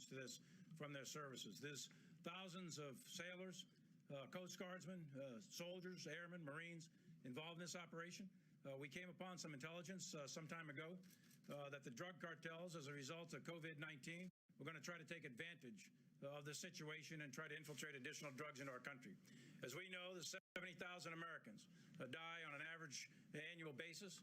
response to this from their services. There's thousands of sailors, Coast Guardsmen, soldiers, airmen, Marines involved in this operation. We came upon some intelligence some time ago that the drug cartels, as a result of COVID-19, were going to try to take advantage of the situation and try to infiltrate additional drugs into our country. As we know, there's 70,000 Americans die on an average annual basis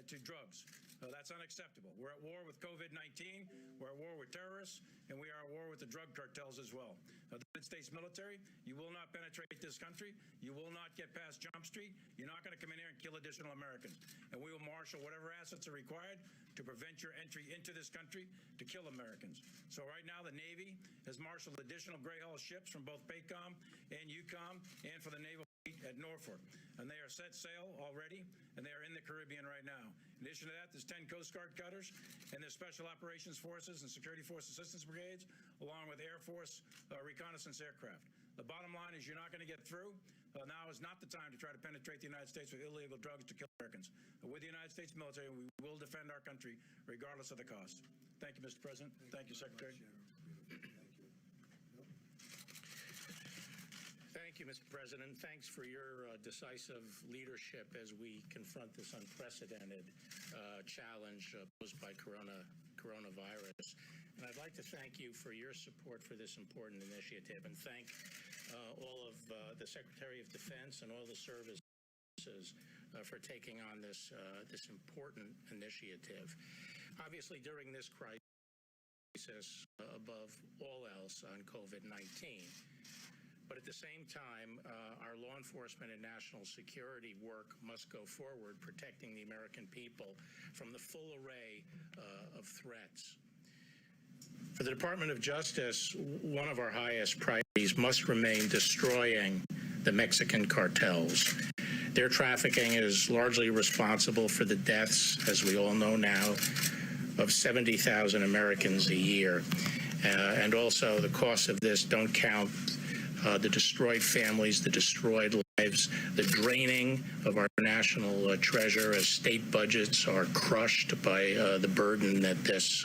to drugs. That's unacceptable. We're at war with COVID-19, we're at war with terrorists, and we are at war with the drug cartels as well. The United States military, you will not penetrate this country. You will not get past Jump Street. You're not going to come in here and kill additional Americans. And we will marshal whatever assets are required to prevent your entry into this country to kill Americans. So right now, the Navy has marshaled additional gray hull ships from both PACOM and UCOM and for the Naval Fleet at Norfolk. And they are set sail already, and they are in the Caribbean right now. In addition to that, there's 10 Coast Guard cutters, and there's Special Operations Forces and Security Force Assistance Brigades, along with Air Force reconnaissance aircraft. The bottom line is you're not going to get through. Now is not the time to try to penetrate the United States with illegal drugs to kill Americans. With the United States military, we will defend our country regardless of the cost. Thank you, Mr. President. Thank you, Secretary. Thank you, Mr. President. Thanks for your decisive leadership as we confront this unprecedented challenge posed by coronavirus. And I'd like to thank you for your support for this important initiative, and thank all of the Secretary of Defense and all the services for taking on this important initiative. Obviously, during this crisis, above all else on COVID-19, but at the same time, our law enforcement and national security work must go forward, protecting the American people from the full array of threats. For the Department of Justice, one of our highest priorities must remain destroying the Mexican cartels. Their trafficking is largely responsible for the deaths, as we all know now, of 70,000 Americans a year. And also the costs of this don't count the destroyed families, the destroyed lives, the draining of our national treasure as state budgets are crushed by the burden that this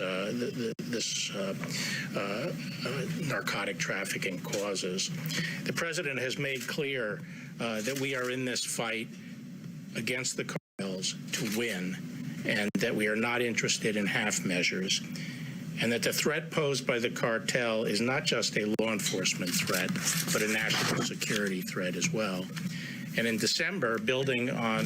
narcotic trafficking causes. The president has made clear that we are in this fight against the cartels to win, and that we are not interested in half measures, and that the threat posed by the cartel is not just a law enforcement threat, but a national security threat as well. And in December, building on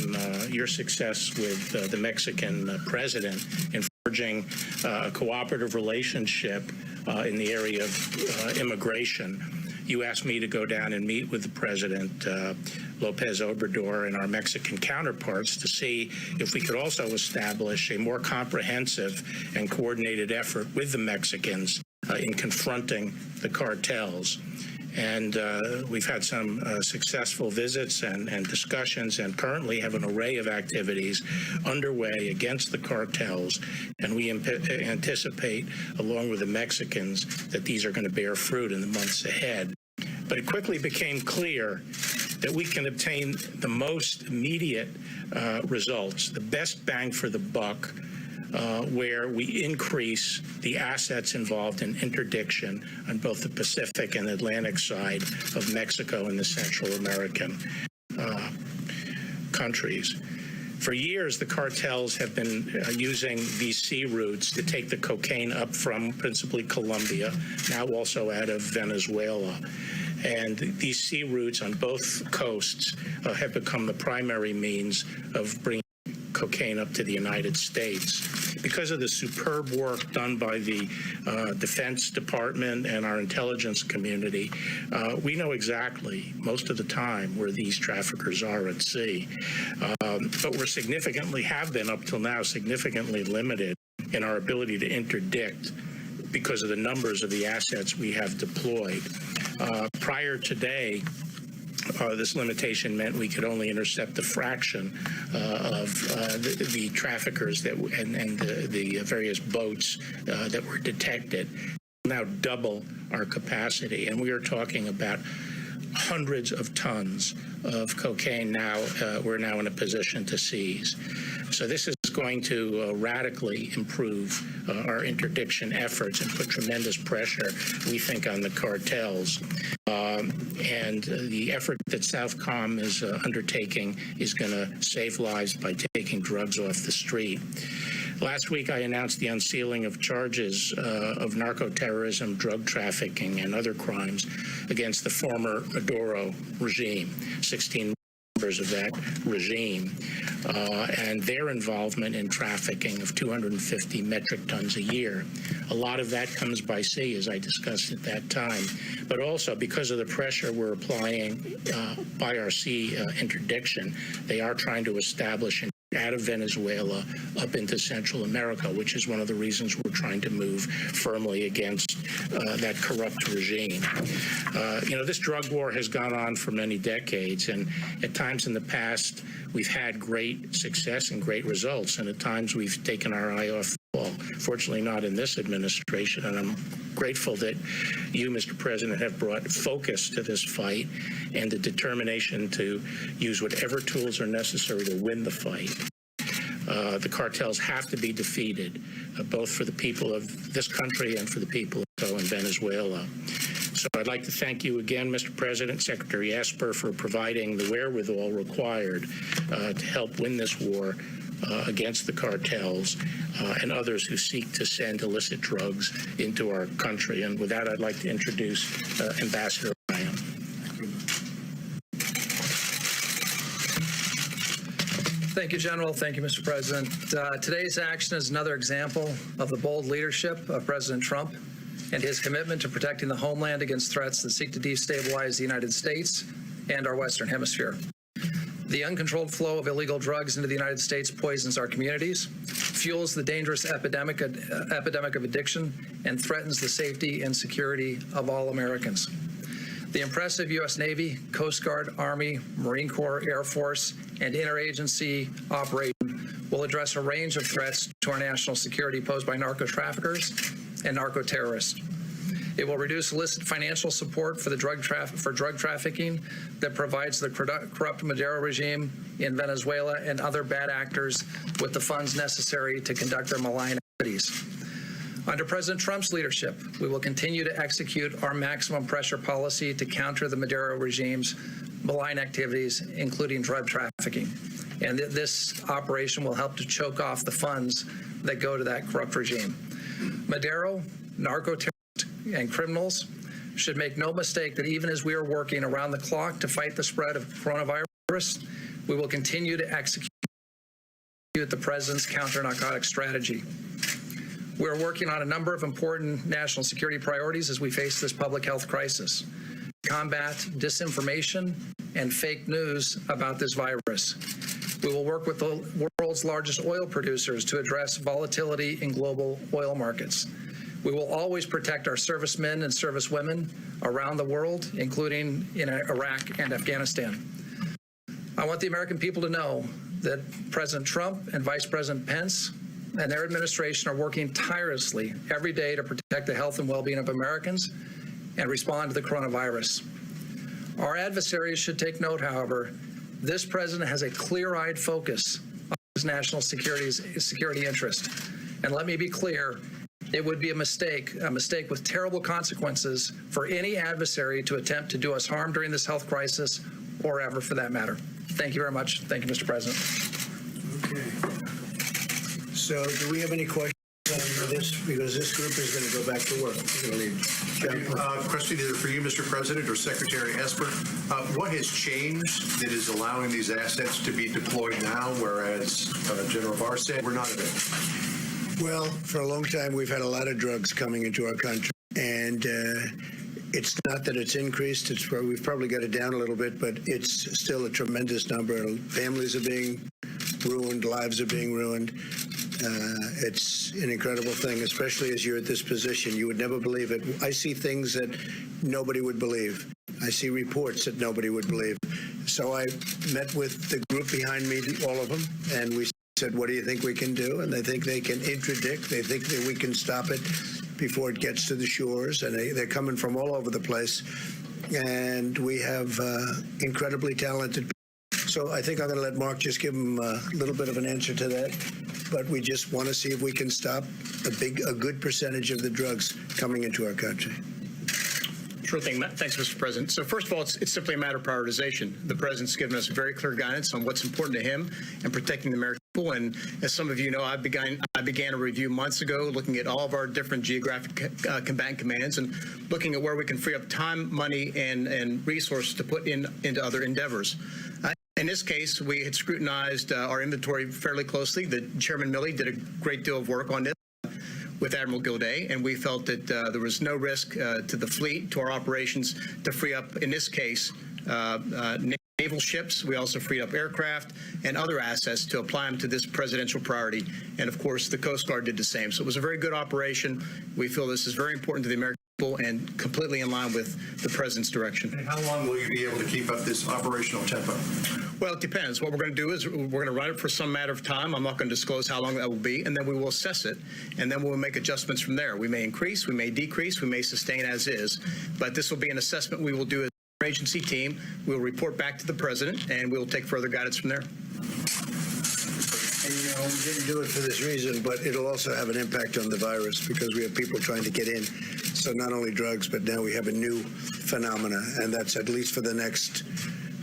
your success with the Mexican president in forging a cooperative relationship in the area of immigration, you asked me to go down and meet with the President, Lopez Obrador, and our Mexican counterparts to see if we could also establish a more comprehensive and coordinated effort with the Mexicans in confronting the cartels. And we've had some successful visits and discussions, and currently have an array of activities underway against the cartels. And we anticipate, along with the Mexicans, that these are going to bear fruit in the months ahead. But it quickly became clear that we can obtain the most immediate results, the best bang for the buck, where we increase the assets involved in interdiction on both the Pacific and Atlantic side of Mexico and the Central American countries. For years, the cartels have been using these sea routes to take the cocaine up from principally Colombia, now also out of Venezuela. And these sea routes on both coasts have become the primary means of bringing cocaine up to the United States. Because of the superb work done by the Defense Department and our intelligence community, we know exactly, most of the time, where these traffickers are at sea. But we're have been up till now, significantly limited in our ability to interdict because of the numbers of the assets we have deployed. Prior today, this limitation meant we could only intercept a fraction of the traffickers and the various boats that were detected. Now double our capacity, and we are talking about hundreds of tons of cocaine now we're now in a position to seize. So this is going to radically improve our interdiction efforts and put tremendous pressure, we think, on the cartels. And the effort that Southcom is undertaking is going to save lives by taking drugs off the street. Last week, I announced the unsealing of charges of narco-terrorism, drug trafficking, and other crimes against the former Maduro regime, 16 members of that regime, and their involvement in trafficking of 250 metric tons a year. A lot of that comes by sea, as I discussed at that time, but also because of the pressure we're applying by our sea interdiction, they are trying to establish out of Venezuela up into Central America, which is one of the reasons we're trying to move firmly against that corrupt regime. This drug war has gone on for many decades, and at times in the past, we've had great success and great results, and at times we've taken our eye off the ball. Fortunately, not in this administration, and I'm grateful that you, Mr. President, have brought focus to this fight and the determination to use whatever tools are necessary to win the fight. The cartels have to be defeated, both for the people of this country and for the people in Venezuela. So I'd like to thank you again, Mr. President, Secretary Esper, for providing the wherewithal required to help win this war against the cartels and others who seek to send illicit drugs into our country. And with that, I'd like to introduce Ambassador Ryan. Thank you, General. Thank you, Mr. President. Today's action is another example of the bold leadership of President Trump and his commitment to protecting the homeland against threats that seek to destabilize the United States and our Western Hemisphere. The uncontrolled flow of illegal drugs into the United States poisons our communities, fuels the dangerous epidemic of addiction, and threatens the safety and security of all Americans. The impressive U.S. Navy, Coast Guard, Army, Marine Corps, Air Force, and interagency operation will address a range of threats to our national security posed by narco-traffickers and narco-terrorists. It will reduce illicit financial support for the drug trafficking that provides the corrupt Maduro regime in Venezuela and other bad actors with the funds necessary to conduct their malign activities. Under President Trump's leadership, we will continue to execute our maximum pressure policy to counter the Maduro regime's malign activities, including drug trafficking. And this operation will help to choke off the funds that go to that corrupt regime. Maduro, narco-terrorists, and criminals should make no mistake that even as we are working around the clock to fight the spread of coronavirus, we will continue to execute the President's counter-narcotic strategy. We're working on a number of important national security priorities as we face this public health crisis. Combat disinformation and fake news about this virus. We will work with the world's largest oil producers to address volatility in global oil markets. We will always protect our servicemen and servicewomen around the world, including in Iraq and Afghanistan. I want the American people to know that President Trump and Vice President Pence and their administration are working tirelessly every day to protect the health and well-being of Americans and respond to the coronavirus. Our adversaries should take note, however, this president has a clear-eyed focus on his national security interest. And let me be clear, it would be a mistake with terrible consequences for any adversary to attempt to do us harm during this health crisis or ever for that matter. Thank you very much. Thank you, Mr. President. Okay. So do we have any questions on this? Because this group is going to go back to work. Question either for you, Mr. President, or Secretary Esper. What has changed that is allowing these assets to be deployed now, whereas General Barr said we're not available? Well, for a long time, we've had a lot of drugs coming into our country, and it's not that it's increased. We've probably got it down a little bit, but it's still a tremendous number. Families are being ruined, lives are being ruined. It's an incredible thing, especially as you're at this position. You would never believe it. I see things that nobody would believe. I see reports that nobody would believe. So I met with the group behind me, all of them, and we said, what do you think we can do? And they think they can interdict. They think that we can stop it before it gets to the shores. And they're coming from all over the place. And we have incredibly talented people. So I think I'm going to let Mark just give him a little bit of an answer to that. but we just want to see if we can stop a good percentage of the drugs coming into our country. Sure thing. Thanks, Mr. President. So first of all, it's simply a matter of prioritization. The President's given us very clear guidance on what's important to him and protecting the American people. And as some of you know, I began a review months ago looking at all of our different geographic combatant commands and looking at where we can free up time, money, and resources to put into other endeavors. In this case, we had scrutinized our inventory fairly closely. The Chairman Milley did a great deal of work on this with Admiral Gilday, and we felt that there was no risk to the fleet, to our operations, to free up, in this case, naval ships. We also freed up aircraft and other assets to apply them to this presidential priority. And, of course, the Coast Guard did the same. So it was a very good operation. We feel this is very important to the American people and completely in line with the President's direction. And how long will you be able to keep up this operational tempo? Well, it depends. What we're going to do is we're going to run it for some matter of time. I'm not going to disclose how long that will be, and then we will assess it, and then we'll make adjustments from there. We may increase, we may decrease, we may sustain as is, but this will be an assessment we will do as an agency team. We'll report back to the President, and we'll take further guidance from there. And, you know, we didn't do it for this reason, but it'll also have an impact on the virus because we have people trying to get in. So not only drugs, but now we have a new phenomena, and that's at least for the next,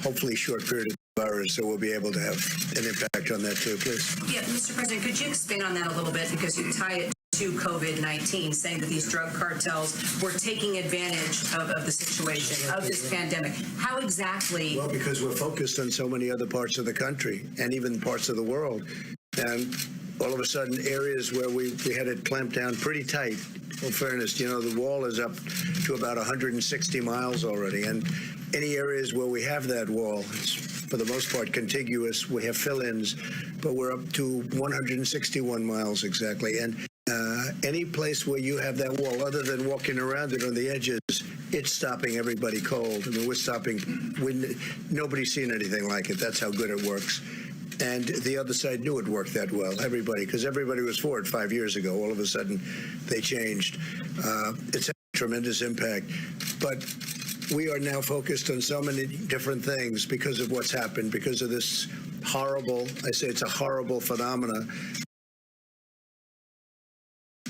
hopefully, short period of virus, so we'll be able to have an impact on that too, please. Yeah, Mr. President, could you expand on that a little bit, because you tie it to COVID-19, saying that these drug cartels were taking advantage of the situation, of this pandemic. How exactly? Well, because we're focused on so many other parts of the country and even parts of the world. And all of a sudden, areas where we had it clamped down pretty tight. In fairness, you know, the wall is up to about 160 miles already. And any areas where we have that wall, it's for the most part contiguous. We have fill-ins, but we're up to 161 miles exactly. And any place where you have that wall, other than walking around it on the edges, it's stopping everybody cold. I mean, we're stopping. Nobody's seen anything like it. That's how good it works. And the other side knew it worked that well, because everybody was for it 5 years ago. All of a sudden, they changed. It's had a tremendous impact. But we are now focused on so many different things because of what's happened, because of this horrible, I say it's a horrible phenomena,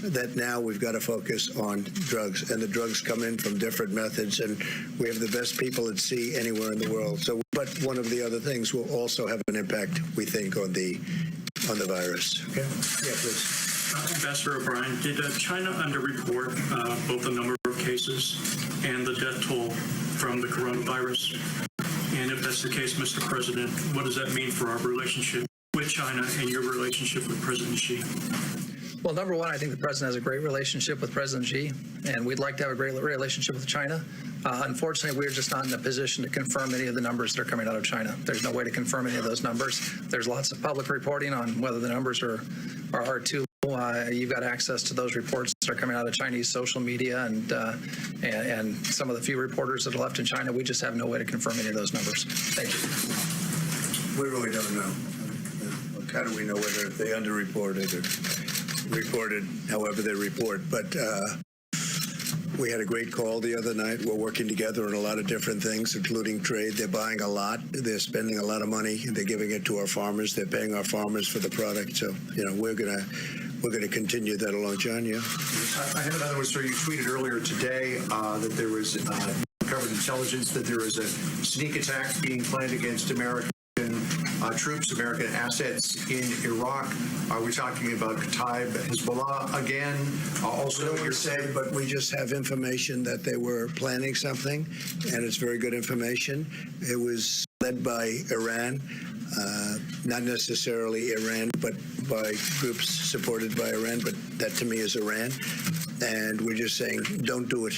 that now we've got to focus on drugs, and the drugs come in from different methods, and we have the best people at sea anywhere in the world. So, but one of the other things will also have an impact, we think, on the virus. Okay. Yeah, please. Ambassador O'Brien, did China underreport both the number of cases and the death toll from the coronavirus? And if that's the case, Mr. President, what does that mean for our relationship with China and your relationship with President Xi? Well, number one, I think the President has a great relationship with President Xi, and we'd like to have a great relationship with China. Unfortunately, we're just not in a position to confirm any of the numbers that are coming out of China. There's no way to confirm any of those numbers. There's lots of public reporting on whether the numbers are too low. You've got access to those reports that are coming out of Chinese social media and some of the few reporters that are left in China. We just have no way to confirm any of those numbers. Thank you. We really don't know. How do we know whether they underreported or reported however they report? But we had a great call the other night. We're working together on a lot of different things, including trade. They're buying a lot. They're spending a lot of money. They're giving it to our farmers. They're paying our farmers for the product. So, you know, we're gonna continue that along. John, yeah? I have another one, sir. You tweeted earlier today that there was covered intelligence that there is a sneak attack being planned against American troops, American assets in Iraq. Are we talking about Kataib Hezbollah again? Also, we don't want to say, but we just have information that they were planning something, and it's very good information. It was led by Iran, not necessarily Iran, but by groups supported by Iran, but that to me is Iran. And we're just saying, don't do it.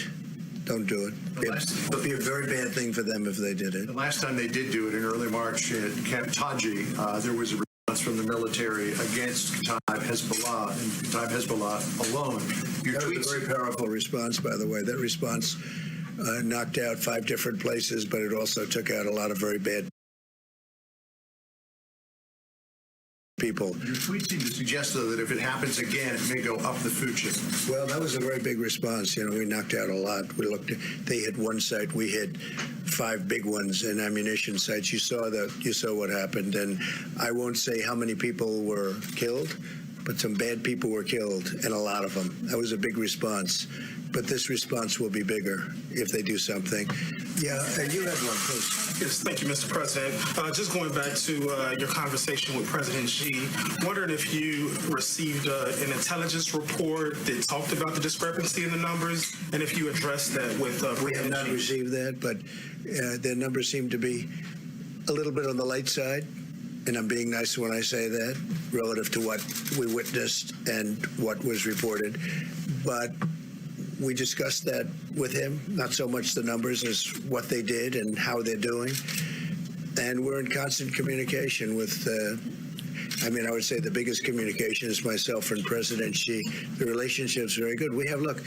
Don't do it. It would be a very bad thing for them if they did it. The last time they did do it in early March at Camp Taji, there was a response from the military against Kataib Hezbollah and Kataib Hezbollah alone. That was a very powerful response, by the way. That response knocked out 5 different places, but it also took out a lot of very bad people. Your tweet seemed to suggest, though, that if it happens again, it may go up the food chain. Well, that was a very big response. You know, we knocked out a lot. We looked. They hit one site. We hit 5 big ones in ammunition sites. You saw that. You saw what happened. And I won't say how many people were killed, but some bad people were killed, and a lot of them. That was a big response. But this response will be bigger if they do something. Yeah, you had one, please. Yes, thank you, Mr. President. Just going back to your conversation with President Xi, wondered if you received an intelligence report that talked about the discrepancy in the numbers, and if you addressed that with We have not received that, but their numbers seem to be a little bit on the light side, and I'm being nice when I say that, relative to what we witnessed and what was reported. But we discussed that with him, not so much the numbers as what they did and how they're doing. And we're in constant communication with, I would say the biggest communication is myself and President Xi. The relationship's very good. We have, look,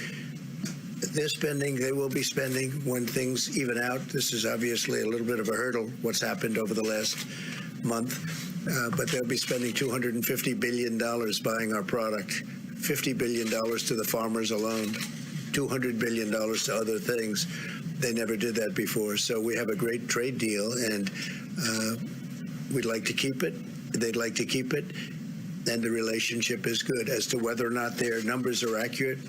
they're spending, they will be spending when things even out. This is obviously a little bit of a hurdle, what's happened over the last month. But they'll be spending $250 billion buying our product, $50 billion to the farmers alone, $200 billion to other things. They never did that before. So we have a great trade deal, and we'd like to keep it. They'd like to keep it, and the relationship is good. As to whether or not their numbers are accurate,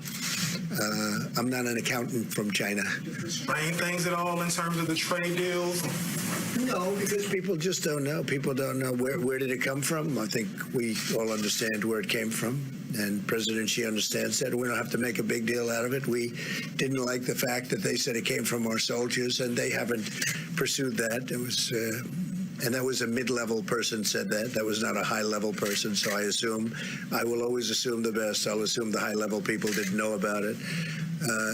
I'm not an accountant from China. explain things at all in terms of the trade deals? No, because people just don't know. People don't know where did it come from. I think we all understand where it came from, and President Xi understands that. We don't have to make a big deal out of it. We didn't like the fact that they said it came from our soldiers, and they haven't pursued that. It was, and that was a mid-level person said that. That was not a high-level person. So I will always assume the best. I'll assume the high-level people didn't know about it.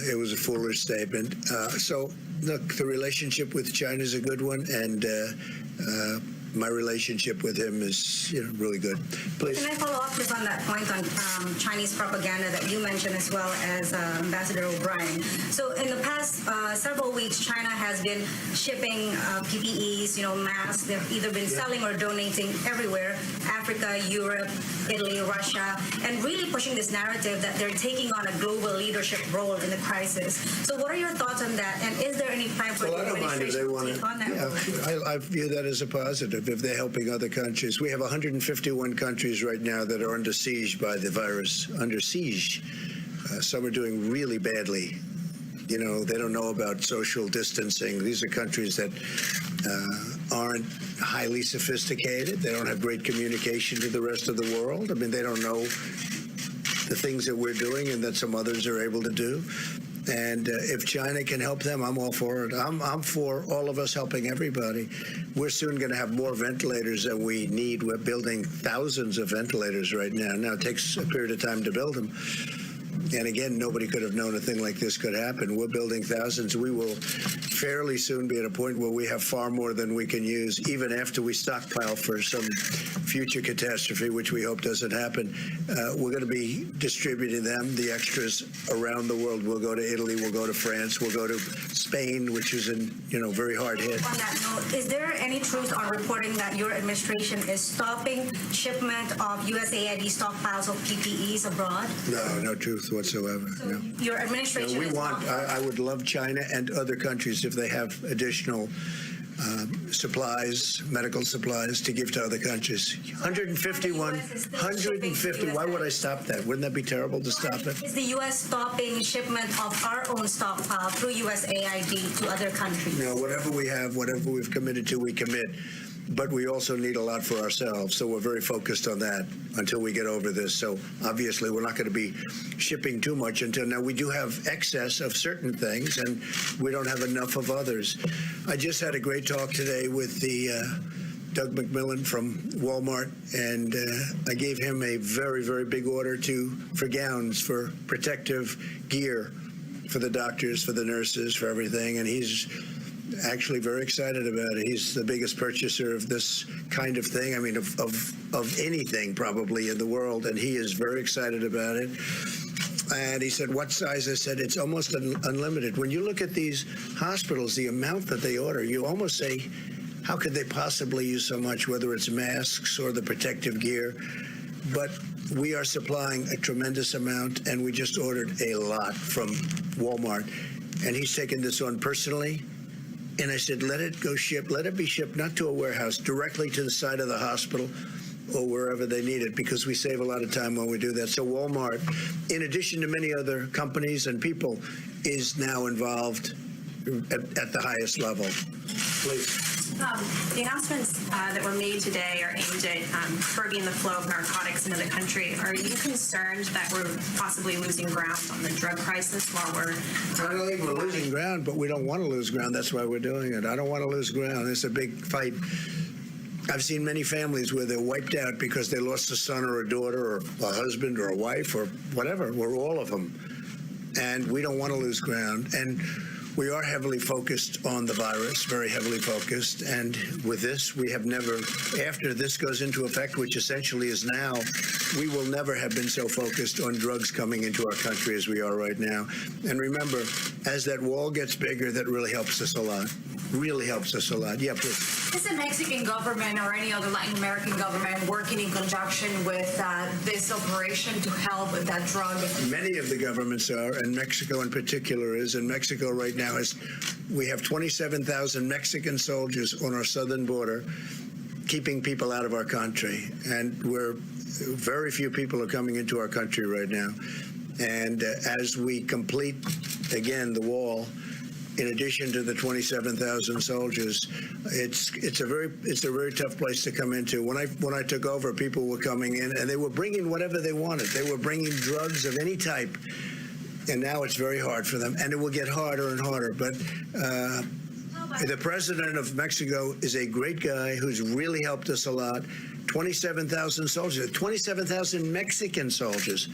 It was a foolish statement. So, look, the relationship with China is a good one, and my relationship with him is really good. Please. Can I follow up just on that point on Chinese propaganda that you mentioned, as well as Ambassador O'Brien? So in the past several weeks, China has been shipping PPEs, masks. They've either been selling or donating everywhere: Africa, Europe, Italy, Russia, and really pushing this narrative that they're taking on a global leadership role in the crisis. So what are your thoughts on that? And is there any plan for the administration to take on that role? I view that as a positive if they're helping other countries. We have 151 countries right now that are under siege by the virus, under siege. Some are doing really badly. They don't know about social distancing. These are countries that aren't highly sophisticated. They don't have great communication to the rest of the world. They don't know the things that we're doing and that some others are able to do. And if China can help them, I'm all for it. I'm for all of us helping everybody. We're soon going to have more ventilators than we need. We're building thousands of ventilators right now. Now, it takes a period of time to build them. And again, nobody could have known a thing like this could happen. We're building thousands. We will fairly soon be at a point where we have far more than we can use, even after we stockpile for some future catastrophe, which we hope doesn't happen. We're going to be distributing them, the extras, around the world. We'll go to Italy. We'll go to France. We'll go to Spain, which is very hard hit. On that note, is there any truth on reporting that your administration is stopping shipment of USAID stockpiles of PPEs abroad? No truth whatsoever. No. Your administration I would love China and other countries if they have additional supplies, medical supplies, to give to other countries. 150. Why would I stop that? Wouldn't that be terrible to stop it? Is the U.S. stopping shipment of our own stockpile through USAID to other countries? No, whatever we have, whatever we've committed to, we commit. But we also need a lot for ourselves, so we're very focused on that until we get over this. So obviously we're not going to be shipping too much until now. We do have excess of certain things, and we don't have enough of others. I just had a great talk today with the Doug McMillan from Walmart, and I gave him a very, very big order for gowns, for protective gear, for the doctors, for the nurses, for everything, and he's actually very excited about it. He's the biggest purchaser of this kind of thing, of anything probably in the world, and he is very excited about it. And he said, what size? I said, it's almost unlimited. When you look at these hospitals, the amount that they order, you almost say, how could they possibly use so much, whether it's masks or the protective gear? But we are supplying a tremendous amount, and we just ordered a lot from Walmart. And he's taken this on personally. And I said, let it be shipped not to a warehouse, directly to the side of the hospital or wherever they need it, because we save a lot of time when we do that. So Walmart, in addition to many other companies and people, is now involved at the highest level. Please. The announcements that were made today are aimed at curbing the flow of narcotics into the country. Are you concerned that we're possibly losing ground on the drug crisis while we're... I don't think we're losing ground, but we don't want to lose ground. That's why we're doing it. I don't want to lose ground. It's a big fight. I've seen many families where they're wiped out because they lost a son or a daughter or a husband or a wife or whatever. We're all of them. And we don't want to lose ground. And we are heavily focused on the virus, very heavily focused. And with this, we have never, after this goes into effect, which essentially is now, we will never have been so focused on drugs coming into our country as we are right now. And remember, as that wall gets bigger, that really helps us a lot. Really helps us a lot. Yeah, please. Is the Mexican government or any other Latin American government working in conjunction with this operation to help with that drug? Many of the governments are, and Mexico in particular is. And Mexico right now we have 27,000 Mexican soldiers on our southern border, keeping people out of our country. And very few people are coming into our country right now. And as we complete, again, the wall, in addition to the 27,000 soldiers, it's a very tough place to come into. When I took over, people were coming in and they were bringing whatever they wanted. They were bringing drugs of any type, and now it's very hard for them, and it will get harder and harder. But the president of Mexico is a great guy who's really helped us a lot. 27,000 soldiers, 27,000 Mexican soldiers.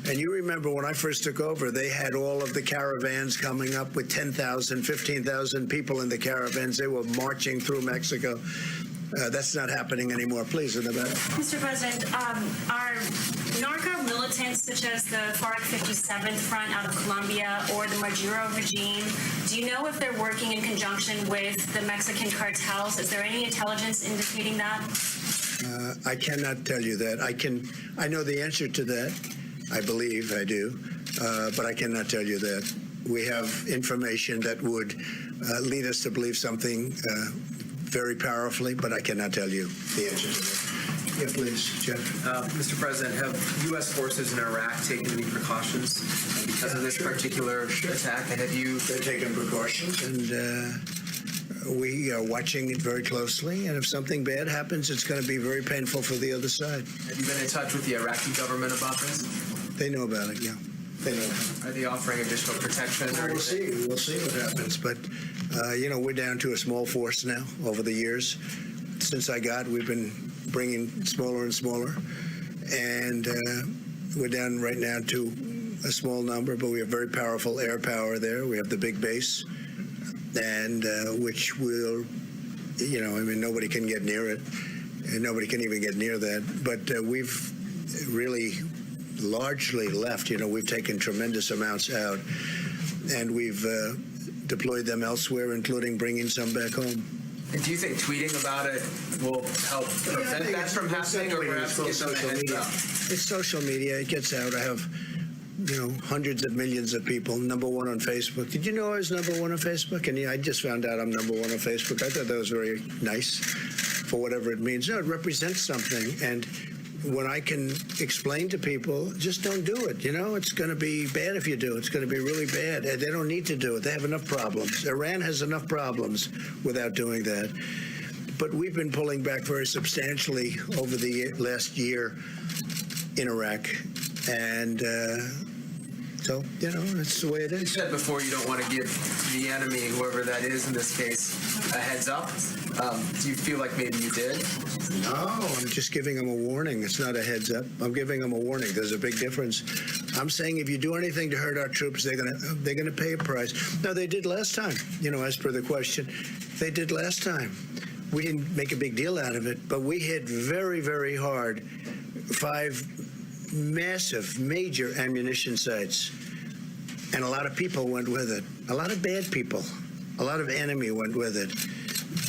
And you remember when I first took over, they had all of the caravans coming up with 10,000, 15,000 people in the caravans. They were marching through Mexico. That's not happening anymore. Please, in the back. Mr. President, are narco militants such as the FARC 57th Front out of Colombia or the Maduro regime, do you know if they're working in conjunction with the Mexican cartels? Is there any intelligence indicating that? I cannot tell you that. I know the answer to that. I believe I do, but I cannot tell you that. We have information that would lead us to believe something very powerfully, but I cannot tell you the answer to that. Yeah, please, Jeff. Mr. President, have U.S. forces in Iraq taken any precautions because of this particular attack? Have you... They're taking precautions, and we are watching it very closely, and if something bad happens, it's going to be very painful for the other side. Have you been in touch with the Iraqi government about this? They know about it, yeah. They know. Are they offering additional protection? We'll see. We'll see what happens. But, we're down to a small force now over the years. Since I got, we've been bringing smaller and smaller. And we're down right now to a small number, but we have very powerful air power there. We have the big base, and which will, nobody can get near it. And nobody can even get near that. But we've really largely left. We've taken tremendous amounts out, and we've deployed them elsewhere, including bringing some back home. And do you think tweeting about it will help prevent that from happening, or perhaps get them a heads up? It's social media. It gets out. I have, hundreds of millions of people. Number one on Facebook. Did you know I was number one on Facebook? And I just found out I'm number one on Facebook. I thought that was very nice, for whatever it means. It represents something, and when I can explain to people, just don't do it. It's going to be bad if you do. It's going to be really bad. They don't need to do it. They have enough problems. Iran has enough problems without doing that. But we've been pulling back very substantially over the last year in Iraq. And so, that's the way it is. You said before you don't want to give the enemy, whoever that is in this case, a heads up. Do you feel like maybe you did? No, I'm just giving them a warning. It's not a heads up. I'm giving them a warning. There's a big difference. I'm saying if you do anything to hurt our troops, they're gonna pay a price. No, they did last time. As per the question, they did last time. We didn't make a big deal out of it, but we hit very, very hard 5 massive, major ammunition sites, and a lot of people went with it. A lot of bad people, a lot of enemy went with it.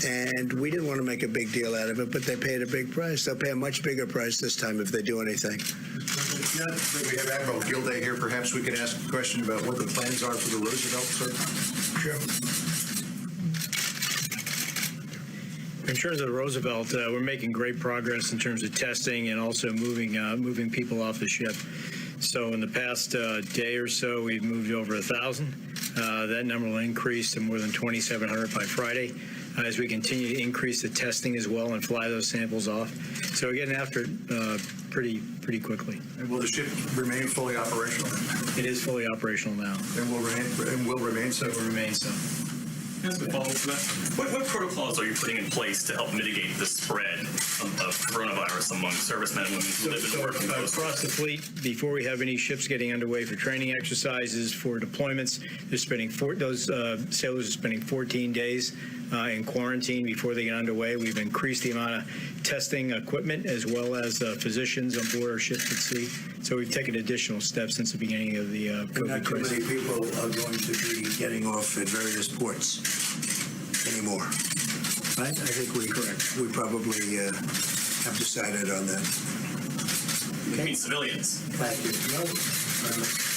And we didn't want to make a big deal out of it, but they paid a big price. They'll pay a much bigger price this time if they do anything. We have Admiral Gilday here. Perhaps we could ask a question about what the plans are for the Roosevelt, sir. Sure. In terms of the Roosevelt, we're making great progress in terms of testing and also moving people off the ship. So in the past day or so, we've moved over 1,000. That number will increase to more than 2,700 by Friday as we continue to increase the testing as well and fly those samples off. So we're getting after it pretty quickly. And will the ship remain fully operational? It is fully operational now. And will remain so? It will remain so. As a follow-up to that, what protocols are you putting in place to help mitigate the spread of coronavirus among servicemen and women who live in the working post? Across the fleet, before we have any ships getting underway for training exercises, for deployments, they're spending those sailors are spending 14 days in quarantine before they get underway. We've increased the amount of testing equipment as well as physicians on board our ships at sea. So we've taken additional steps since the beginning of the COVID Not too crisis. many people are going to be getting off at various ports anymore. Right? I think we probably have decided on that. You mean civilians?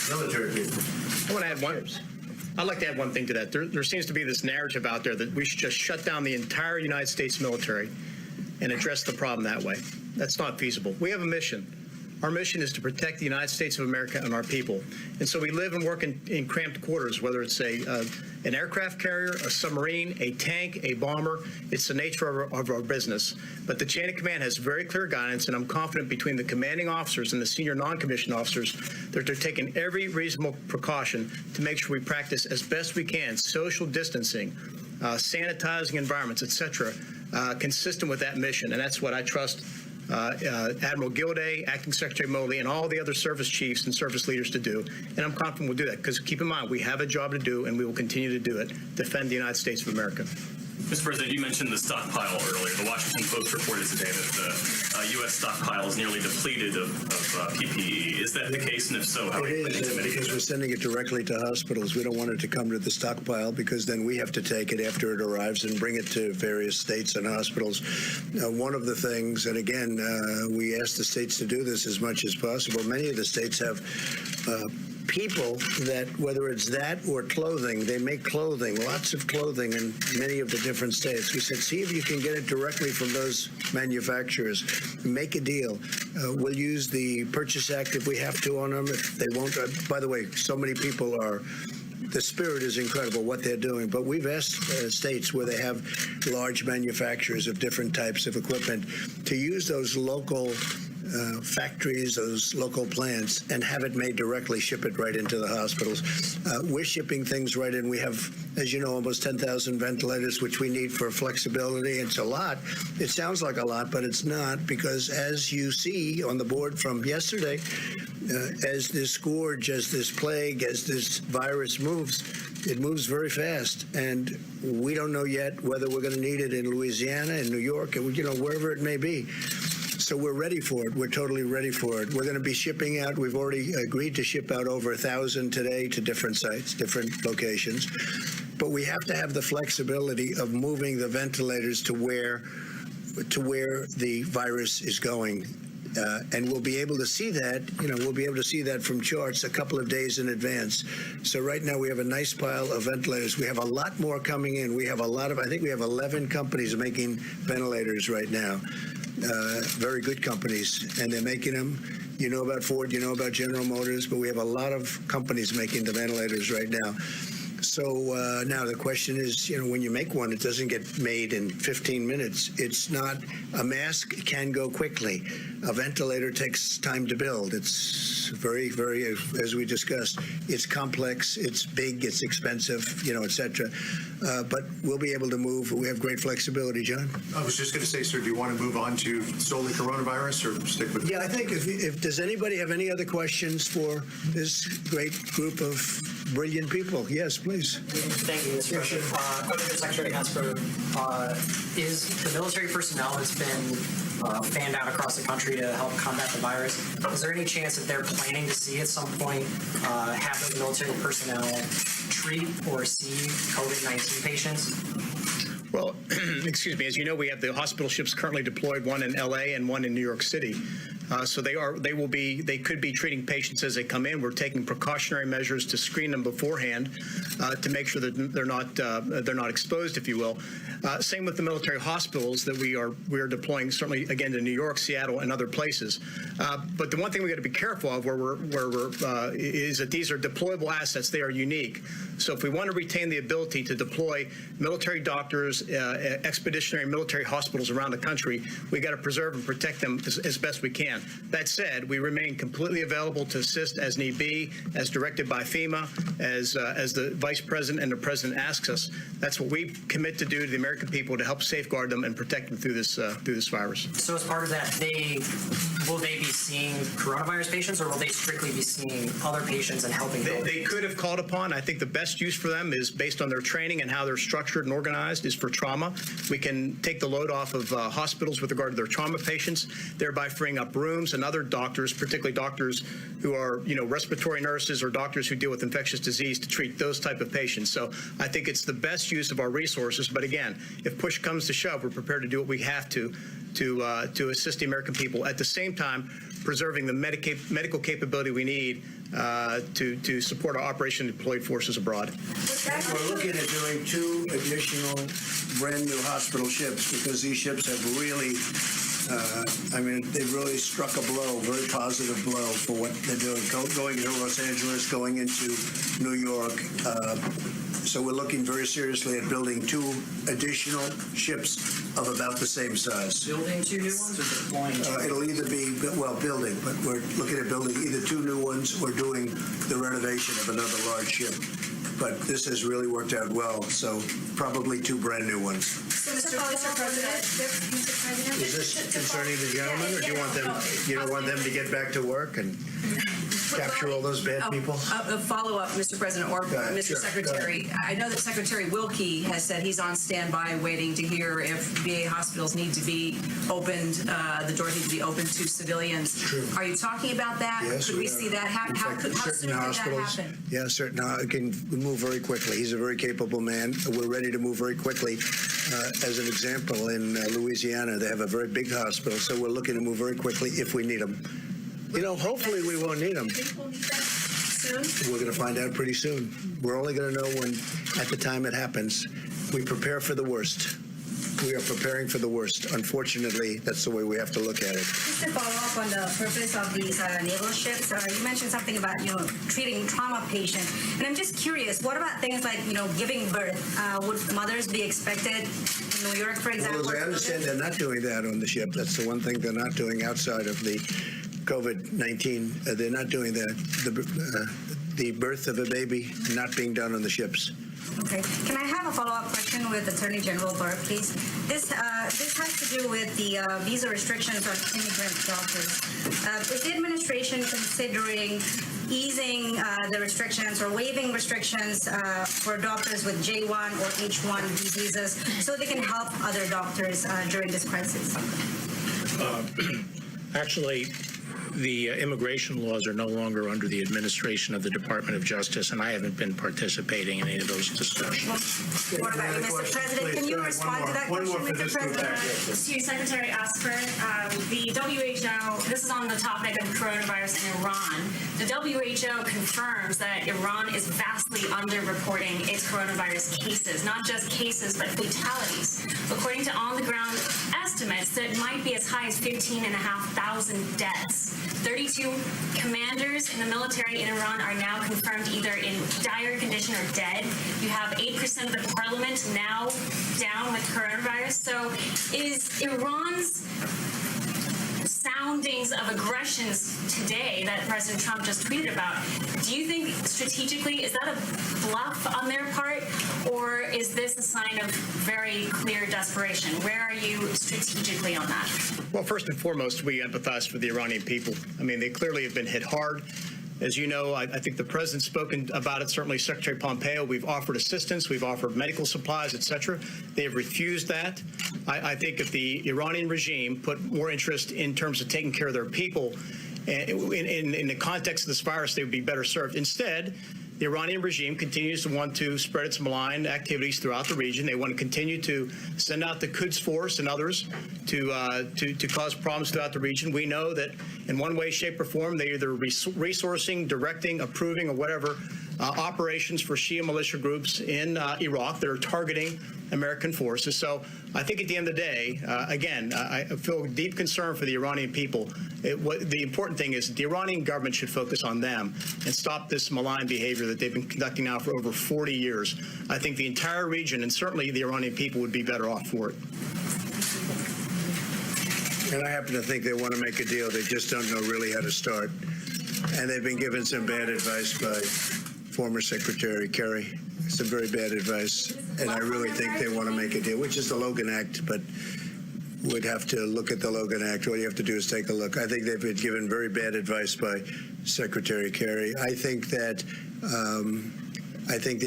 Military people. I want to add one. I'd like to add one thing to that. There seems to be this narrative out there that we should just shut down the entire United States military and address the problem that way. That's not feasible. We have a mission. Our mission is to protect the United States of America and our people. And so we live and work in cramped quarters, whether it's an aircraft carrier, a submarine, a tank, a bomber. It's the nature of our business. But the chain of command has very clear guidance, and I'm confident between the commanding officers and the senior non-commissioned officers that they're taking every reasonable precaution to make sure we practice as best we can social distancing, sanitizing environments, et cetera, consistent with that mission. And that's what I trust Admiral Gilday, Acting Secretary Motley, and all the other service chiefs and service leaders to do. And I'm confident we'll do that because keep in mind, we have a job to do and we will continue to do it, defend the United States of America. Mr. President, you mentioned the stockpile earlier. The Washington Post reported today that the U.S. stockpile is nearly depleted of PPE. Is that the case? And if so, how are you planning to mitigate because that? we're sending it directly to hospitals. We don't want it to come to the stockpile because then we have to take it after it arrives and bring it to various states and hospitals. One of the things, and again, we ask the states to do this as much as possible. Many of the states have people that, whether it's that or clothing, they make clothing, lots of clothing in many of the different states. We said, see if you can get it directly from those manufacturers. Make a deal. We'll use the Purchase Act if we have to on them. If they won't, by the way, so many people are. The spirit is incredible what they're doing, but we've asked states where they have large manufacturers of different types of equipment to use those local factories, those local plants, and have it made directly, ship it right into the hospitals. We're shipping things right in. We have, as you know, almost 10,000 ventilators, which we need for flexibility. It's a lot. It sounds like a lot, but it's not, because as you see on the board from yesterday, as this scourge, as this plague, as this virus moves, it moves very fast. And we don't know yet whether we're going to need it in Louisiana, in New York, and wherever it may be. So we're ready for it. We're totally ready for it. We're going to be shipping out. We've already agreed to ship out over 1,000 today to different sites, different locations. But we have to have the flexibility of moving the ventilators to where the virus is going. And we'll be able to see that, we'll be able to see that from charts a couple of days in advance. So right now we have a nice pile of ventilators. We have a lot more coming in. We have I think we have 11 companies making ventilators right now. Very good companies, and they're making them. You know about Ford, you know about General Motors, but we have a lot of companies making the ventilators right now. So now the question is, when you make one, it doesn't get made in 15 minutes. It's not, a mask can go quickly. A ventilator takes time to build. It's very, very, as we discussed, it's complex, it's big, it's expensive, et cetera. But we'll be able to move. We have great flexibility, John. I was just going to say, sir, do you want to move on to solely coronavirus or stick with? Yeah, I think if does anybody have any other questions for this great group of brilliant people? Yes, please. Thank you, Mr. President. Question to Secretary Esper. Is the military personnel that's been fanned out across the country to help combat the virus, is there any chance that they're planning to see at some point have those military personnel treat or see COVID-19 patients? Well, excuse me, as you know, we have the hospital ships currently deployed, one in L.A. and one in New York City. So they could be treating patients as they come in. We're taking precautionary measures to screen them beforehand to make sure that they're not exposed, if you will. Same with the military hospitals that we are deploying, certainly again to New York, Seattle, and other places. But the one thing we got to be careful of is that these are deployable assets. They are unique. So if we want to retain the ability to deploy military doctors, expeditionary military hospitals around the country, we got to preserve and protect them as best we can. That said, we remain completely available to assist as need be, as directed by FEMA, as the Vice President and the President asks us. That's what we commit to do to the American people to help safeguard them and protect them through this virus. So as part of that, will they be seeing coronavirus patients, or will they strictly be seeing other patients and helping them? They could have called upon. I think the best use for them is based on their training and how they're structured and organized is for trauma. We can take the load off of hospitals with regard to their trauma patients, thereby freeing up rooms, and other doctors, particularly doctors who are, respiratory nurses or doctors who deal with infectious disease, to treat those type of patients. So I think it's the best use of our resources. But again, if push comes to shove, we're prepared to do what we have to assist the American people, at the same time preserving the medical capability we need to support our operation deployed forces abroad. We're looking at doing 2 additional brand new hospital ships, because these ships have really, they've really struck a blow, very positive blow for what they're doing, going into Los Angeles, going into New York. So we're looking very seriously at building 2 additional ships of about the same size. Building 2 new ones or deploying 2? It'll either be, building, but we're looking at building either 2 new ones or doing the renovation of another large ship. But this has really worked out well, so probably 2 brand new ones. So, Mr. President, Is this concerning the gentleman, or do you want them? You don't want them to get back to work and capture all those bad people? A follow-up, Mr. President, or Mr. Sure, Secretary. I know that Secretary Wilkie has said he's on standby waiting to hear if VA hospitals need to be opened, the doors need to be opened to civilians. True. Are you talking about that? Yes, could we see that happen? How soon could that happen? Yeah, it can move very quickly. He's a very capable man. We're ready to move very quickly. As an example, in Louisiana, they have a very big hospital, so we're looking to move very quickly if we need them. Hopefully we won't need them. We're going to find out pretty soon. We're only going to know when, at the time it happens. We prepare for the worst. We are preparing for the worst. Unfortunately, that's the way we have to look at it. Just to follow up on the purpose of these naval ships, you mentioned something about, treating trauma patients. And I'm just curious, what about things like, giving birth? Would mothers be expected in New York, for example? Well, as I understand, they're not doing that on the ship. That's the one thing they're not doing outside of the COVID-19. They're not doing that. The birth of a baby not being done on the ships. Okay. Can I have a follow-up question with Attorney General Barr, please? This has to do with the visa restrictions on immigrant doctors. Is the administration considering easing the restrictions or waiving restrictions for doctors with J1 or H1 diseases so they can help other doctors during this crisis? Actually, the immigration laws are no longer under the administration of the Department of Justice, and I haven't been participating in any of those discussions. What about you, Mr. President? Can you respond to that question, Mr. President? To Secretary Esper, the WHO, this is on the topic of coronavirus in Iran. The WHO confirms that Iran is vastly underreporting its coronavirus cases, not just cases, but fatalities. According to on-the-ground estimates, that might be as high as 15,500 deaths. 32 commanders in the military in Iran are now confirmed either in dire condition or dead. You have 8% of the parliament now down with coronavirus. So is Iran's soundings of aggressions today that President Trump just tweeted about, do you think strategically, is that a bluff on their part, or is this a sign of very clear desperation? Where are you strategically on that? Well, first and foremost, we empathize for the Iranian people. I mean, they clearly have been hit hard. As you know, I think the president's spoken about it, certainly Secretary Pompeo. We've offered assistance. We've offered medical supplies, et cetera. They have refused that. I think if the Iranian regime put more interest in terms of taking care of their people in the context of this virus, they would be better served. Instead, the Iranian regime continues to want to spread its malign activities throughout the region. They want to continue to send out the Quds Force and others to cause problems throughout the region. We know that in one way, shape, or form, they're either resourcing, directing, approving, or whatever operations for Shia militia groups in Iraq that are targeting American forces. So I think at the end of the day, again, I feel deep concern for the Iranian people. The important thing is the Iranian government should focus on them and stop this malign behavior that they've been conducting now for over 40 years. I think the entire region and certainly the Iranian people would be better off for it. And I happen to think they want to make a deal. They just don't know really how to start. And they've been given some bad advice by former Secretary Kerry. Some very bad advice. And I really think they want to make a deal, which is the Logan Act, but we'd have to look at the Logan Act. All you have to do is take a look. I think they've been given very bad advice by Secretary Kerry. I think they're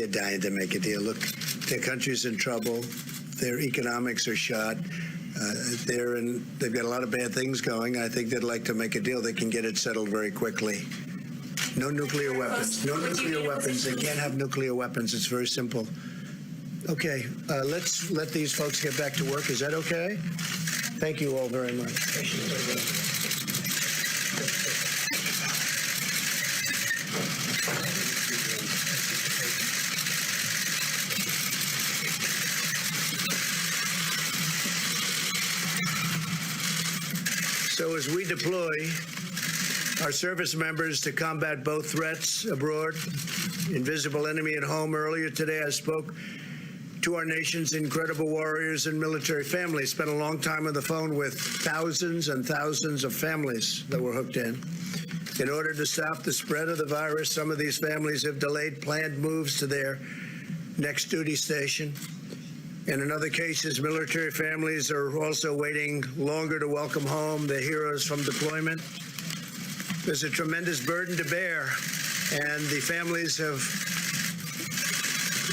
dying to make a deal. Look, their country's in trouble. Their economics are shot. They've got a lot of bad things going. I think they'd like to make a deal. They can get it settled very quickly. No nuclear weapons. No nuclear weapons. They can't have nuclear weapons. It's very simple. Okay, let's let these folks get back to work. Is that okay? Thank you all very much. So as we deploy our service members to combat both threats abroad, invisible enemy at home, earlier today I spoke to our nation's incredible warriors and military families. Spent a long time on the phone with thousands and thousands of families that were hooked in. In order to stop the spread of the virus, some of these families have delayed planned moves to their next duty station. And in other cases, military families are also waiting longer to welcome home their heroes from deployment. There's a tremendous burden to bear, and the families have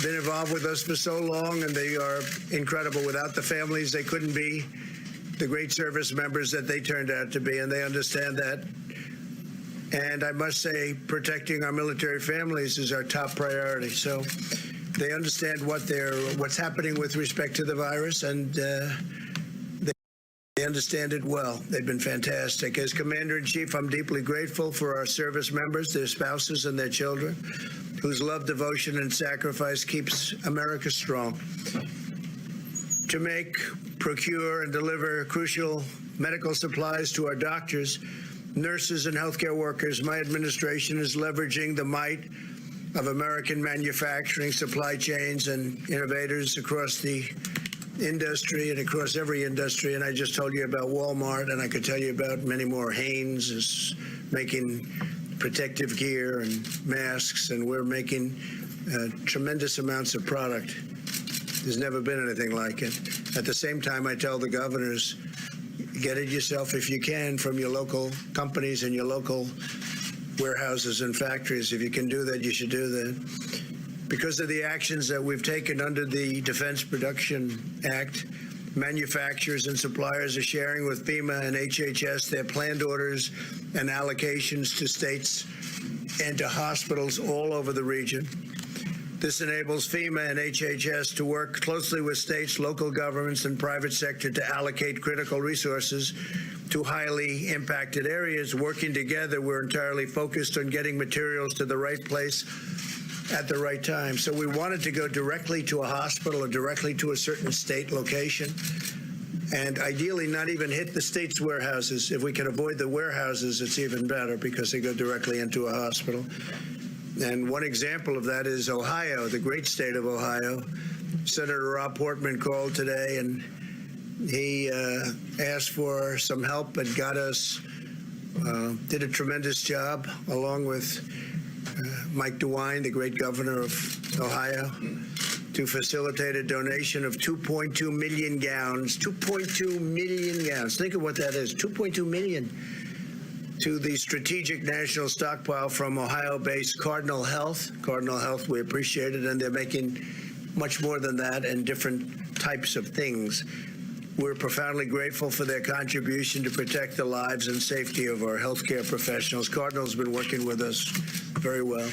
been involved with us for so long, and they are incredible. Without the families, they couldn't be the great service members that they turned out to be, and they understand that. And I must say, protecting our military families is our top priority. So they understand what's happening with respect to the virus, and they understand it well. They've been fantastic. As Commander-in-Chief, I'm deeply grateful for our service members, their spouses, and their children, whose love, devotion, and sacrifice keeps America strong. To make, procure, and deliver crucial medical supplies to our doctors, nurses, and healthcare workers, my administration is leveraging the might of American manufacturing, supply chains, and innovators across the industry and across every industry. And I just told you about Walmart, and I could tell you about many more. Hanes is making protective gear and masks, and we're making tremendous amounts of product. There's never been anything like it. At the same time, I tell the governors, get it yourself if you can from your local companies and your local warehouses and factories. If you can do that, you should do that. Because of the actions that we've taken under the Defense Production Act, manufacturers and suppliers are sharing with FEMA and HHS their planned orders and allocations to states and to hospitals all over the region. This enables FEMA and HHS to work closely with states, local governments, and private sector to allocate critical resources to highly impacted areas. Working together, we're entirely focused on getting materials to the right place at the right time. So we wanted to go directly to a hospital or directly to a certain state location, and ideally not even hit the state's warehouses. If we can avoid the warehouses, it's even better because they go directly into a hospital. And one example of that is Ohio, the great state of Ohio. Senator Rob Portman called today, and he asked for some help and got us, did a tremendous job, along with Mike DeWine, the great governor of Ohio, to facilitate a donation of 2.2 million gowns. 2.2 million gowns. Think of what that is, 2.2 million. To the Strategic National Stockpile from Ohio-based Cardinal Health. Cardinal Health, we appreciate it, and they're making much more than that and different types of things. We're profoundly grateful for their contribution to protect the lives and safety of our healthcare professionals. Cardinal's been working with us very well.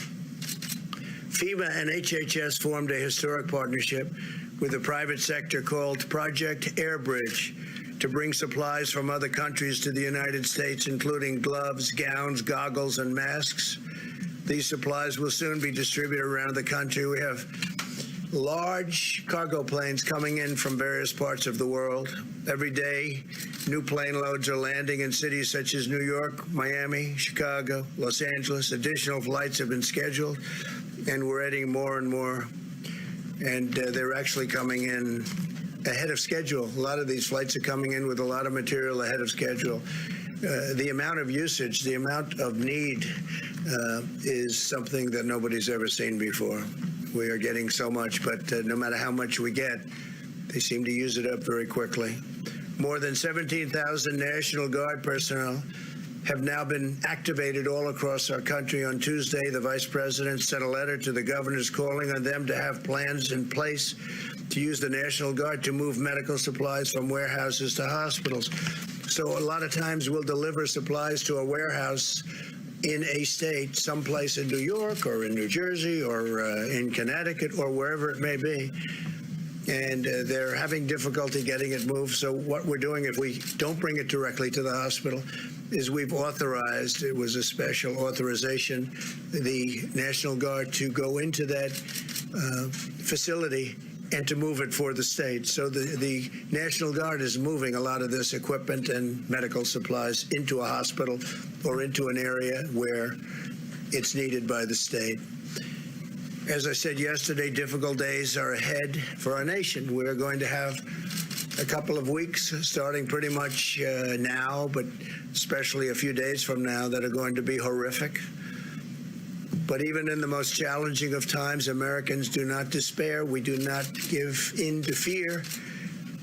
FEMA and HHS formed a historic partnership with the private sector called Project Airbridge to bring supplies from other countries to the United States, including gloves, gowns, goggles, and masks. These supplies will soon be distributed around the country. We have large cargo planes coming in from various parts of the world. Every day, new plane loads are landing in cities such as New York, Miami, Chicago, Los Angeles. Additional flights have been scheduled, and we're adding more and more. And they're actually coming in ahead of schedule. A lot of these flights are coming in with a lot of material ahead of schedule. The amount of usage, the amount of need is something that nobody's ever seen before. We are getting so much, but no matter how much we get, they seem to use it up very quickly. More than 17,000 National Guard personnel have now been activated all across our country. On Tuesday, the Vice President sent a letter to the governors calling on them to have plans in place to use the National Guard to move medical supplies from warehouses to hospitals. So a lot of times we'll deliver supplies to a warehouse in a state, someplace in New York or in New Jersey or in Connecticut or wherever it may be. And they're having difficulty getting it moved. So what we're doing, if we don't bring it directly to the hospital, is we've authorized, it was a special authorization, the National Guard to go into that facility and to move it for the state. So the National Guard is moving a lot of this equipment and medical supplies into a hospital or into an area where it's needed by the state. As I said yesterday, difficult days are ahead for our nation. We're going to have a couple of weeks, starting pretty much now, but especially a few days from now, that are going to be horrific. But even in the most challenging of times, Americans do not despair. We do not give in to fear.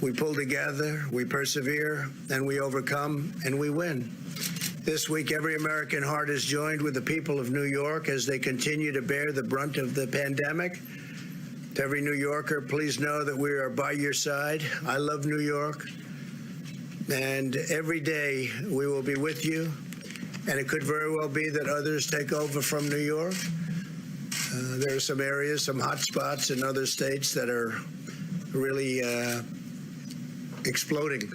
We pull together, we persevere, and we overcome, and we win. This week, every American heart is joined with the people of New York as they continue to bear the brunt of the pandemic. To every New Yorker, please know that we are by your side. I love New York. And every day we will be with you. And it could very well be that others take over from New York. There are some areas, some hot spots in other states that are really exploding.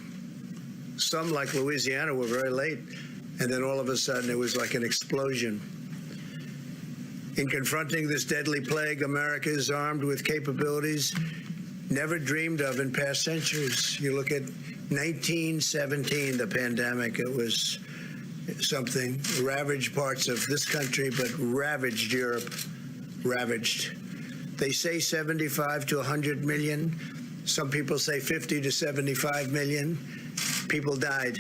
Some, like Louisiana, were very late. And then all of a sudden, it was like an explosion. In confronting this deadly plague, America is armed with capabilities never dreamed of in past centuries. You look at 1917, the pandemic, it was something, ravaged parts of this country, but ravaged Europe, ravaged. They say 75 to 100 million. Some people say 50 to 75 million. People died.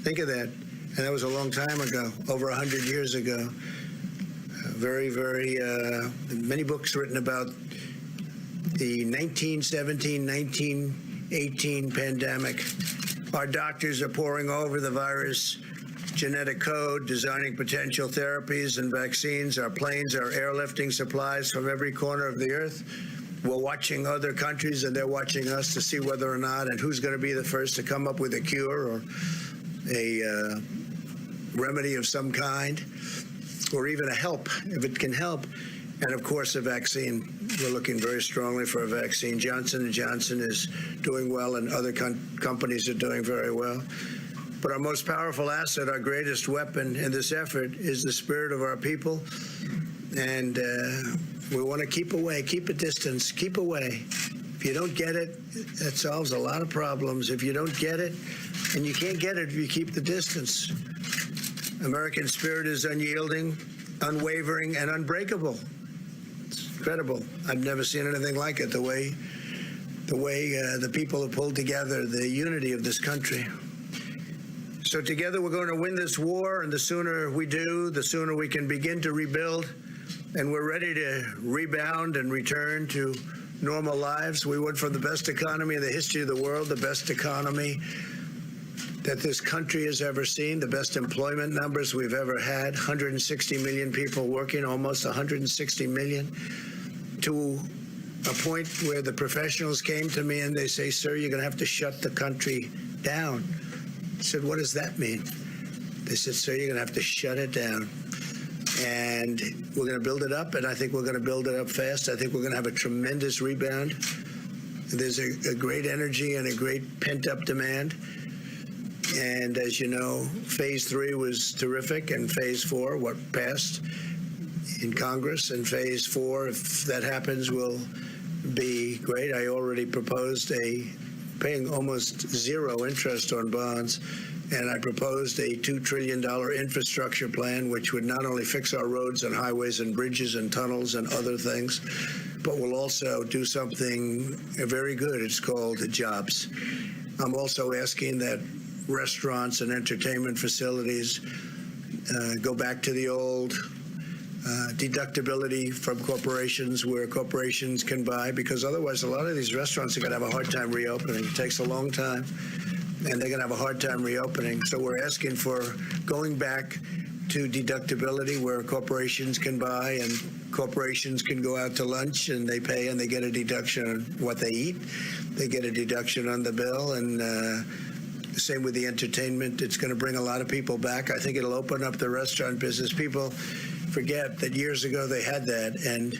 Think of that. And that was a long time ago, over 100 years ago. Many books written about the 1917, 1918 pandemic. Our doctors are poring over the virus genetic code, designing potential therapies and vaccines. Our planes are airlifting supplies from every corner of the earth. We're watching other countries, and they're watching us to see whether or not and who's going to be the first to come up with a cure or a remedy of some kind, or even a help, if it can help. And of course, a vaccine. We're looking very strongly for a vaccine. Johnson & Johnson is doing well, and other companies are doing very well. But our most powerful asset, our greatest weapon in this effort, is the spirit of our people. And we want to keep away, keep a distance, keep away. If you don't get it, that solves a lot of problems. If you don't get it, and you can't get it if you keep the distance. American spirit is unyielding, unwavering, and unbreakable. It's incredible. I've never seen anything like it, the way the people have pulled together, the unity of this country. So together we're going to win this war, and the sooner we do, the sooner we can begin to rebuild, and we're ready to rebound and return to normal lives. We went from the best economy in the history of the world, the best economy that this country has ever seen, the best employment numbers we've ever had, 160 million people working, almost 160 million, to a point where the professionals came to me and they say, "Sir, you're going to have to shut the country down." I said, "What does that mean?" They said, "Sir, you're going to have to shut it down." And we're going to build it up, and I think we're going to build it up fast. I think we're going to have a tremendous rebound. There's a great energy and a great pent-up demand. And as you know, phase 3 was terrific, and phase 4, what passed in Congress, and phase 4, if that happens, will be great. I already proposed paying almost zero interest on bonds, and I proposed a $2 trillion infrastructure plan, which would not only fix our roads and highways and bridges and tunnels and other things, but will also do something very good. It's called jobs. I'm also asking that restaurants and entertainment facilities go back to the old deductibility from corporations, where corporations can buy, because otherwise a lot of these restaurants are going to have a hard time reopening. It takes a long time, and they're going to have a hard time reopening. So we're asking for going back to deductibility, where corporations can buy and corporations can go out to lunch and they pay and they get a deduction on what they eat. They get a deduction on the bill, and the same with the entertainment. It's going to bring a lot of people back. I think it'll open up the restaurant business. People forget that years ago they had that, and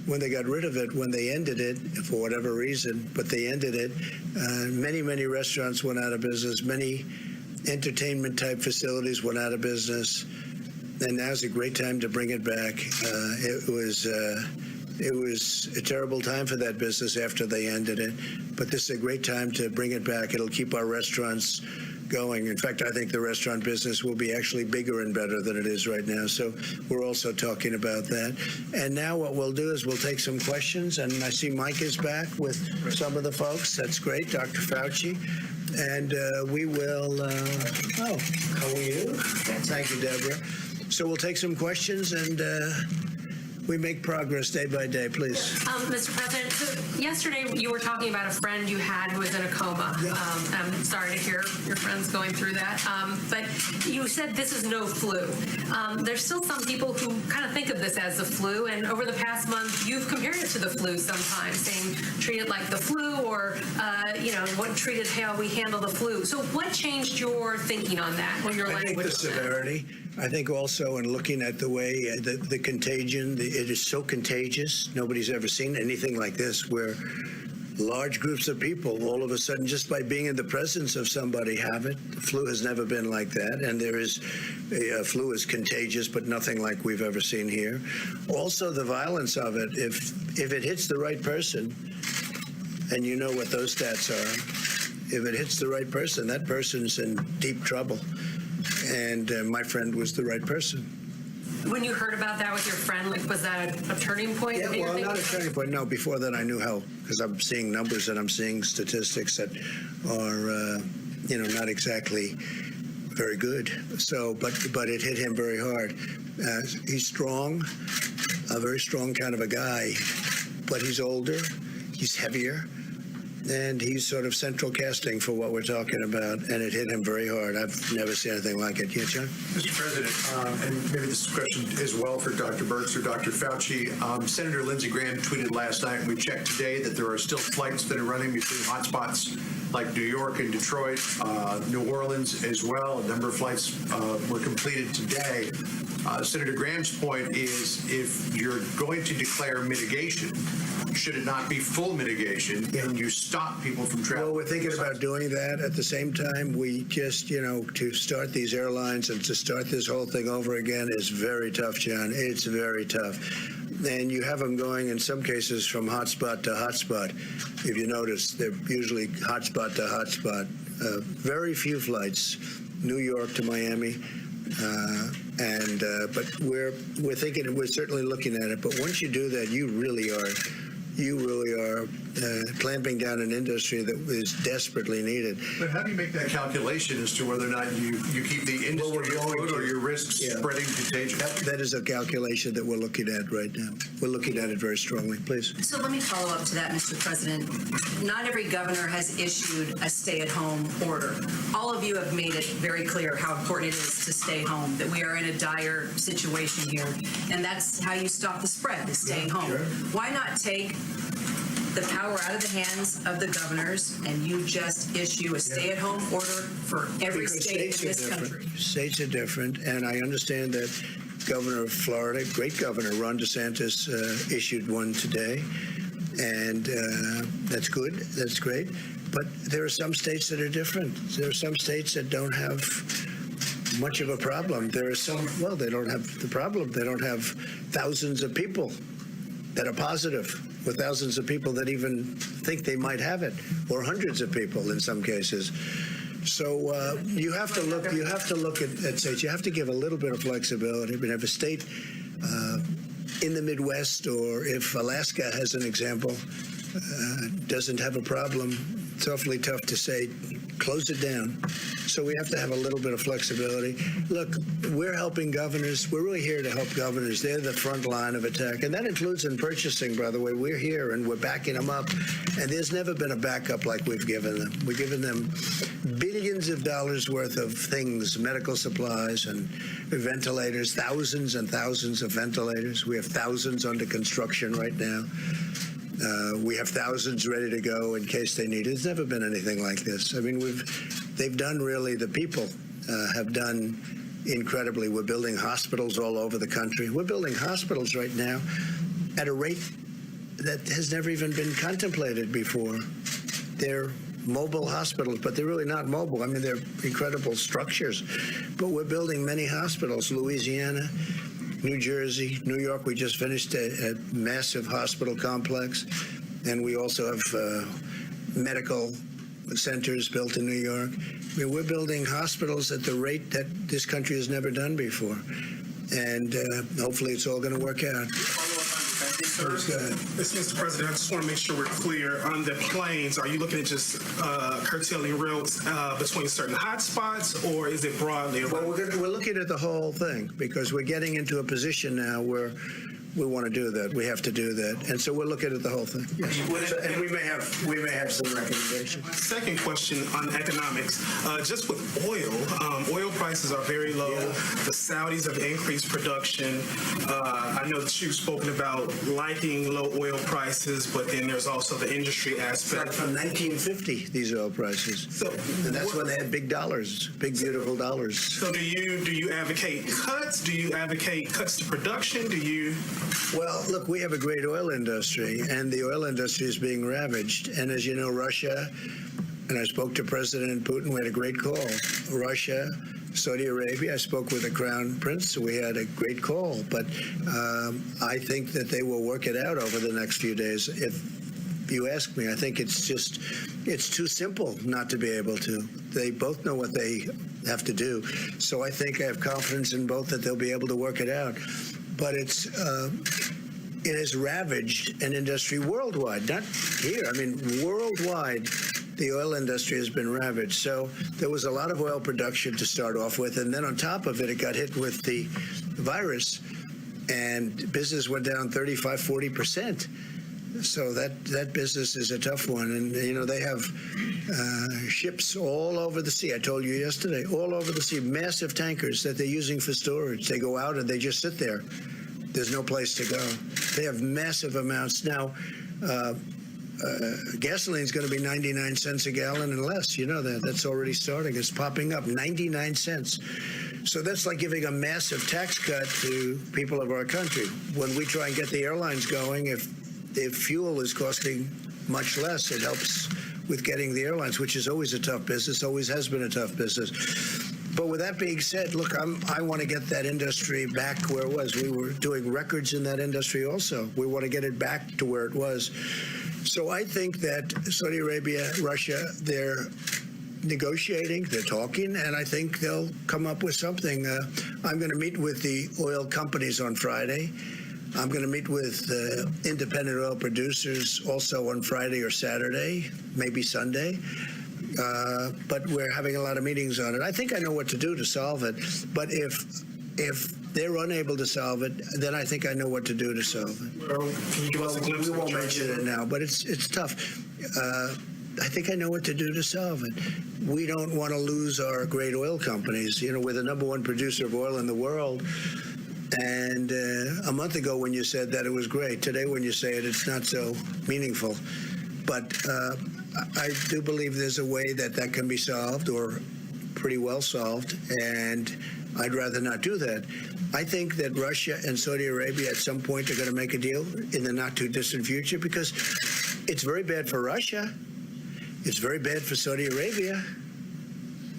when they got rid of it, when they ended it, for whatever reason, but they ended it, many restaurants went out of business. Many entertainment-type facilities went out of business, and now's a great time to bring it back. It was a terrible time for that business after they ended it, but this is a great time to bring it back. It'll keep our restaurants going. In fact, I think the restaurant business will be actually bigger and better than it is right now. So we're also talking about that. And now what we'll do is we'll take some questions, and I see Mike is back with some of the folks. That's great, Dr. Fauci. And we will, how are you? Thank you, Deborah. So we'll take some questions, and we make progress day by day, please. Mr. President, so yesterday you were talking about a friend you had who was in a coma. I'm sorry to hear your friend's going through that. But you said this is no flu. There's still some people who kind of think of this as the flu, and over the past month, you've compared it to the flu sometimes, saying treat it like the flu, or, treat it how we handle the flu. So what changed your thinking on that, or your language? I think the severity. I think also in looking at the way the contagion, it is so contagious. Nobody's ever seen anything like this, where large groups of people all of a sudden, just by being in the presence of somebody, have it. The flu has never been like that, and flu is contagious, but nothing like we've ever seen here. Also, the violence of it. If it hits the right person, and you know what those stats are, if it hits the right person, that person's in deep trouble. And my friend was the right person. When you heard about that with your friend, was that a turning point? Yeah, well, not a turning point. No, before that I knew how, because I'm seeing numbers and I'm seeing statistics that are, not exactly very good. So, but it hit him very hard. He's strong, a very strong kind of a guy, but he's older, he's heavier, and he's sort of central casting for what we're talking about, and it hit him very hard. I've never seen anything like it. Yeah, John? Mr. President, and maybe this question as well for Dr. Birx or Dr. Fauci, Senator Lindsey Graham tweeted last night, and we checked today, that there are still flights that are running between hotspots like New York and Detroit, New Orleans as well. A number of flights were completed today. Senator Graham's point is, if you're going to declare mitigation, should it not be full mitigation, and you stop people from traveling? Well, we're thinking about doing that. At the same time, we just, to start these airlines and to start this whole thing over again is very tough, John. It's very tough. And you have them going, in some cases, from hotspot to hotspot. If you notice, they're usually hotspot to hotspot. Very few flights, New York to Miami. But we're thinking, we're certainly looking at it. But once you do that, you really are clamping down an industry that is desperately needed. But how do you make that calculation as to whether or not you keep the industry afloat, or your risks spreading contagion? That is a calculation that we're looking at right now. We're looking at it very strongly. Please. So let me follow up to that, Mr. President. Not every governor has issued a stay-at-home order. All of you have made it very clear how important it is to stay home, that we are in a dire situation here, and that's how you stop the spread, is staying home. Sure. Why not take the power out of the hands of the governors, and you just issue a stay-at-home order for every state in this country? States are different, and I understand that governor of Florida, great governor, Ron DeSantis, issued one today. And that's good. That's great. But there are some states that are different. There are some states that don't have much of a problem. There are some, well, they don't have the problem. They don't have thousands of people that are positive, or thousands of people that even think they might have it, or hundreds of people in some cases. So you have to look. You have to look at states. You have to give a little bit of flexibility. I mean, if a state in the Midwest, or if Alaska, as an example, doesn't have a problem, it's awfully tough to say, close it down. So we have to have a little bit of flexibility. Look, we're helping governors. We're really here to help governors. They're the front line of attack. And that includes in purchasing, by the way. We're here and we're backing them up. And there's never been a backup like we've given them. We've given them billions of dollars worth of things, medical supplies and ventilators, thousands and thousands of ventilators. We have thousands under construction right now. We have thousands ready to go in case they need it. There's never been anything like this. I mean, they've done really, the people have done incredibly. We're building hospitals all over the country. We're building hospitals right now at a rate that has never even been contemplated before. They're mobile hospitals, but they're really not mobile. I mean, they're incredible structures. But we're building many hospitals. Louisiana, New Jersey, New York, we just finished a massive hospital complex. And we also have medical centers built in New York. I mean, we're building hospitals at the rate that this country has never done before. And hopefully it's all going to work out. Mr. President, I just want to make sure we're clear on the planes. Are you looking at just curtailing routes between certain hotspots, or is it broadly? Well, we're looking at the whole thing because we're getting into a position now where we want to do that. We have to do that, and so we're looking at the whole thing. Yes. And we may have some recommendations. Second question on economics. Just with oil prices are very low. Yeah. The Saudis have increased production. I know that you've spoken about liking low oil prices, but then there's also the industry aspect. From 1950, these oil prices. So, and that's when they had big dollars, big beautiful dollars. So do you advocate cuts? Do you advocate cuts to production? Do you? Well, look, we have a great oil industry, and the oil industry is being ravaged. And as you know, Russia, and I spoke to President Putin, we had a great call. Russia, Saudi Arabia, I spoke with the Crown Prince, so we had a great call. But I think that they will work it out over the next few days. If you ask me, I think it's too simple not to be able to. They both know what they have to do. So I think I have confidence in both that they'll be able to work it out. But it has ravaged an industry worldwide, not here. I mean, worldwide, the oil industry has been ravaged. So there was a lot of oil production to start off with, and then on top of it, it got hit with the virus, and business went down 35, 40%. So that business is a tough one. And, you know, they have ships all over the sea. I told you yesterday, all over the sea, massive tankers that they're using for storage. They go out and they just sit there. There's no place to go. They have massive amounts. Now, gasoline is going to be 99 cents a gallon and less. You know that. That's already starting. It's popping up, 99 cents. So that's like giving a massive tax cut to people of our country. When we try and get the airlines going, if fuel is costing much less, it helps with getting the airlines, which is always a tough business, always has been a tough business. But with that being said, look, I want to get that industry back where it was. We were doing records in that industry also. We want to get it back to where it was. So I think that Saudi Arabia, Russia, they're negotiating, they're talking, and I think they'll come up with something. I'm going to meet with the oil companies on Friday. I'm going to meet with independent oil producers also on Friday or Saturday, maybe Sunday. But we're having a lot of meetings on it. I think I know what to do to solve it. But if they're unable to solve it, then I think I know what to do to solve it. Well, can you give us a glimpse? We won't mention it now, but it's tough. I think I know what to do to solve it. We don't want to lose our great oil companies. You know, we're the #1 producer of oil in the world. And a month ago when you said that, it was great. Today when you say it, it's not so meaningful. But I do believe there's a way that can be solved, or pretty well solved. And I'd rather not do that. I think that Russia and Saudi Arabia at some point are going to make a deal in the not too distant future because it's very bad for Russia. It's very bad for Saudi Arabia.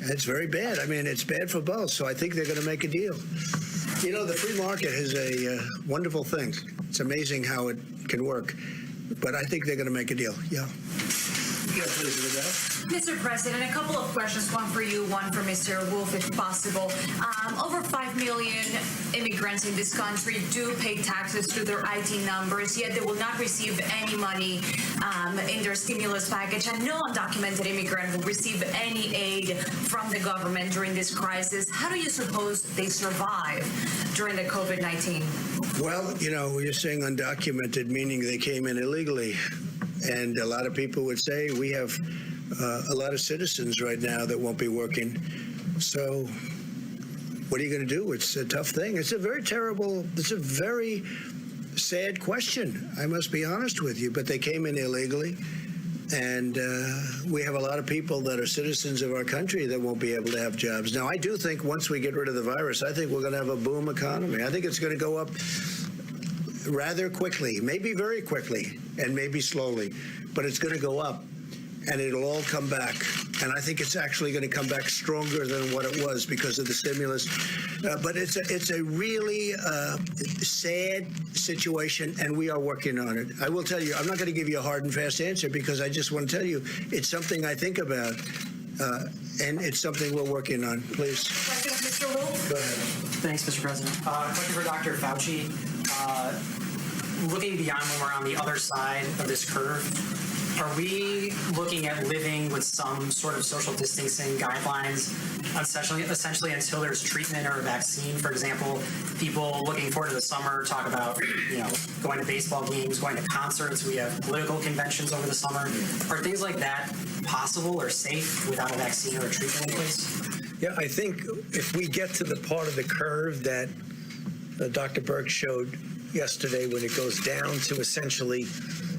It's very bad. I mean, it's bad for both. So I think they're going to make a deal. You know, the free market is a wonderful thing. It's amazing how it can work. But I think they're going to make a deal. Yeah. Mr. President, a couple of questions, one for you, one for Mr. Wolf, if possible. Over 5 million immigrants in this country do pay taxes through their IT numbers, yet they will not receive any money in their stimulus package, and no undocumented immigrant will receive any aid from the government during this crisis. How do you suppose they survive during the COVID-19? Well, you know, you're saying undocumented, meaning they came in illegally. And a lot of people would say we have a lot of citizens right now that won't be working. So what are you going to do? It's a tough thing. It's a very sad question. I must be honest with you. But they came in illegally. And we have a lot of people that are citizens of our country that won't be able to have jobs. Now, I do think once we get rid of the virus, I think we're going to have a boom economy. I think it's going to go up rather quickly, maybe very quickly, and maybe slowly, but it's going to go up, and it'll all come back. And I think it's actually going to come back stronger than what it was because of the stimulus. But it's a really sad situation, and we are working on it. I will tell you, I'm not going to give you a hard and fast answer because I just want to tell you it's something I think about, and it's something we're working on. Please. Mr. Wolf? Go ahead. Thanks, Mr. President. Question for Dr. Fauci. Looking beyond when we're on the other side of this curve, are we looking at living with some sort of social distancing guidelines, essentially until there's treatment or a vaccine? For example, people looking forward to the summer talk about, going to baseball games, going to concerts. We have political conventions over the summer. Are things like that possible or safe without a vaccine or a treatment in place? Yeah, I think if we get to the part of the curve that Dr. Birx showed yesterday, when it goes down to essentially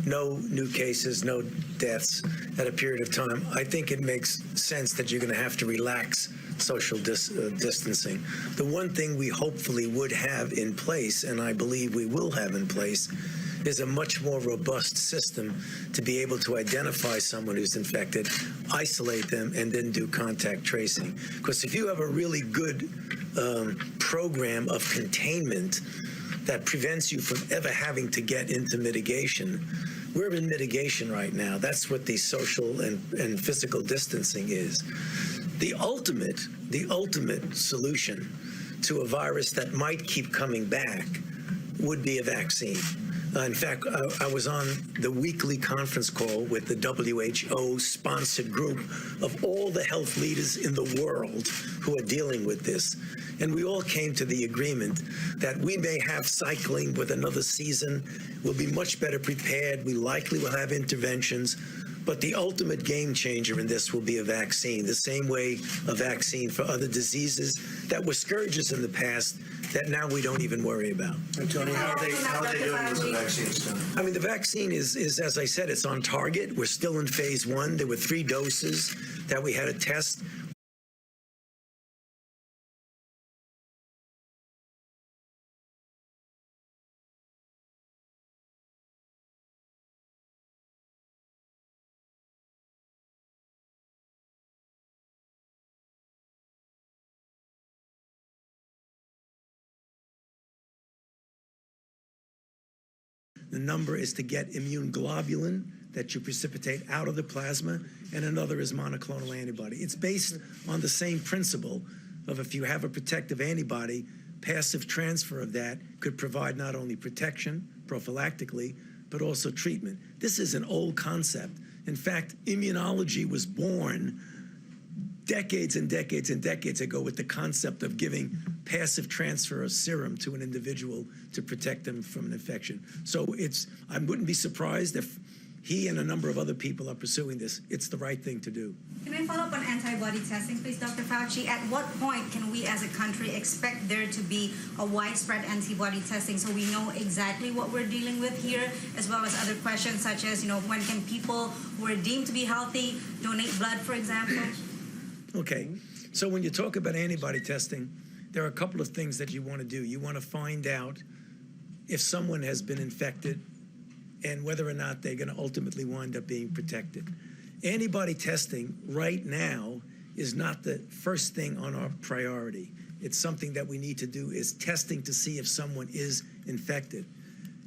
no new cases, no deaths at a period of time, I think it makes sense that you're going to have to relax social distancing. The one thing we hopefully would have in place, and I believe we will have in place, is a much more robust system to be able to identify someone who's infected, isolate them, and then do contact tracing. Because if you have a really good program of containment that prevents you from ever having to get into mitigation, we're in mitigation right now. That's what the social and physical distancing is. The ultimate solution to a virus that might keep coming back would be a vaccine. In fact, I was on the weekly conference call with the WHO-sponsored group of all the health leaders in the world who are dealing with this. And we all came to the agreement that we may have cycling with another season. We'll be much better prepared. We likely will have interventions. But the ultimate game changer in this will be a vaccine, the same way a vaccine for other diseases that were scourges in the past that now we don't even worry about. And Tony, how are they doing with the vaccine? I mean, the vaccine is, as I said, it's on target. We're still in phase 1. There were 3 doses that we had to test. The number is to get immune globulin that you precipitate out of the plasma, and another is monoclonal antibody. It's based on the same principle of if you have a protective antibody, passive transfer of that could provide not only protection prophylactically, but also treatment. This is an old concept. In fact, immunology was born decades and decades and decades ago with the concept of giving passive transfer of serum to an individual to protect them from an infection. So I wouldn't be surprised if he and a number of other people are pursuing this. It's the right thing to do. Can I follow up on antibody testing, please, Dr. Fauci? At what point can we as a country expect there to be a widespread antibody testing so we know exactly what we're dealing with here, as well as other questions such as, when can people who are deemed to be healthy donate blood, for example? Okay, so when you talk about antibody testing, there are a couple of things that you want to do. You want to find out if someone has been infected and whether or not they're going to ultimately wind up being protected. Antibody testing right now is not the first thing on our priority. It's something that we need to do, is testing to see if someone is infected.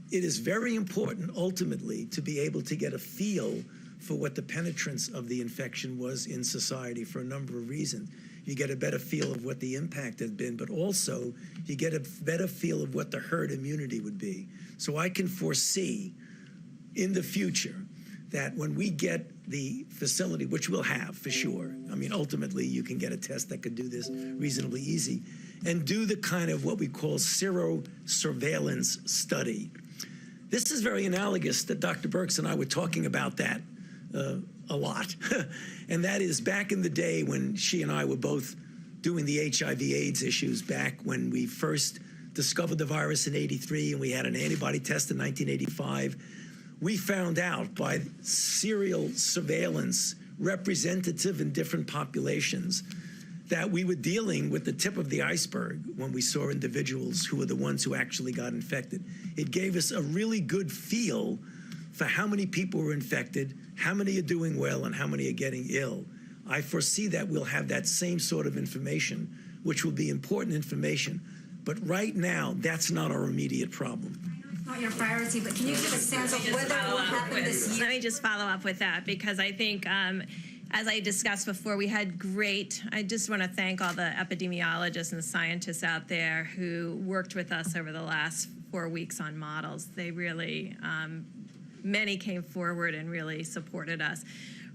It is very important ultimately to be able to get a feel for what the penetrance of the infection was in society for a number of reasons. You get a better feel of what the impact has been, but also you get a better feel of what the herd immunity would be. So I can foresee in the future that when we get the facility, which we'll have for sure, I mean, ultimately you can get a test that could do this reasonably easy, and do the kind of what we call serosurveillance study. This is very analogous that Dr. Birx and I were talking about that a lot. And that is back in the day when she and I were both doing the HIV/AIDS issues back when we first discovered the virus in '83 and we had an antibody test in 1985. We found out by serial surveillance, representative in different populations, that we were dealing with the tip of the iceberg when we saw individuals who were the ones who actually got infected. It gave us a really good feel for how many people were infected, how many are doing well, and how many are getting ill. I foresee that we'll have that same sort of information, which will be important information. But right now, that's not our immediate problem. Not your priority, but can you give a sense of whether it will happen this year? Let me just follow up with that, because I think, as I discussed before, I just want to thank all the epidemiologists and the scientists out there who worked with us over the last 4 weeks on models. They really, many came forward and really supported us.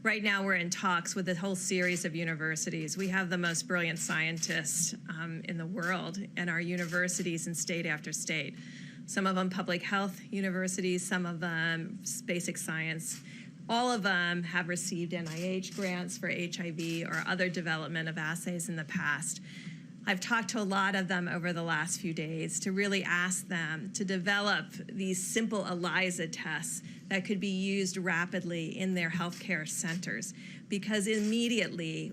Right now, we're in talks with a whole series of universities. We have the most brilliant scientists in the world in our universities in state after state. Some of them public health universities, some of them basic science. All of them have received NIH grants for HIV or other development of assays in the past. I've talked to a lot of them over the last few days to really ask them to develop these simple ELISA tests that could be used rapidly in their healthcare centers, because immediately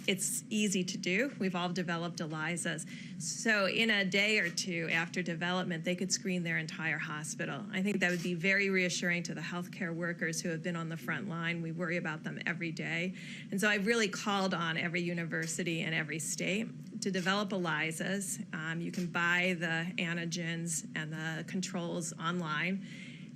it's easy to do. We've all developed ELISAs. So in a day or two after development, they could screen their entire hospital. I think that would be very reassuring to the healthcare workers who have been on the front line. We worry about them every day. And so I've really called on every university and every state to develop ELISAs. You can buy the antigens and the controls online,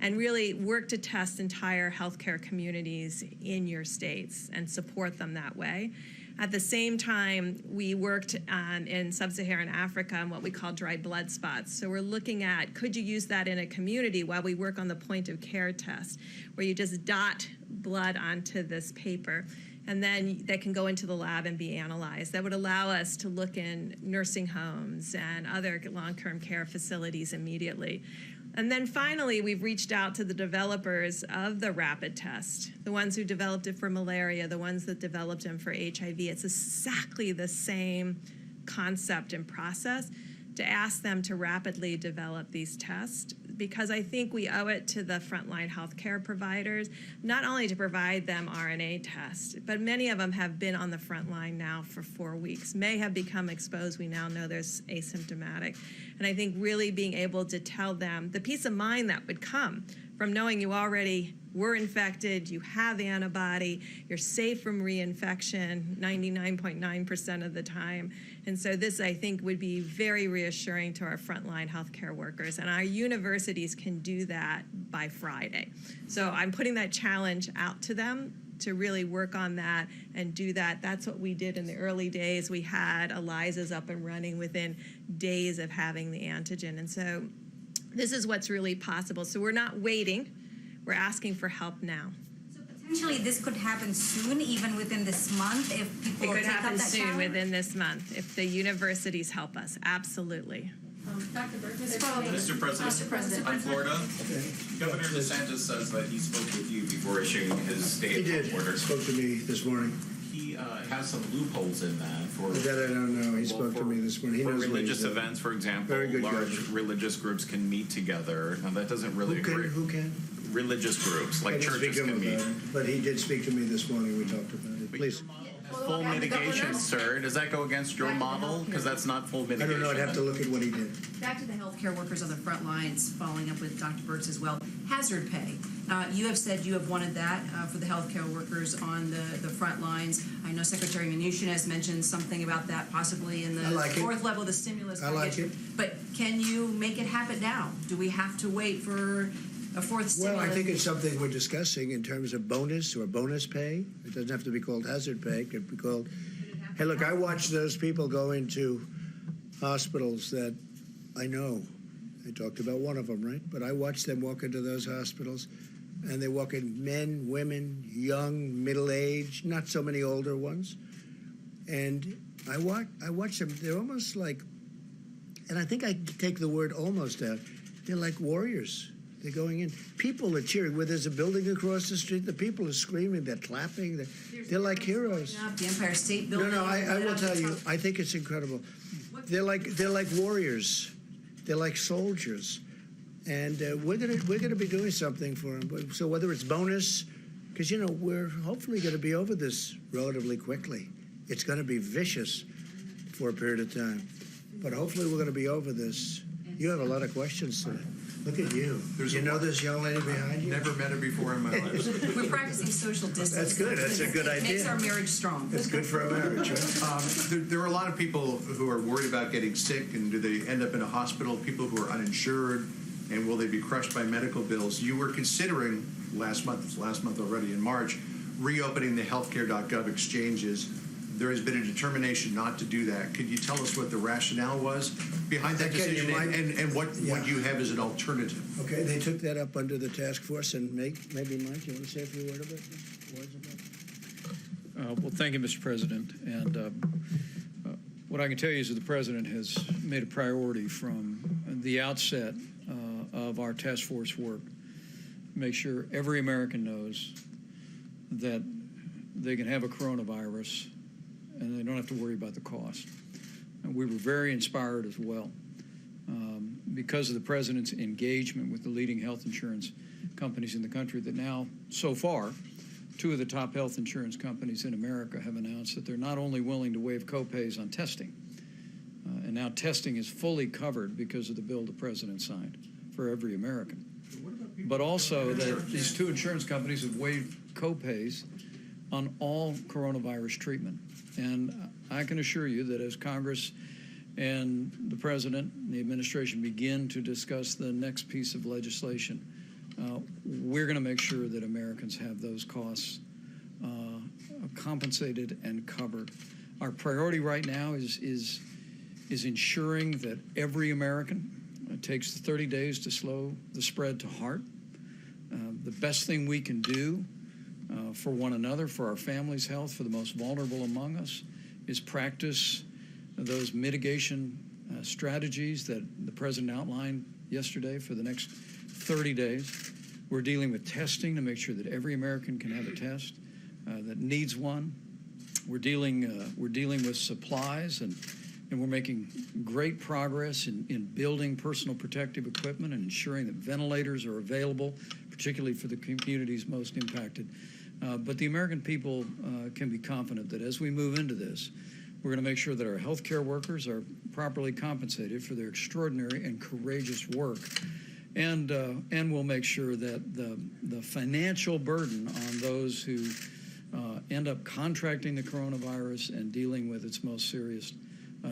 and really work to test entire healthcare communities in your states and support them that way. At the same time, we worked in sub-Saharan Africa on what we call dry blood spots. So we're looking at, could you use that in a community while we work on the point of care test, where you just dot blood onto this paper, and then that can go into the lab and be analyzed. That would allow us to look in nursing homes and other long-term care facilities immediately. And then finally, we've reached out to the developers of the rapid test, the ones who developed it for malaria, the ones that developed them for HIV. It's exactly the same concept and process, to ask them to rapidly develop these tests, because I think we owe it to the frontline healthcare providers, not only to provide them RNA tests, but many of them have been on the front line now for 4 weeks, may have become exposed. We now know there's asymptomatic. And I think really being able to tell them the peace of mind that would come from knowing you already were infected, you have antibody, you're safe from reinfection 99.9% of the time. And so this, I think, would be very reassuring to our frontline healthcare workers. And our universities can do that by Friday. So I'm putting that challenge out to them to really work on that and do that. That's what we did in the early days. We had ELISAs up and running within days of having the antigen. And so this is what's really possible. So we're not waiting. We're asking for help now. So potentially this could happen soon, even within this month, if people It could take happen up that soon, challenge? within this month, if the universities help us. Absolutely. Dr. Birx, Mr. President, on Florida, Governor DeSantis says that he spoke with you before issuing his stay-at-home order. He spoke to me this morning. He has some loopholes in that for That I don't know. He spoke to me this morning. He for knows what religious he's doing. events, for example. Very good Large governor. religious groups can meet together. Now that doesn't really agree. Who can? religious groups, like churches can meet. But he did speak to me this morning. We talked about it. Please. Full mitigation, sir. Does that go against your model? Because that's not full I mitigation. don't know. I'd have to look at what he did. Back to the healthcare workers on the front lines, following up with Dr. Birx as well. Hazard pay. You have said you have wanted that for the healthcare workers on the front lines. I know Secretary Mnuchin has mentioned something about that possibly in the fourth level of the stimulus package. I like it. But can you make it happen now? Do we have to wait for a fourth stimulus? Well, I think it's something we're discussing in terms of bonus or bonus pay. It doesn't have to be called hazard pay. It could be called, hey, look, I watch those people go into hospitals that I know. I talked about one of them, right? But I watch them walk into those hospitals, and they walk in men, women, young, middle-aged, not so many older ones. And I watch them. They're almost like, and I think I take the word almost out. They're like warriors. They're going in. People are cheering. Where there's a building across the street, the people are screaming. They're clapping. They're like heroes. The Empire State Building. No, I will tell you. I think it's incredible. They're like warriors. They're like soldiers, and we're gonna be doing something for them. So whether it's bonus, because we're hopefully going to be over this relatively quickly. It's going to be vicious for a period of time, but hopefully we're going to be over this. You have a lot of questions today. Look at you. You know this young lady behind you? Never met her before in my life. We're practicing social distance. That's good. That's a good idea. Makes our marriage strong. It's good for a marriage, right? There are a lot of people who are worried about getting sick, and do they end up in a hospital? People who are uninsured, and will they be crushed by medical bills? You were considering last month already in March, reopening the healthcare.gov exchanges. There has been a determination not to do that. Could you tell us what the rationale was behind that decision, and what you have as an alternative? Okay, they took that up under the task force, and maybe Mike, you want to say a few words about it? Well, thank you, Mr. President. And what I can tell you is that the President has made a priority from the outset of our task force work, make sure every American knows that they can have a coronavirus and they don't have to worry about the cost. And we were very inspired as well because of the President's engagement with the leading health insurance companies in the country, that now, so far, 2 of the top health insurance companies in America have announced that they're not only willing to waive copays on testing, and now testing is fully covered because of the bill the President signed for every American, but also that these 2 insurance companies have waived copays on all coronavirus treatment. And I can assure you that as Congress and the President and the administration begin to discuss the next piece of legislation, we're going to make sure that Americans have those costs compensated and covered. Our priority right now is ensuring that every American takes the 30 days to slow the spread to heart. The best thing we can do for one another, for our families' health, for the most vulnerable among us, is practice those mitigation strategies that the President outlined yesterday for the next 30 days. We're dealing with testing to make sure that every American can have a test that needs one. We're dealing with supplies, and we're making great progress in building personal protective equipment and ensuring that ventilators are available, particularly for the communities most impacted. But the American people can be confident that as we move into this, we're going to make sure that our healthcare workers are properly compensated for their extraordinary and courageous work, and we'll make sure that the financial burden on those who end up contracting the coronavirus and dealing with its most serious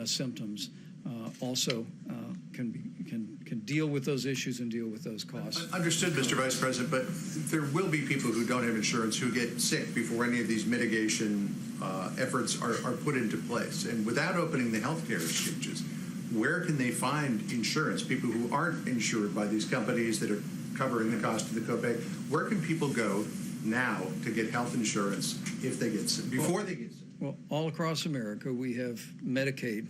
symptoms also can deal with those issues and deal with those costs. Understood, Mr. Vice President, but there will be people who don't have insurance who get sick before any of these mitigation efforts are put into place. And without opening the healthcare exchanges, where can they find insurance? People who aren't insured by these companies that are covering the cost of the copay, where can people go now to get health insurance if they get sick, before they get sick? Well, all across America, we have Medicaid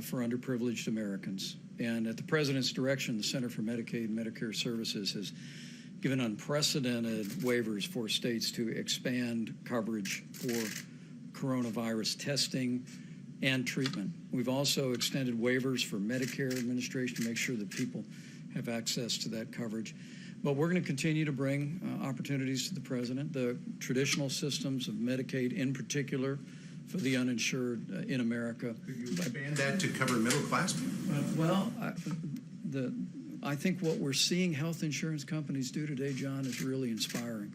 for underprivileged Americans. And at the President's direction, the Center for Medicaid and Medicare Services has given unprecedented waivers for states to expand coverage for coronavirus testing and treatment. We've also extended waivers for Medicare administration to make sure that people have access to that coverage. But we're going to continue to bring opportunities to the president. The traditional systems of Medicaid, in particular, for the uninsured in America. Could you expand that to cover middle class people? I think what we're seeing health insurance companies do today, John, is really inspiring.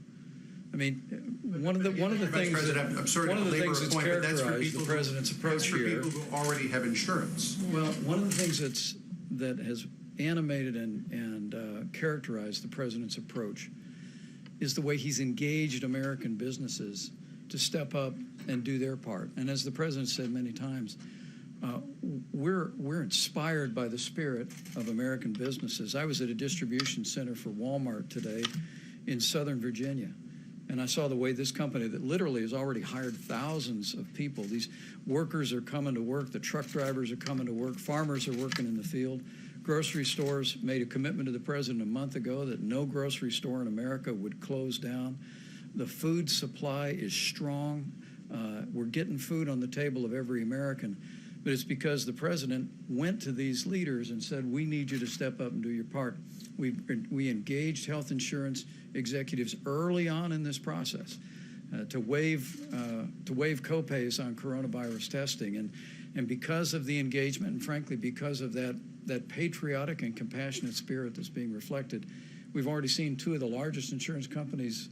I mean, one of the things that's characterized the president's approach here. That's for people who already have insurance. Well, one of the things that has animated and characterized the president's approach is the way he's engaged American businesses to step up and do their part. And as the president said many times, we're inspired by the spirit of American businesses. I was at a distribution center for Walmart today in Southern Virginia, and I saw the way this company that literally has already hired thousands of people. These workers are coming to work, the truck drivers are coming to work, farmers are working in the field. Grocery stores made a commitment to the president a month ago that no grocery store in America would close down. The food supply is strong. We're getting food on the table of every American. But it's because the president went to these leaders and said, we need you to step up and do your part. We engaged health insurance executives early on in this process to waive copays on coronavirus testing. And because of the engagement and, frankly, because of that patriotic and compassionate spirit that's being reflected, we've already seen two of the largest insurance companies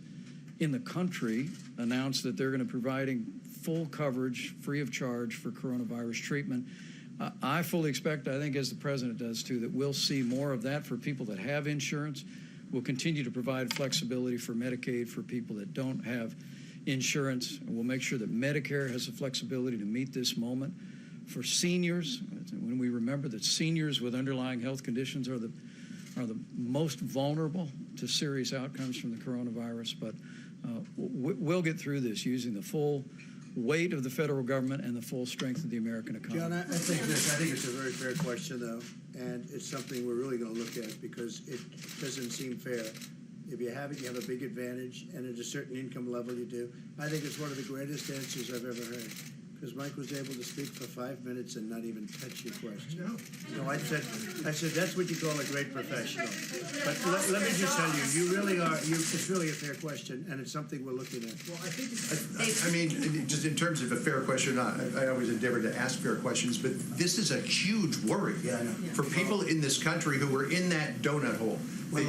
in the country announce that they're going to be providing full coverage, free of charge, for coronavirus treatment. I fully expect, I think as the president does too, that we'll see more of that for people that have insurance. We'll continue to provide flexibility for Medicaid for people that don't have insurance. We'll make sure that Medicare has the flexibility to meet this moment. For seniors, when we remember that seniors with underlying health conditions are the most vulnerable to serious outcomes from the coronavirus. But we'll get through this using the full weight of the federal government and the full strength of the American economy. John, I think it's a very fair question, though, and it's something we're really going to look at because it doesn't seem fair. If you have it, you have a big advantage, and at a certain income level you do. I think it's one of the greatest answers I've ever heard. Because Mike was able to speak for 5 minutes and not even touch your question. No, I said that's what you call a great professional. But let me just tell you, you really are. It's really a fair question, and it's something we're looking at. Well, I mean, just in terms of a fair question, I always endeavor to ask fair questions, but this is a huge worry for people in this country who are in that donut hole. They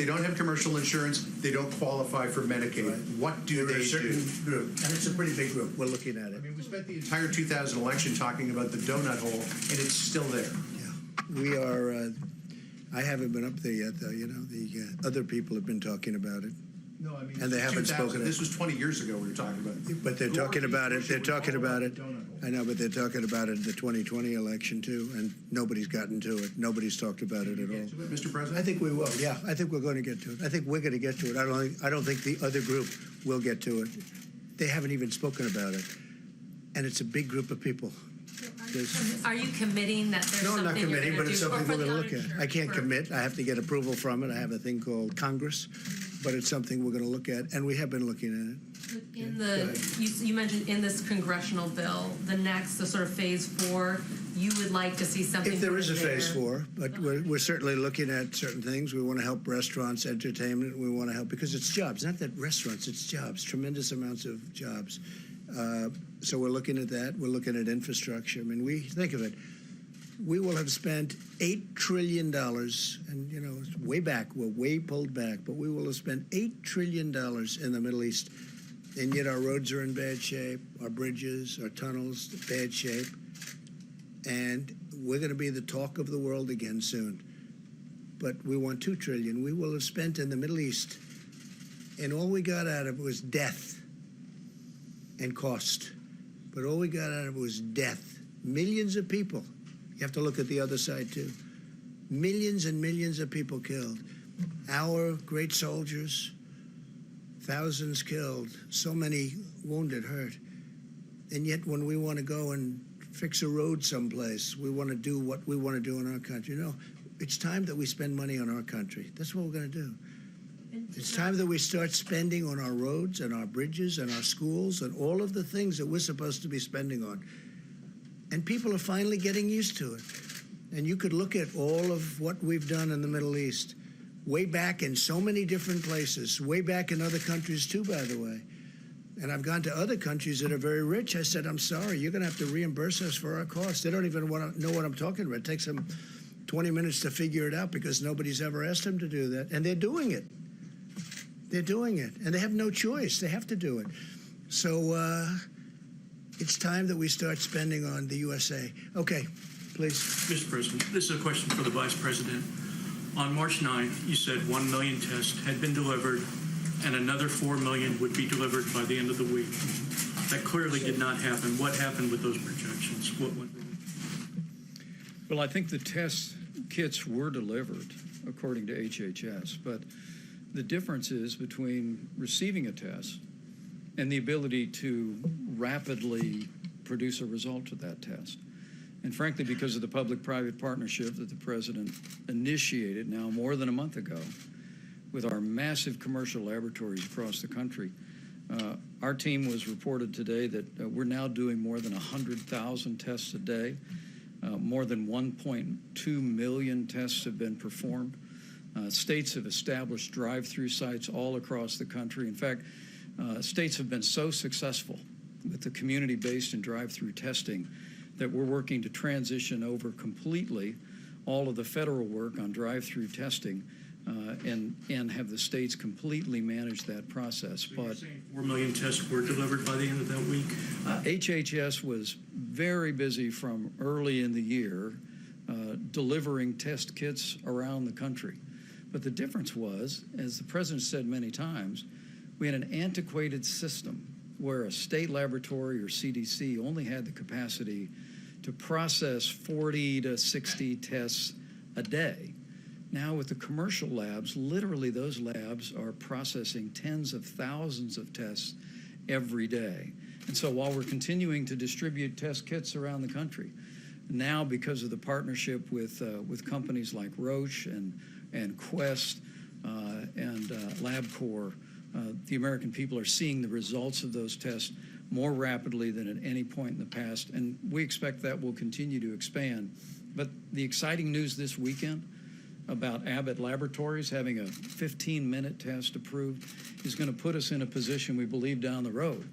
don't have commercial insurance. They don't qualify for Medicaid. Right. What do they do? Group, and it's a pretty big group. We're looking at it. I mean, we spent the entire 2000 election talking about the donut hole, and it's still there. Yeah, we are. I haven't been up there yet, though. You know, the other people have been talking about it. No, I mean, and they haven't spoken. This was 20 years ago we were talking about it. But they're talking about it. They're talking about it. I know, but they're talking about it in the 2020 election, too, and nobody's gotten to it. Nobody's talked about it at all. Mr. President? I think we will, yeah. I think we're going to get to it. I think we're going to get to it. I don't think the other group will get to it. They haven't even spoken about it. And it's a big group of people. Are you committing that there's something? No, I'm not committing, but it's something we're going to look at. I can't commit. I have to get approval from it. I have a thing called Congress, but it's something we're going to look at, and we have been looking at it. You mentioned in this congressional bill, the sort of phase 4, you would like to see something. If there is a phase 4, but we're certainly looking at certain things. We want to help restaurants, entertainment. We want to help because it's jobs, not that restaurants, it's jobs, tremendous amounts of jobs. So we're looking at that. We're looking at infrastructure. I mean, we think of it. We will have spent $8 trillion, and, you know, it's way back. We're way pulled back, but we will have spent $8 trillion in the Middle East, and yet our roads are in bad shape, our bridges, our tunnels, bad shape, and we're going to be the talk of the world again soon. But we want $2 trillion. We will have spent in the Middle East, and all we got out of it was death and cost. But all we got out of it was death. Millions of people. You have to look at the other side, too. Millions and millions of people killed. Our great soldiers, thousands killed, so many wounded, hurt. And yet when we want to go and fix a road someplace, we want to do what we want to do in our country. No, it's time that we spend money on our country. That's what we're going to do. It's time that we start spending on our roads and our bridges and our schools and all of the things that we're supposed to be spending on. And people are finally getting used to it. And you could look at all of what we've done in the Middle East. way back in so many different places, way back in other countries too, by the way. And I've gone to other countries that are very rich. I said, I'm sorry, you're going to have to reimburse us for our costs. They don't even want to know what I'm talking about. It takes them 20 minutes to figure it out because nobody's ever asked them to do that. And they're doing it. They're doing it. And they have no choice. They have to do it. So it's time that we start spending on the USA. Okay, please. Mr. President, this is a question for the Vice President. On March 9th, you said 1 million tests had been delivered and another 4 million would be delivered by the end of the week. That clearly did not happen. What happened with those projections? What went wrong? Well, I think the test kits were delivered according to HHS, but the difference is between receiving a test and the ability to rapidly produce a result of that test. And frankly, because of the public-private partnership that the President initiated now more than a month ago with our massive commercial laboratories across the country, our team was reported today that we're now doing more than 100,000 tests a day. More than 1.2 million tests have been performed. States have established drive-through sites all across the country. In fact, states have been so successful with the community-based and drive-through testing that we're working to transition over completely all of the federal work on drive-through testing and have the states completely manage that process. So you're saying 4 million tests were delivered by the end of that week? HHS was very busy from early in the year delivering test kits around the country. But the difference was, as the President said many times, we had an antiquated system where a state laboratory or CDC only had the capacity to process 40 to 60 tests a day. Now with the commercial labs, literally those labs are processing tens of thousands of tests every day. And so while we're continuing to distribute test kits around the country, now because of the partnership with companies like Roche and Quest and LabCorp, the American people are seeing the results of those tests more rapidly than at any point in the past, and we expect that will continue to expand. But the exciting news this weekend about Abbott Laboratories having a 15-minute test approved is going to put us in a position, we believe, down the road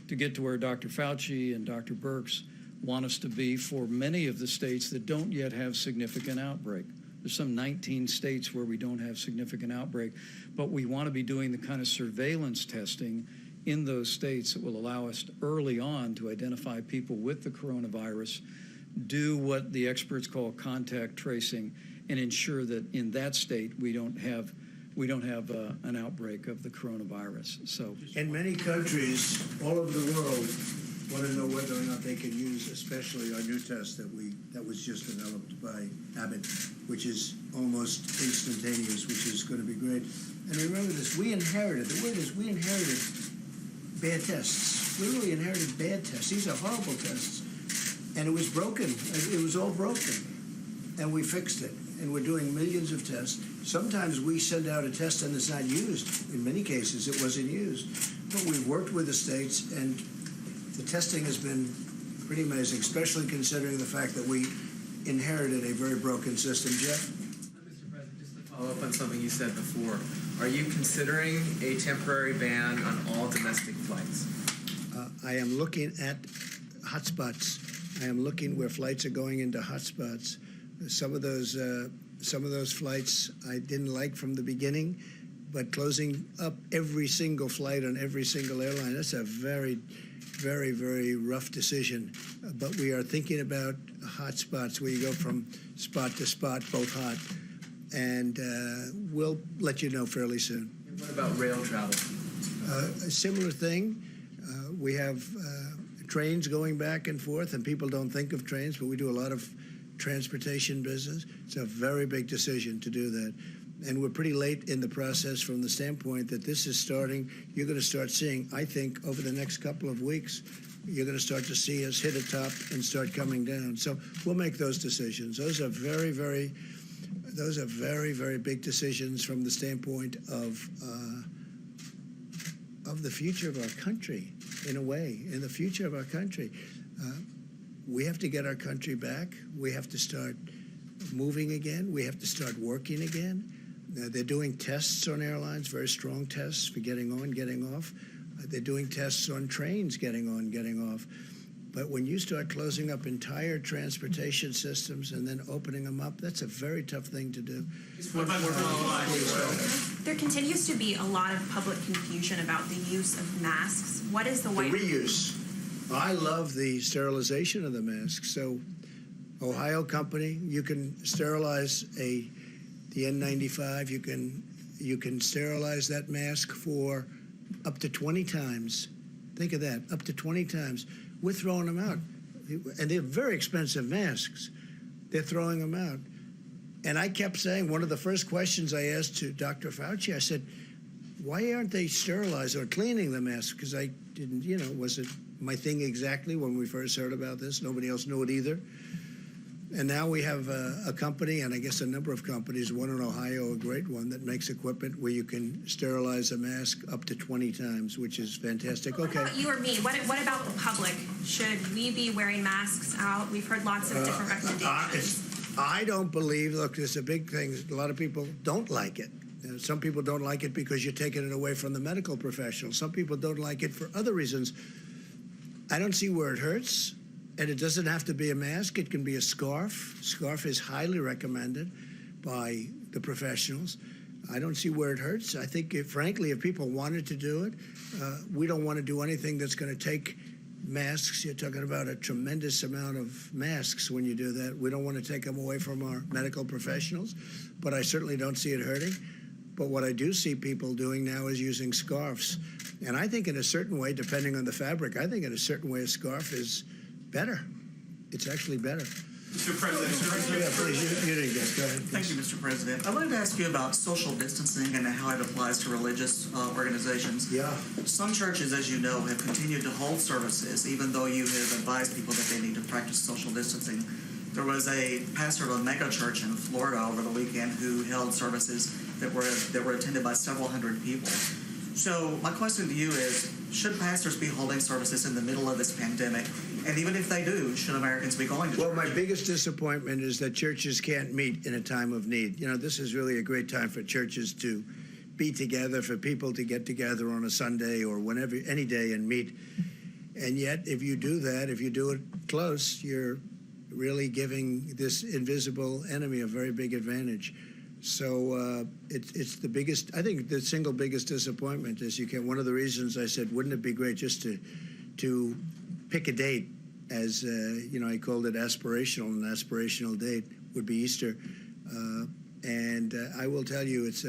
to get to where Dr. Fauci and Dr. Birx want us to be for many of the states that don't yet have significant outbreak. There's some 19 states where we don't have significant outbreak, but we want to be doing the kind of surveillance testing in those states that will allow us to, early on, to identify people with the coronavirus, do what the experts call contact tracing, and ensure that in that state we don't have an outbreak of the coronavirus. So, in many countries all over the world, want to know whether or not they can use, especially our new test that was just developed by Abbott, which is almost instantaneous, which is going to be great. And remember this: we inherited. The word is we inherited bad tests. We really inherited bad tests. These are horrible tests, and it was broken. It was all broken, and we fixed it. And we're doing millions of tests. Sometimes we send out a test and it's not used. In many cases, it wasn't used. But we've worked with the states, and the testing has been pretty amazing, especially considering the fact that we inherited a very broken system. Jeff? Mr. President, just to follow up on something you said before, are you considering a temporary ban on all domestic flights? I am looking at hotspots. I am looking where flights are going into hotspots. Some of those flights I didn't like from the beginning, but closing up every single flight on every single airline, that's a very, very, very rough decision. But we are thinking about hot spots where you go from spot to spot, both hot, and we'll let you know fairly soon. And what about rail travel? A similar thing. We have trains going back and forth, and people don't think of trains, but we do a lot of transportation business. It's a very big decision to do that. And we're pretty late in the process from the standpoint that this is starting. You're going to start seeing, I think, over the next couple of weeks, you're going to start to see us hit a top and start coming down. So we'll make those decisions. Those are very, very big decisions from the standpoint of the future of our country, in a way, in the future of our country. We have to get our country back. We have to start moving again. We have to start working again. They're doing tests on airlines, very strong tests for getting on, getting off. They're doing tests on trains, getting on, getting off. But when you start closing up entire transportation systems and then opening them up, that's a very tough thing to do. There continues to be a lot of public confusion about the use of masks. What is the White House? Reuse. I love the sterilization of the masks. So, Ohio company, you can sterilize the N95. You can sterilize that mask for up to 20 times. Think of that, up to 20 times. We're throwing them out. And they're very expensive masks. They're throwing them out. And I kept saying, one of the first questions I asked to Dr. Fauci, I said, why aren't they sterilizing or cleaning the masks? Because I didn't, was it my thing exactly when we first heard about this? Nobody else knew it either. And now we have a company, and I guess a number of companies, one in Ohio, a great one, that makes equipment where you can sterilize a mask up to 20 times, which is fantastic. What Okay. about you or me? What about the public? Should we be wearing masks out? We've heard lots of different recommendations. I don't believe, look, there's a big thing. A lot of people don't like it. Some people don't like it because you're taking it away from the medical professionals. Some people don't like it for other reasons. I don't see where it hurts. And it doesn't have to be a mask. It can be a scarf. Scarf is highly recommended by the professionals. I don't see where it hurts. I think, frankly, if people wanted to do it, we don't want to do anything that's going to take masks. You're talking about a tremendous amount of masks when you do that. We don't want to take them away from our medical professionals, but I certainly don't see it hurting. But what I do see people doing now is using scarves. And I think in a certain way, depending on the fabric, I think in a certain way a scarf is better. It's actually better. Mr. President. Yeah, please, you didn't get it. Go ahead. Thank you, Mr. President. I'd like to ask you about social distancing and how it applies to religious organizations. Yeah. Some churches, as you know, have continued to hold services, even though you have advised people that they need to practice social distancing. There was a pastor of a mega church in Florida over the weekend who held services that were attended by several hundred people. So my question to you is, should pastors be holding services in the middle of this pandemic? And even if they do, should Americans be going to church? Well, my biggest disappointment is that churches can't meet in a time of need. This is really a great time for churches to be together, for people to get together on a Sunday or whenever, any day, and meet. And yet, if you do that, if you do it close, you're really giving this invisible enemy a very big advantage. So it's the biggest, I think the single biggest disappointment is one of the reasons I said, wouldn't it be great just to pick a date as, I called it aspirational. An aspirational date would be Easter. And I will tell you, it's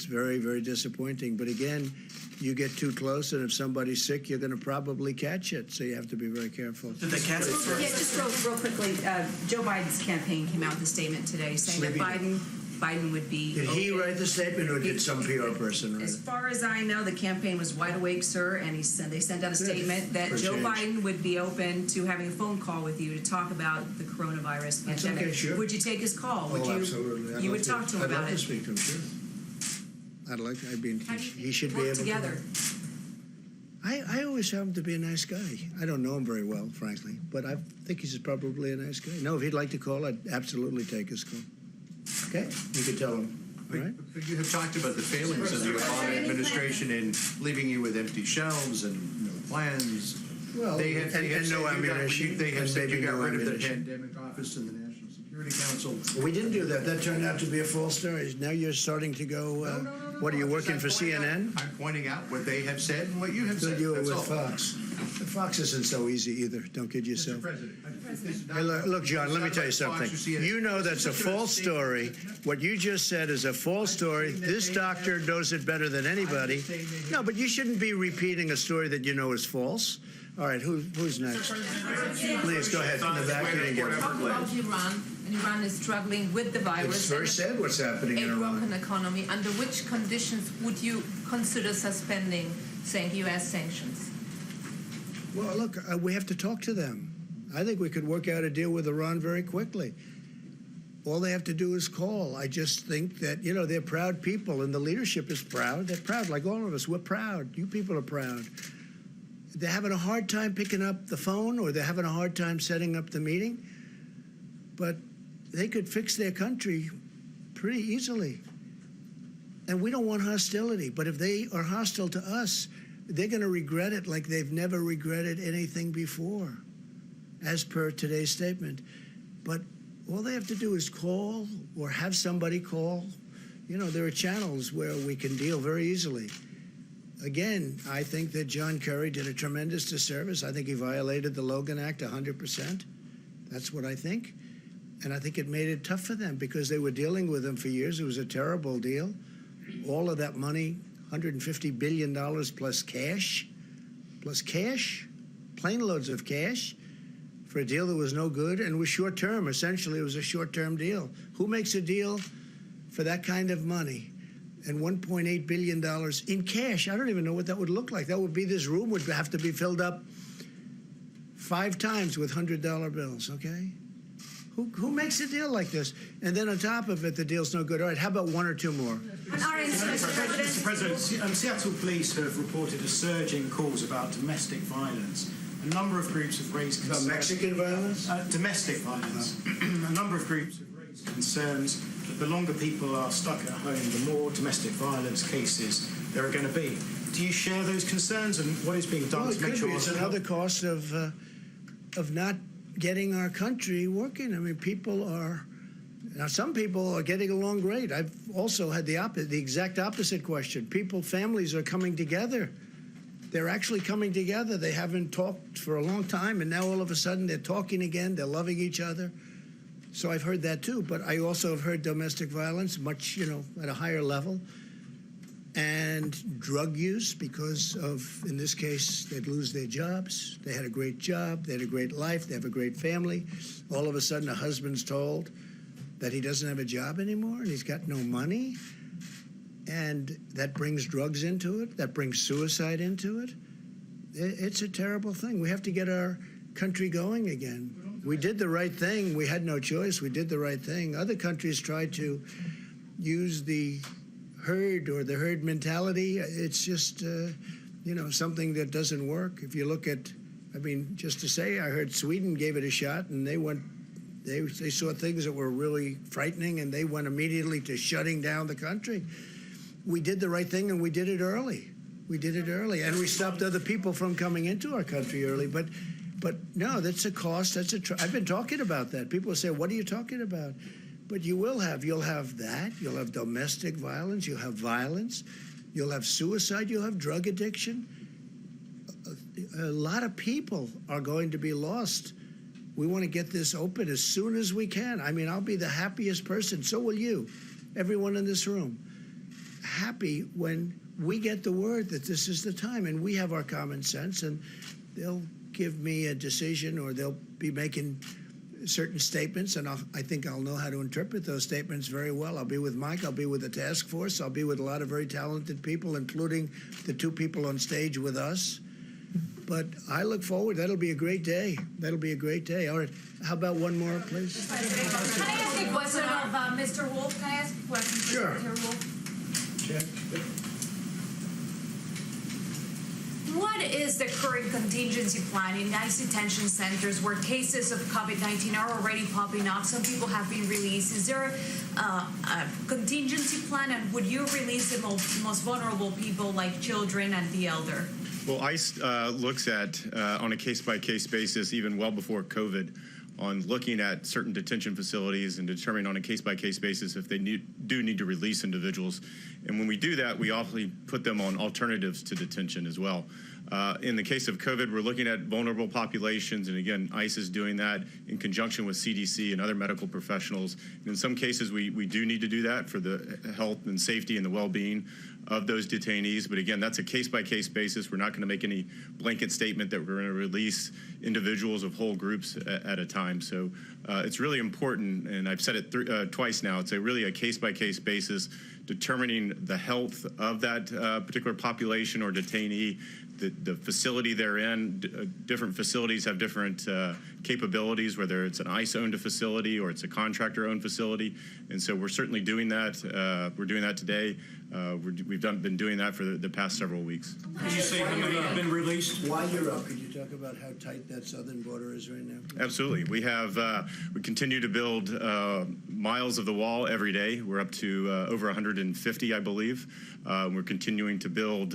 very, very disappointing. But again, you get too close, and if somebody's sick, you're going to probably catch it. So you have to be very careful. Yeah, just real quickly, Joe Biden's campaign came out with a statement today saying that Biden would be. Did he write the statement, or did some PR person write it? As far as I know, the campaign was wide awake, sir, and they sent out a statement that Joe Biden would be open to having a phone call with you to talk about the coronavirus pandemic. That's okay, sure. Would you take his call? Absolutely. You would talk to him about I'd love it. to speak to him, sure. He should be work able together? to. I always found him to be a nice guy. I don't know him very well, frankly, but I think he's probably a nice guy. No, if he'd like to call, I'd absolutely take his call. Okay, you could tell him. All right. But you have talked about the failings of the Obama administration in leaving you with empty shelves and no plans. Well, they have no ammunition. They have said you got rid of the ammunition. pandemic office and the National Security Council. We didn't do that. That turned out to be a false story. Now you're starting to go, what, are you working for CNN? I'm pointing out what they have said and what you have said. You were That's with all. Fox. Fox isn't so easy either. Don't kid yourself. Hey, look, John, let me tell you something. You know that's a false story. What you just said is a false story. This doctor knows it better than anybody. No, but you shouldn't be repeating a story that you know is false. All right, who's next? Please, go ahead. In the back, you didn't get it. Talk about Iran. And Iran is struggling with the virus. It's very sad what's happening in a Iran. broken economy. Under which conditions would you consider suspending, saying, U.S. sanctions? Well, look, we have to talk to them. I think we could work out a deal with Iran very quickly. All they have to do is call. I just think that, they're proud people, and the leadership is proud. They're proud, like all of us. We're proud. You people are proud. They're having a hard time picking up the phone, or they're having a hard time setting up the meeting. But they could fix their country pretty easily. And we don't want hostility. But if they are hostile to us, they're going to regret it like they've never regretted anything before, as per today's statement. But all they have to do is call or have somebody call. You know, there are channels where we can deal very easily. Again, I think that John Kerry did a tremendous disservice. I think he violated the Logan Act 100%. That's what I think. And I think it made it tough for them because they were dealing with him for years. It was a terrible deal. All of that money, $150 billion plus cash, plane loads of cash for a deal that was no good and was short term. Essentially, it was a short term deal. Who makes a deal for that kind of money and $1.8 billion in cash? I don't even know what that would look like. That would be, this room would have to be filled up 5 times with $100 bills, okay? Who makes a deal like this? And then on top of it, the deal's no good. All right, how about 1 or 2 more? Mr. President, Seattle police have reported a surge in calls about domestic violence. A number of groups have raised concerns. About Mexican violence? Domestic violence. A number of groups have raised concerns that the longer people are stuck at home, the more domestic violence cases there are going to be. Do you share those concerns, and what is being done to make sure? It's another cost of not getting our country working. I mean, some people are getting along great. I've also had the exact opposite question. Families are coming together. They're actually coming together. They haven't talked for a long time, and now all of a sudden they're talking again. They're loving each other. So I've heard that too. But I also have heard domestic violence much, at a higher level. And drug use because of, in this case, they'd lose their jobs. They had a great job. They had a great life. They have a great family. All of a sudden, a husband's told that he doesn't have a job anymore and he's got no money. And that brings drugs into it. That brings suicide into it. It's a terrible thing. We have to get our country going again. We did the right thing. We had no choice. We did the right thing. Other countries tried to use the herd or the herd mentality. It's just, something that doesn't work. If you look at, just to say, I heard Sweden gave it a shot and they saw things that were really frightening and they went immediately to shutting down the country. We did the right thing and we did it early. And we stopped other people from coming into our country early. But no, that's a cost. I've been talking about that. People say, what are you talking about? But you'll have that. You'll have domestic violence. You'll have violence. You'll have suicide. You'll have drug addiction. A lot of people are going to be lost. We want to get this open as soon as we can. I'll be the happiest person. So will you, everyone in this room. Happy when we get the word that this is the time and we have our common sense and they'll give me a decision or they'll be making certain statements, and I think I'll know how to interpret those statements very well. I'll be with Mike. I'll be with the task force. I'll be with a lot of very talented people, including the 2 people on stage with us. But I look forward. That'll be a great day. All right. How about 1 more, please? Can I ask a question of Mr. Wolf? Can I ask a question? Sure. Mr. Wolf? Check. What is the current contingency plan in ICE detention centers where cases of COVID-19 are already popping up? Some people have been released. Is there a contingency plan, and would you release the most vulnerable people like children and the elder? Well, ICE looks at, on a case-by-case basis, even well before COVID, on looking at certain detention facilities and determining on a case-by-case basis if they do need to release individuals. And when we do that, we often put them on alternatives to detention as well. In the case of COVID, we're looking at vulnerable populations, and again, ICE is doing that in conjunction with CDC and other medical professionals. And in some cases, we do need to do that for the health and safety and the well-being of those detainees. But again, that's a case-by-case basis. We're not going to make any blanket statement that we're going to release individuals of whole groups at a time. So it's really important, and I've said it twice now, it's really a case-by-case basis, determining the health of that particular population or detainee, the facility they're in. Different facilities have different capabilities, whether it's an ICE-owned facility or it's a contractor-owned facility. And so we're certainly doing that. We're doing that today. We've been doing that for the past several weeks. Did you say how many have been released? While you're up, could you talk about how tight that southern border is right now? Absolutely. We continue to build miles of the wall every day. We're up to over 150, I believe. We're continuing to build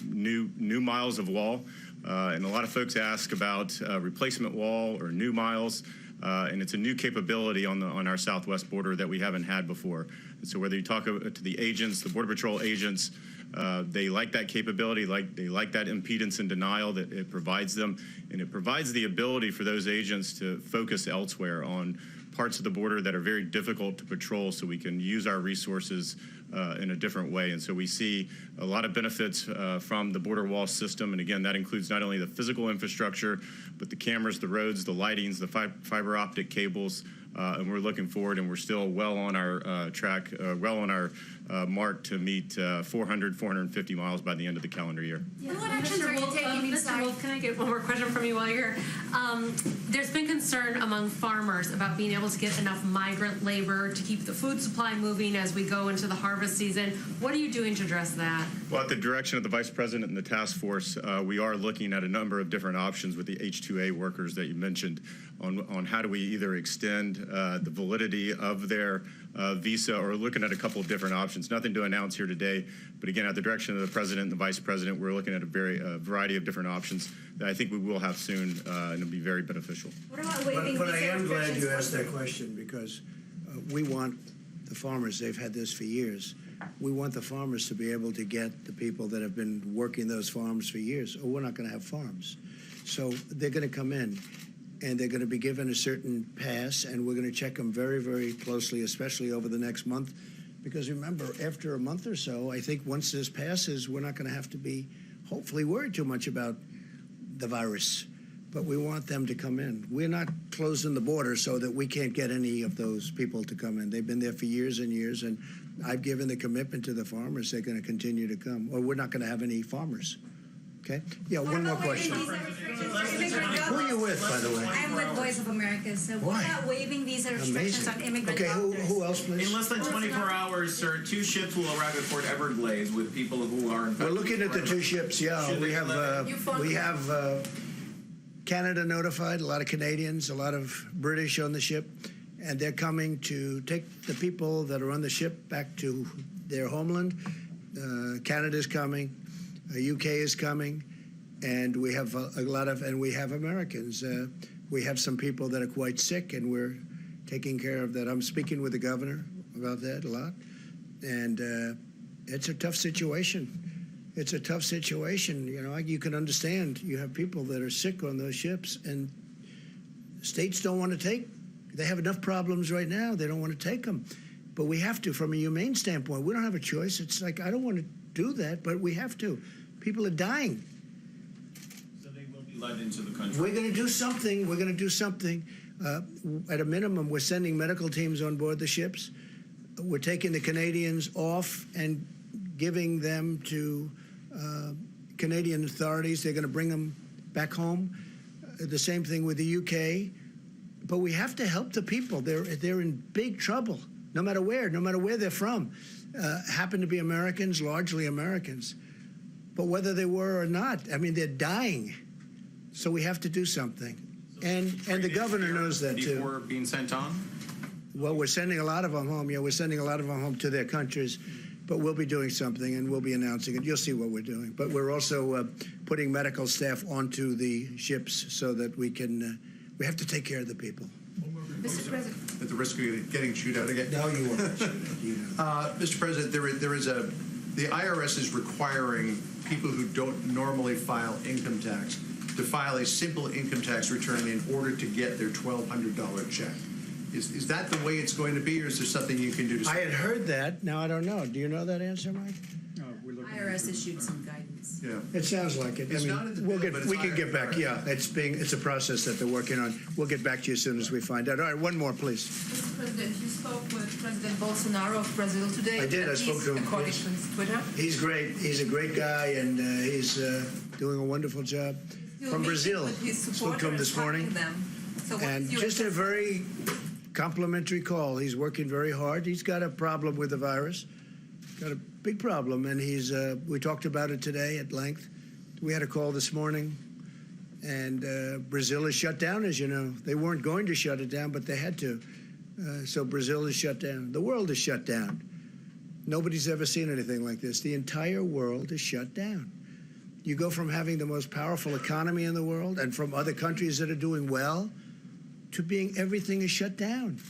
new miles of wall. And a lot of folks ask about replacement wall or new miles. And it's a new capability on our southwest border that we haven't had before. And so whether you talk to the agents, the Border Patrol agents, they like that capability, they like that impedance and denial that it provides them. And it provides the ability for those agents to focus elsewhere on parts of the border that are very difficult to patrol, so we can use our resources in a different way. And so we see a lot of benefits from the border wall system. And again, that includes not only the physical infrastructure, but the cameras, the roads, the lightings, the fiber optic cables. And we're looking forward, and we're still well on our track, well on our mark to meet 450 miles by the end of the calendar year. Yeah. What actions are you taking Mr. Wolf, can I get one more question from you while you're here? There's been concern among farmers about being able to get enough migrant labor to keep the food supply moving as we go into the harvest season. What are you doing to address that? Well, at the direction of the Vice President and the task force, we are looking at a number of different options with the H-2A workers that you mentioned on how do we either extend the validity of their visa, or looking at a couple of different options. Nothing to announce here today, but again, at the direction of the President and the Vice President, we're looking at a variety of different options that I think we will have soon, and it'll be very beneficial. What about waiving But I visa am glad restrictions you asked for- that question, because we want the farmers, they've had this for years, we want the farmers to be able to get the people that have been working those farms for years, or we're not going to have farms. So they're going to come in, and they're going to be given a certain pass, and we're going to check them very, very closely, especially over the next month. Because remember, after a month or so, I think once this passes, we're not going to have to be, hopefully, worried too much about the virus. But we want them to come in. We're not closing the border so that we can't get any of those people to come in. They've been there for years and years, and I've given the commitment to the farmers they're going to continue to come, or we're not going to have any farmers. Okay? Yeah, one more question. Who are you with, by the way? I'm with Voice of America. So what about waiving visa restrictions on immigrant Okay, doctors? who else, please? In less than 24 hours, sir, 2 ships will arrive at Port Everglades with people who are. We're looking at the 2 ships. Yeah, we have Canada notified. A lot of Canadians, a lot of British on the ship, and they're coming to take the people that are on the ship back to their homeland. Canada's coming. UK is coming, and we have we have Americans. We have some people that are quite sick, and we're taking care of that. I'm speaking with the governor about that a lot, and it's a tough situation. It's a tough situation. You know, you can understand. You have people that are sick on those ships, and states don't want to take. They have enough problems right now. They don't want to take them, but we have to, from a humane standpoint. We don't have a choice. It's like, I don't want to do that, but we have to. People are dying. So they will be let into the country. We're going to do something. We're going to do something. At a minimum, we're sending medical teams on board the ships. We're taking the Canadians off and giving them to Canadian authorities. They're going to bring them back home. The same thing with the UK. But we have to help the people. They're in big trouble, no matter where they're from. Happen to be Americans, largely Americans. But whether they were or not, I mean, they're dying. So we have to do something. And the governor knows that, too. Before being sent on? Well, we're sending a lot of them home. Yeah, we're sending a lot of them home to their countries. But we'll be doing something, and we'll be announcing it. You'll see what we're doing. But we're also putting medical staff onto the ships so that we can, we have to take care of the people. Mr. President. At the risk of getting chewed out again. No, you won't. Mr. President, the IRS is requiring people who don't normally file income tax to file a simple income tax return in order to get their $1,200 check. Is that the way it's going to be, or is there something you can do to? I had heard that. Now I don't know. Do you know that answer, Mike? IRS issued some guidance. Yeah, it sounds like it. It's I mean, not in the bill, but it's we can get back. IRS. Yeah, it's a process that they're working on. We'll get back to you as soon as we find out. All right, one more, please. Mr. President, you spoke with President Bolsonaro of Brazil today. I did. I spoke to him. According to Twitter. He's great. He's a great guy, and he's doing a wonderful job. From Brazil, spoke to him this morning, and just a very complimentary call. He's working very hard. He's got a problem with the virus. got a big problem, and we talked about it today at length. We had a call this morning, and Brazil is shut down, as you know. They weren't going to shut it down, but they had to. So Brazil is shut down. The world is shut down. Nobody's ever seen anything like this. The entire world is shut down. You go from having the most powerful economy in the world and from other countries that are doing well to being everything is shut down.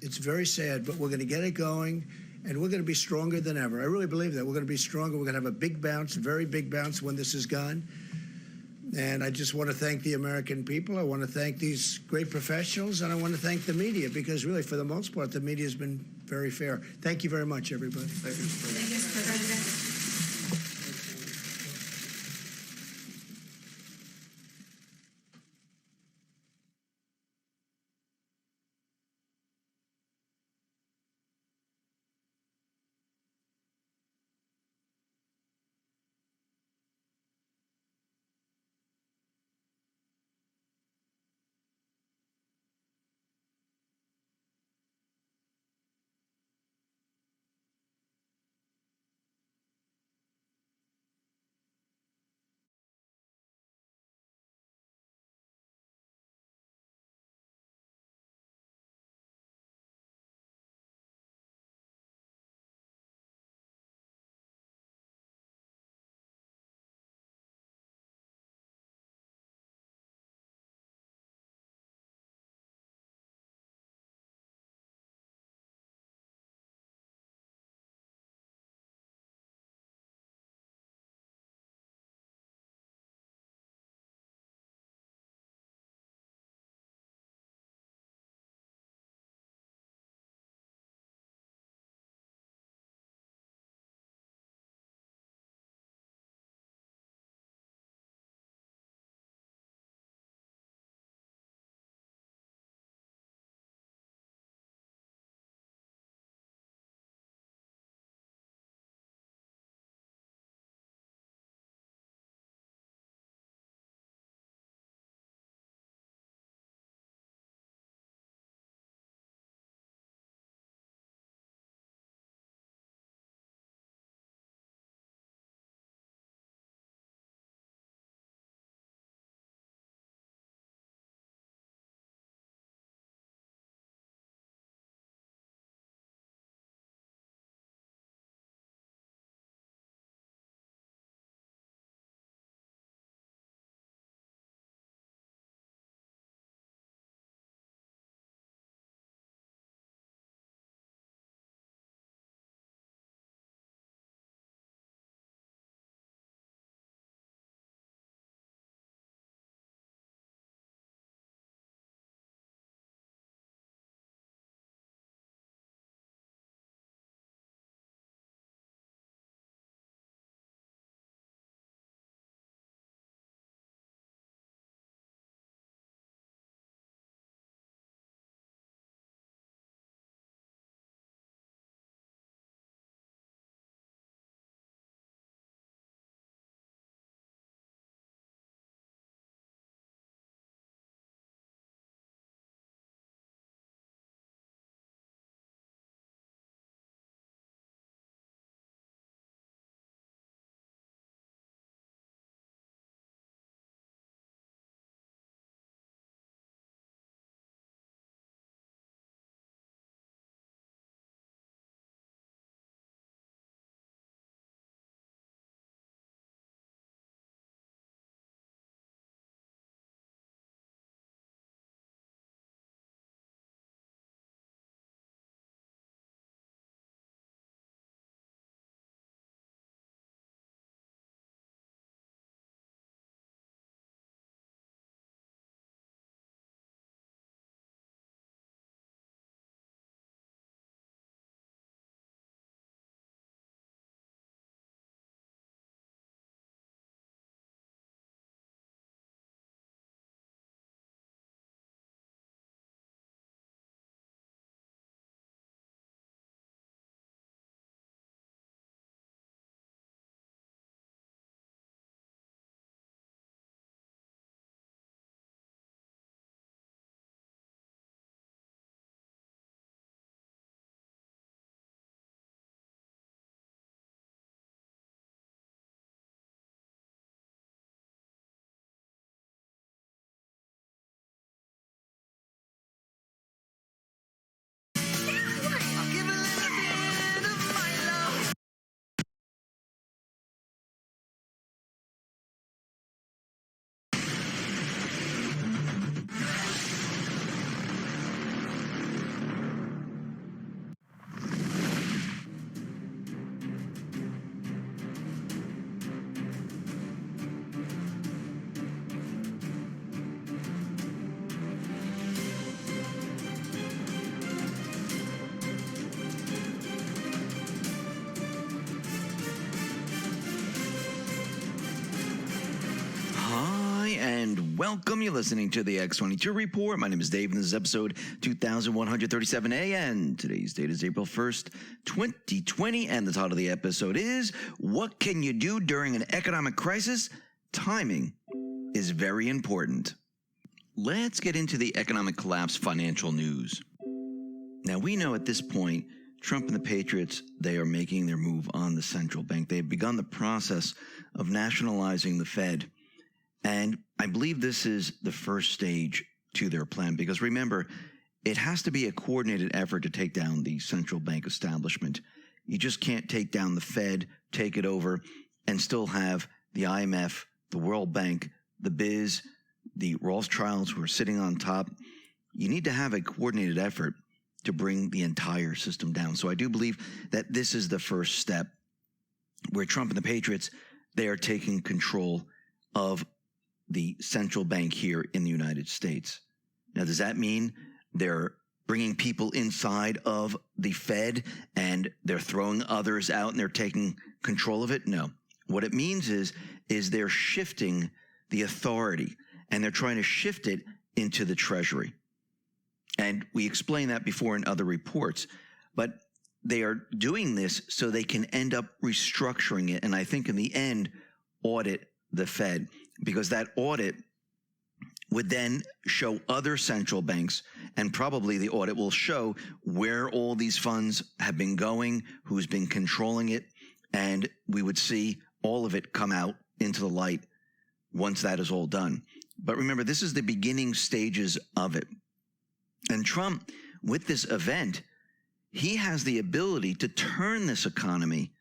It's very sad, but we're going to get it going, and we're going to be stronger than ever. I really believe that. We're going to be stronger. We're going to have a big bounce, a very big bounce when this is gone. And I just want to thank the American people. I want to thank these great professionals, and I want to thank the media, because really, for the most part, the media has been very fair. Thank you very much, everybody. Thank you, Mr. President. Thank you, Mr. President. Hi, and welcome. You're listening to the X22 Report. My name is Dave, and this is episode 2137A, and today's date is April 1st, 2020, and the title of the episode is, What Can You Do During an Economic Crisis? Timing is very important. Let's get into the economic collapse financial news. Now, we know at this point, Trump and the Patriots, they are making their move on the central bank. They have begun the process of nationalizing the Fed. And I believe this is the first stage to their plan, because remember, it has to be a coordinated effort to take down the central bank establishment. You just can't take down the Fed, take it over, and still have the IMF, the World Bank, the Biz, the Rothschilds who are sitting on top. You need to have a coordinated effort to bring the entire system down. So I do believe that this is the first step where Trump and the Patriots, they are taking control of the central bank here in the United States. Now, does that mean they're bringing people inside of the Fed and they're throwing others out and they're taking control of it? No. What it means is they're shifting the authority, and they're trying to shift it into the Treasury. And we explained that before in other reports, but they are doing this so they can end up restructuring it, and I think in the end, audit the Fed, because that audit would then show other central banks, and probably the audit will show where all these funds have been going, who's been controlling it, and we would see all of it come out into the light once that is all done. But remember, this is the beginning stages of it. And Trump, with this event, he has the ability to turn this economy,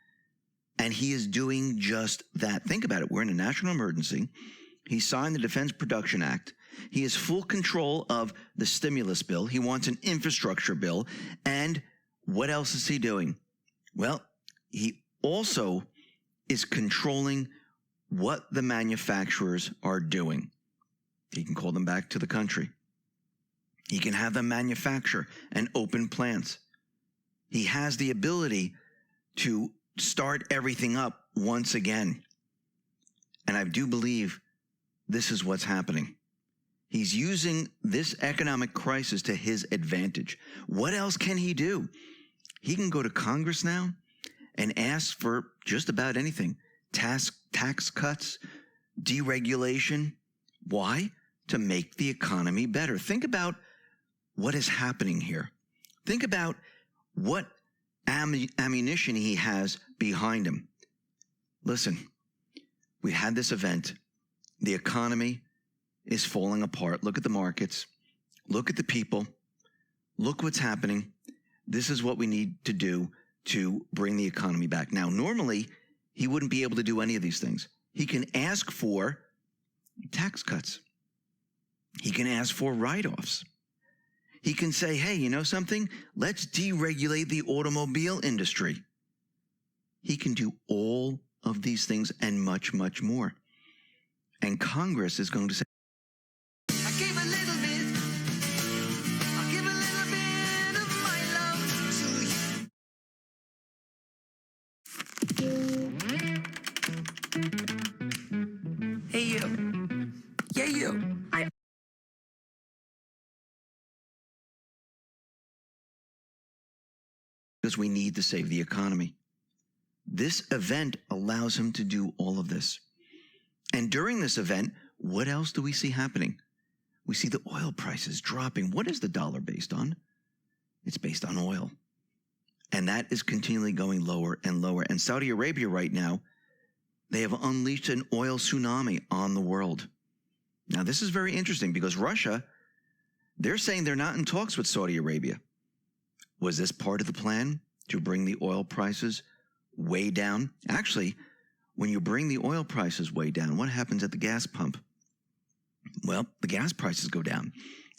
and he is doing just that. Think about it. We're in a national emergency. He signed the Defense Production Act. He has full control of the stimulus bill. He wants an infrastructure bill. And what else is he doing? Well, he also is controlling what the manufacturers are doing. He can call them back to the country. He can have them manufacture and open plants. He has the ability to start everything up once again. And I do believe this is what's happening. He's using this economic crisis to his advantage. What else can he do? He can go to Congress now and ask for just about anything. Tax cuts, deregulation. Why? To make the economy better. Think about what is happening here. Think about what ammunition he has behind him. Listen, we had this event. The economy is falling apart. Look at the markets. Look at the people. Look what's happening. This is what we need to do to bring the economy back. Now, normally, he wouldn't be able to do any of these things. He can ask for tax cuts. He can ask for write-offs. He can say, hey, you know something? Let's deregulate the automobile industry. He can do all of these things and much, much more. And Congress is going to say, I gave a little bit. I'll give a little bit of my love to you. Hey, you. Yeah, you. because we need to save the economy. This event allows him to do all of this. And during this event, what else do we see happening? We see the oil prices dropping. What is the dollar based on? It's based on oil. And that is continually going lower and lower. And Saudi Arabia right now, they have unleashed an oil tsunami on the world. Now, this is very interesting because Russia, they're saying they're not in talks with Saudi Arabia. Was this part of the plan to bring the oil prices way down? Actually, when you bring the oil prices way down, what happens at the gas pump? Well, the gas prices go down.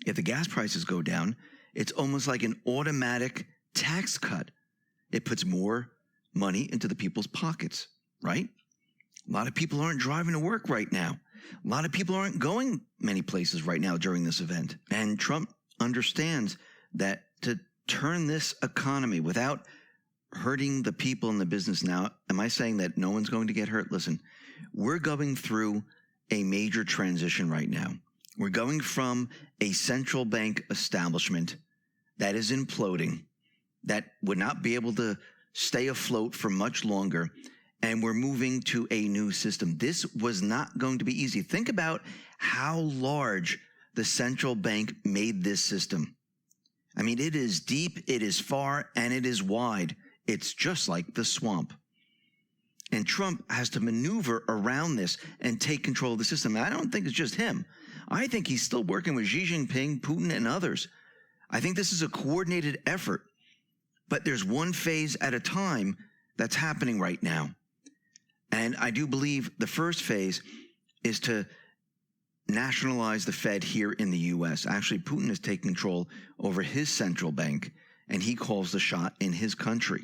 If the gas prices go down, it's almost like an automatic tax cut. It puts more money into the people's pockets, right? A lot of people aren't driving to work right now. A lot of people aren't going many places right now during this event. And Trump understands that to turn this economy without hurting the people in the business now, am I saying that no one's going to get hurt? Listen, we're going through a major transition right now. We're going from a central bank establishment that is imploding, that would not be able to stay afloat for much longer, and we're moving to a new system. This was not going to be easy. Think about how large the central bank made this system. I mean, it is deep, it is far, and it is wide. It's just like the swamp. And Trump has to maneuver around this and take control of the system. And I don't think it's just him. I think he's still working with Xi Jinping, Putin, and others. I think this is a coordinated effort. But there's one phase at a time that's happening right now. And I do believe the first phase is to nationalize the Fed here in the U.S. Actually, Putin is taking control over his central bank, and he calls the shot in his country.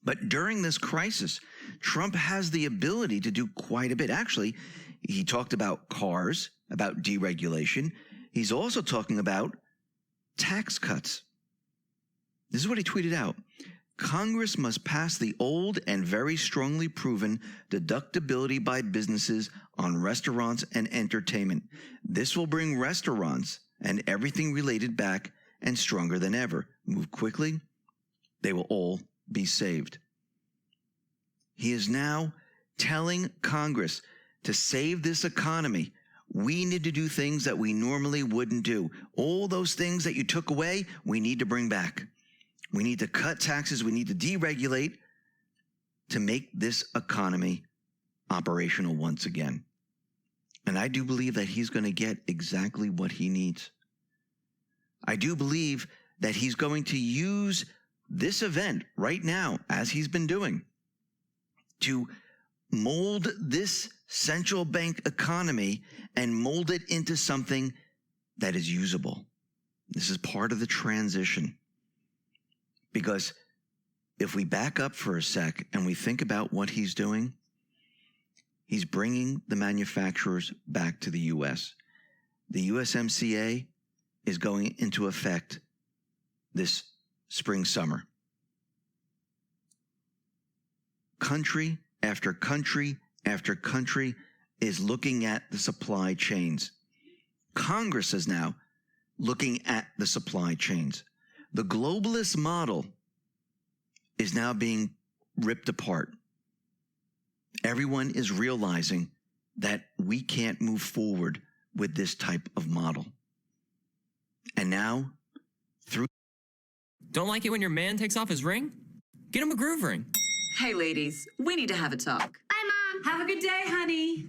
But during this crisis, Trump has the ability to do quite a bit. Actually, he talked about cars, about deregulation. He's also talking about tax cuts. This is what he tweeted out. Congress must pass the old and very strongly proven deductibility by businesses on restaurants and entertainment. This will bring restaurants and everything related back and stronger than ever. Move quickly, they will all be saved. He is now telling Congress to save this economy. We need to do things that we normally wouldn't do. All those things that you took away, we need to bring back. We need to cut taxes. We need to deregulate to make this economy operational once again. And I do believe that he's going to get exactly what he needs. I do believe that he's going to use this event right now, as he's been doing, to mold this central bank economy and mold it into something that is usable. This is part of the transition. Because if we back up for a sec and we think about what he's doing, he's bringing the manufacturers back to the U.S. The USMCA is going into effect this spring, summer. Country after country after country is looking at the supply chains. Congress is now looking at the supply chains. The globalist model is now being ripped apart. Everyone is realizing that we can't move forward with this type of model. And now, through... Don't like it when your man takes off his ring? Get him a groove ring. Hey, ladies, we need to have a talk. Bye, Mom. Have a good day, honey.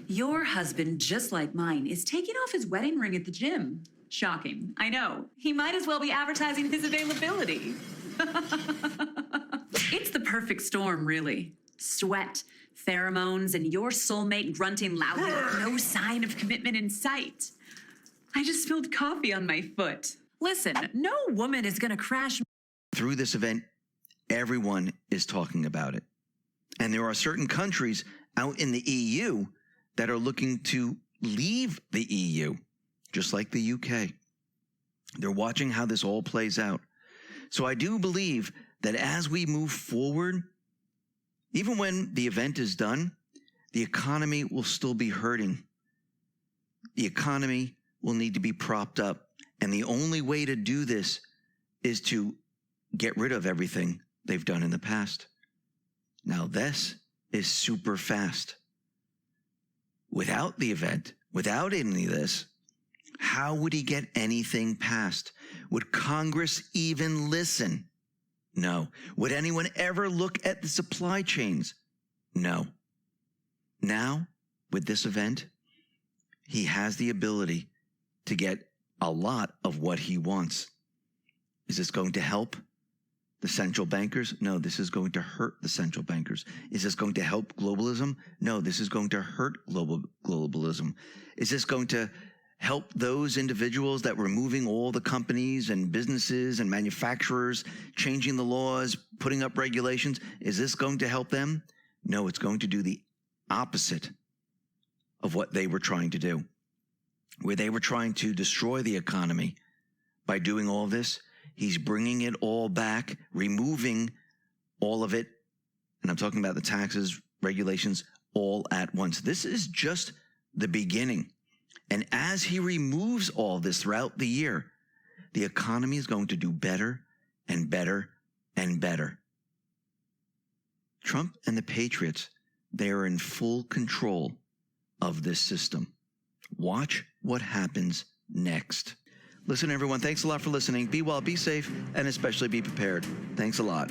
Your husband, just like mine, is taking off his wedding ring at the gym. Shocking, I know. He might as well be advertising his availability. It's the perfect storm, really. Sweat, pheromones, and your soulmate grunting loudly with no sign of commitment in sight. I just spilled coffee on my foot. Listen, no woman is gonna crash. Through this event, everyone is talking about it. And there are certain countries out in the EU that are looking to leave the EU. Just like the UK. They're watching how this all plays out. So I do believe that as we move forward, even when the event is done, the economy will still be hurting. The economy will need to be propped up. And the only way to do this is to get rid of everything they've done in the past. Now this is super fast. Without the event, without any of this, how would he get anything passed? Would Congress even listen? No. Would anyone ever look at the supply chains? No. Now, with this event, he has the ability to get a lot of what he wants. Is this going to help the central bankers? No, this is going to hurt the central bankers. Is this going to help globalism? No, this is going to hurt globalism. Is this going to help those individuals that were moving all the companies and businesses and manufacturers, changing the laws, putting up regulations? Is this going to help them? No, it's going to do the opposite of what they were trying to do. Where they were trying to destroy the economy by doing all this, he's bringing it all back, removing all of it. And I'm talking about the taxes, regulations, all at once. This is just the beginning. And as he removes all this throughout the year, the economy is going to do better and better and better. Trump and the Patriots, they are in full control of this system. Watch what happens next. Listen, everyone, thanks a lot for listening. Be well, be safe, and especially be prepared. Thanks a lot.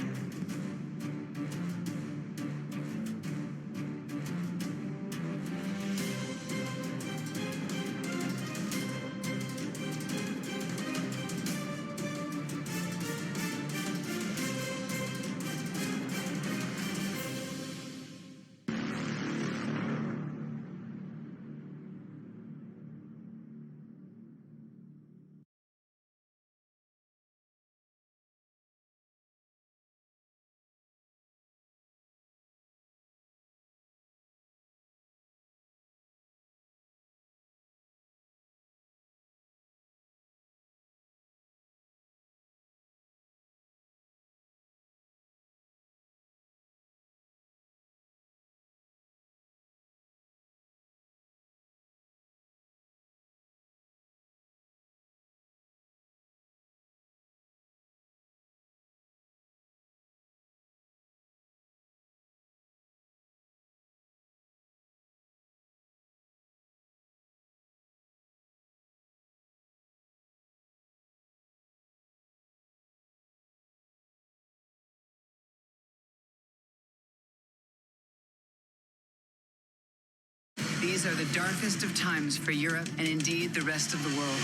These are the darkest of times for Europe and indeed the rest of the world.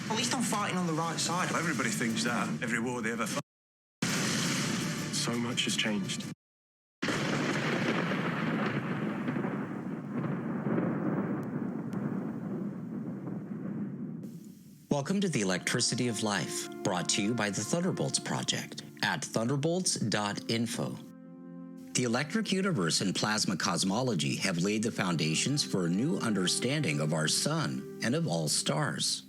At least I'm fighting on the right side. Everybody thinks that. Every war they ever fought. So much has changed. Welcome to the Electricity of Life, brought to you by the Thunderbolts Project at thunderbolts.info. The electric universe and plasma cosmology have laid the foundations for a new understanding of our sun and of all stars.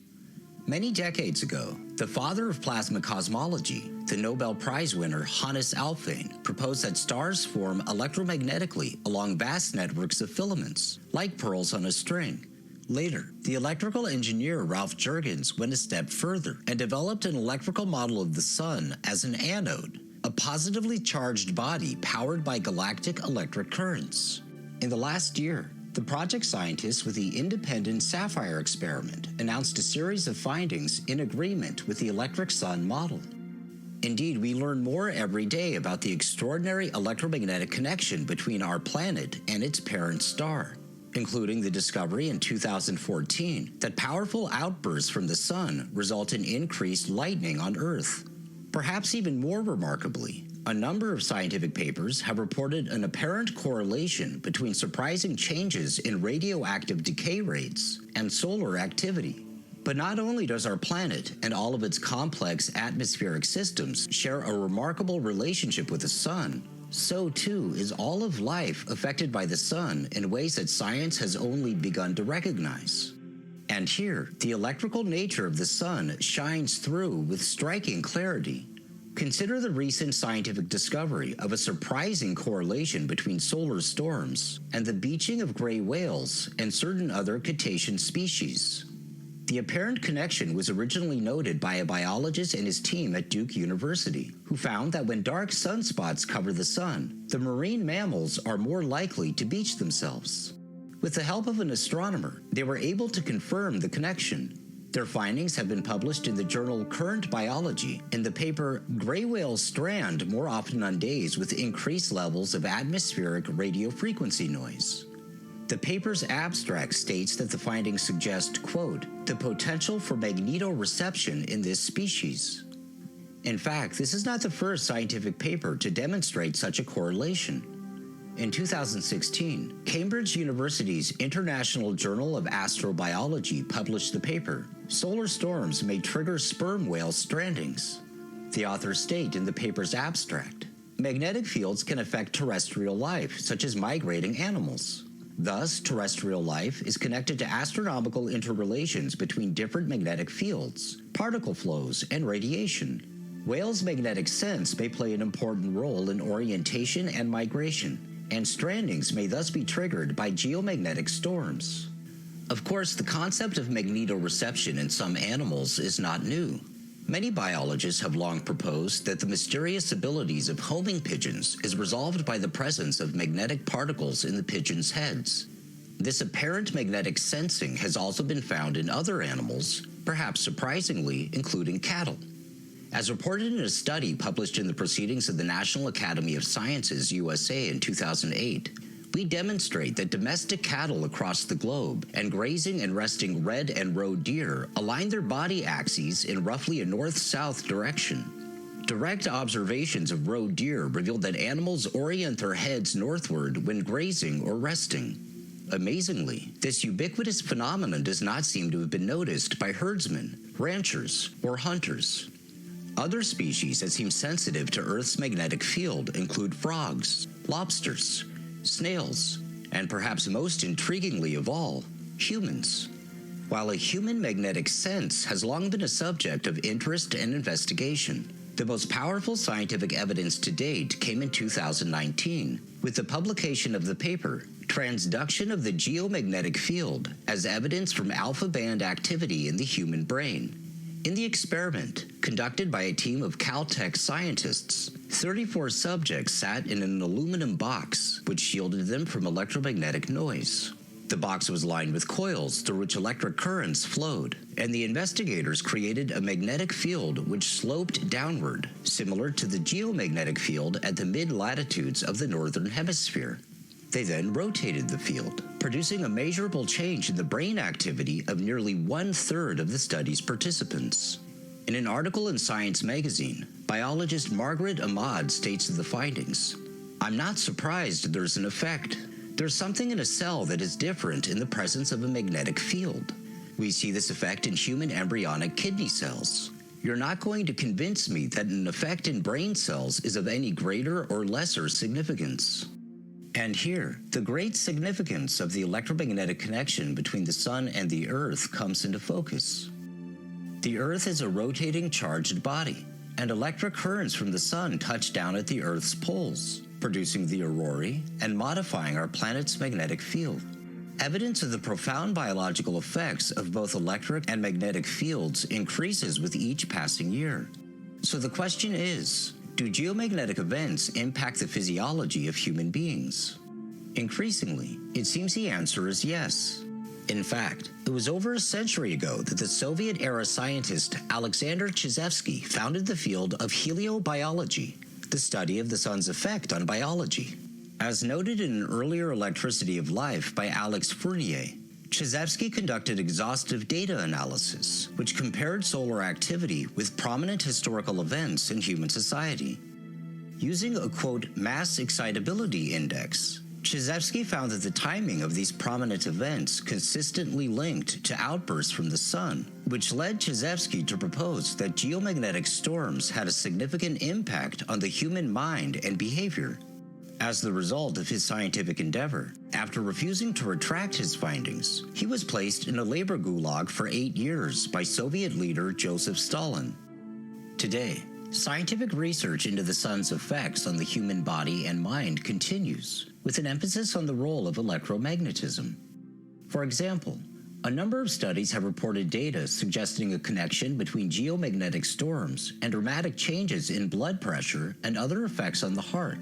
Many decades ago, the father of plasma cosmology, the Nobel Prize winner Hannes Alfvén, proposed that stars form electromagnetically along vast networks of filaments, like pearls on a string. Later, the electrical engineer Ralph Jurgens went a step further and developed an electrical model of the sun as an anode, a positively charged body powered by galactic electric currents. In the last year, the project scientists with the independent SAPPHIRE experiment announced a series of findings in agreement with the electric sun model. Indeed, we learn more every day about the extraordinary electromagnetic connection between our planet and its parent star, including the discovery in 2014 that powerful outbursts from the sun result in increased lightning on Earth. Perhaps even more remarkably, a number of scientific papers have reported an apparent correlation between surprising changes in radioactive decay rates and solar activity. But not only does our planet and all of its complex atmospheric systems share a remarkable relationship with the sun, so too is all of life affected by the sun in ways that science has only begun to recognize. And here, the electrical nature of the sun shines through with striking clarity. Consider the recent scientific discovery of a surprising correlation between solar storms and the beaching of gray whales and certain other cetacean species. The apparent connection was originally noted by a biologist and his team at Duke University, who found that when dark sunspots cover the sun, the marine mammals are more likely to beach themselves. With the help of an astronomer, they were able to confirm the connection. Their findings have been published in the journal Current Biology in the paper Gray Whales Strand More Often on Days with Increased Levels of Atmospheric Radio Frequency Noise. The paper's abstract states that the findings suggest, quote, the potential for magnetoreception in this species. In fact, this is not the first scientific paper to demonstrate such a correlation. In 2016, Cambridge University's International Journal of Astrobiology published the paper, Solar Storms May Trigger Sperm Whale Strandings. The authors state in the paper's abstract, magnetic fields can affect terrestrial life, such as migrating animals. Thus, terrestrial life is connected to astronomical interrelations between different magnetic fields, particle flows, and radiation. Whales' magnetic sense may play an important role in orientation and migration. and strandings may thus be triggered by geomagnetic storms. Of course, the concept of magnetoreception in some animals is not new. Many biologists have long proposed that the mysterious abilities of homing pigeons is resolved by the presence of magnetic particles in the pigeons' heads. This apparent magnetic sensing has also been found in other animals, perhaps surprisingly, including cattle. As reported in a study published in the Proceedings of the National Academy of Sciences, USA in 2008, we demonstrate that domestic cattle across the globe and grazing and resting red and roe deer align their body axes in roughly a north-south direction. Direct observations of roe deer revealed that animals orient their heads northward when grazing or resting. Amazingly, this ubiquitous phenomenon does not seem to have been noticed by herdsmen, ranchers, or hunters. Other species that seem sensitive to Earth's magnetic field include frogs, lobsters, snails, and perhaps most intriguingly of all, humans. While a human magnetic sense has long been a subject of interest and investigation, the most powerful scientific evidence to date came in 2019 with the publication of the paper Transduction of the Geomagnetic Field as Evidence from Alpha Band Activity in the Human Brain. In the experiment, conducted by a team of Caltech scientists, 34 subjects sat in an aluminum box which shielded them from electromagnetic noise. The box was lined with coils through which electric currents flowed, and the investigators created a magnetic field which sloped downward, similar to the geomagnetic field at the mid-latitudes of the northern hemisphere. They then rotated the field, producing a measurable change in the brain activity of nearly 1/3 of the study's participants. In an article in Science magazine, biologist Margaret Ahmad states the findings. "I'm not surprised there's an effect. There's something in a cell that is different in the presence of a magnetic field. We see this effect in human embryonic kidney cells. You're not going to convince me that an effect in brain cells is of any greater or lesser significance." And here, the great significance of the electromagnetic connection between the Sun and the Earth comes into focus. The Earth is a rotating charged body, and electric currents from the Sun touch down at the Earth's poles, producing the aurorae and modifying our planet's magnetic field. Evidence of the profound biological effects of both electric and magnetic fields increases with each passing year. So the question is, do geomagnetic events impact the physiology of human beings? Increasingly, it seems the answer is yes. In fact, it was over a century ago that the Soviet-era scientist Alexander Chizevsky founded the field of heliobiology, the study of the sun's effect on biology. As noted in an earlier Electricity of Life by Alex Fournier, Chizevsky conducted exhaustive data analysis, which compared solar activity with prominent historical events in human society. Using a, quote, mass excitability index, Chizevsky found that the timing of these prominent events consistently linked to outbursts from the sun, which led Chizevsky to propose that geomagnetic storms had a significant impact on the human mind and behavior. As the result of his scientific endeavor, after refusing to retract his findings, he was placed in a labor gulag for 8 years by Soviet leader Joseph Stalin. Today, scientific research into the sun's effects on the human body and mind continues, with an emphasis on the role of electromagnetism. For example, a number of studies have reported data suggesting a connection between geomagnetic storms and dramatic changes in blood pressure and other effects on the heart.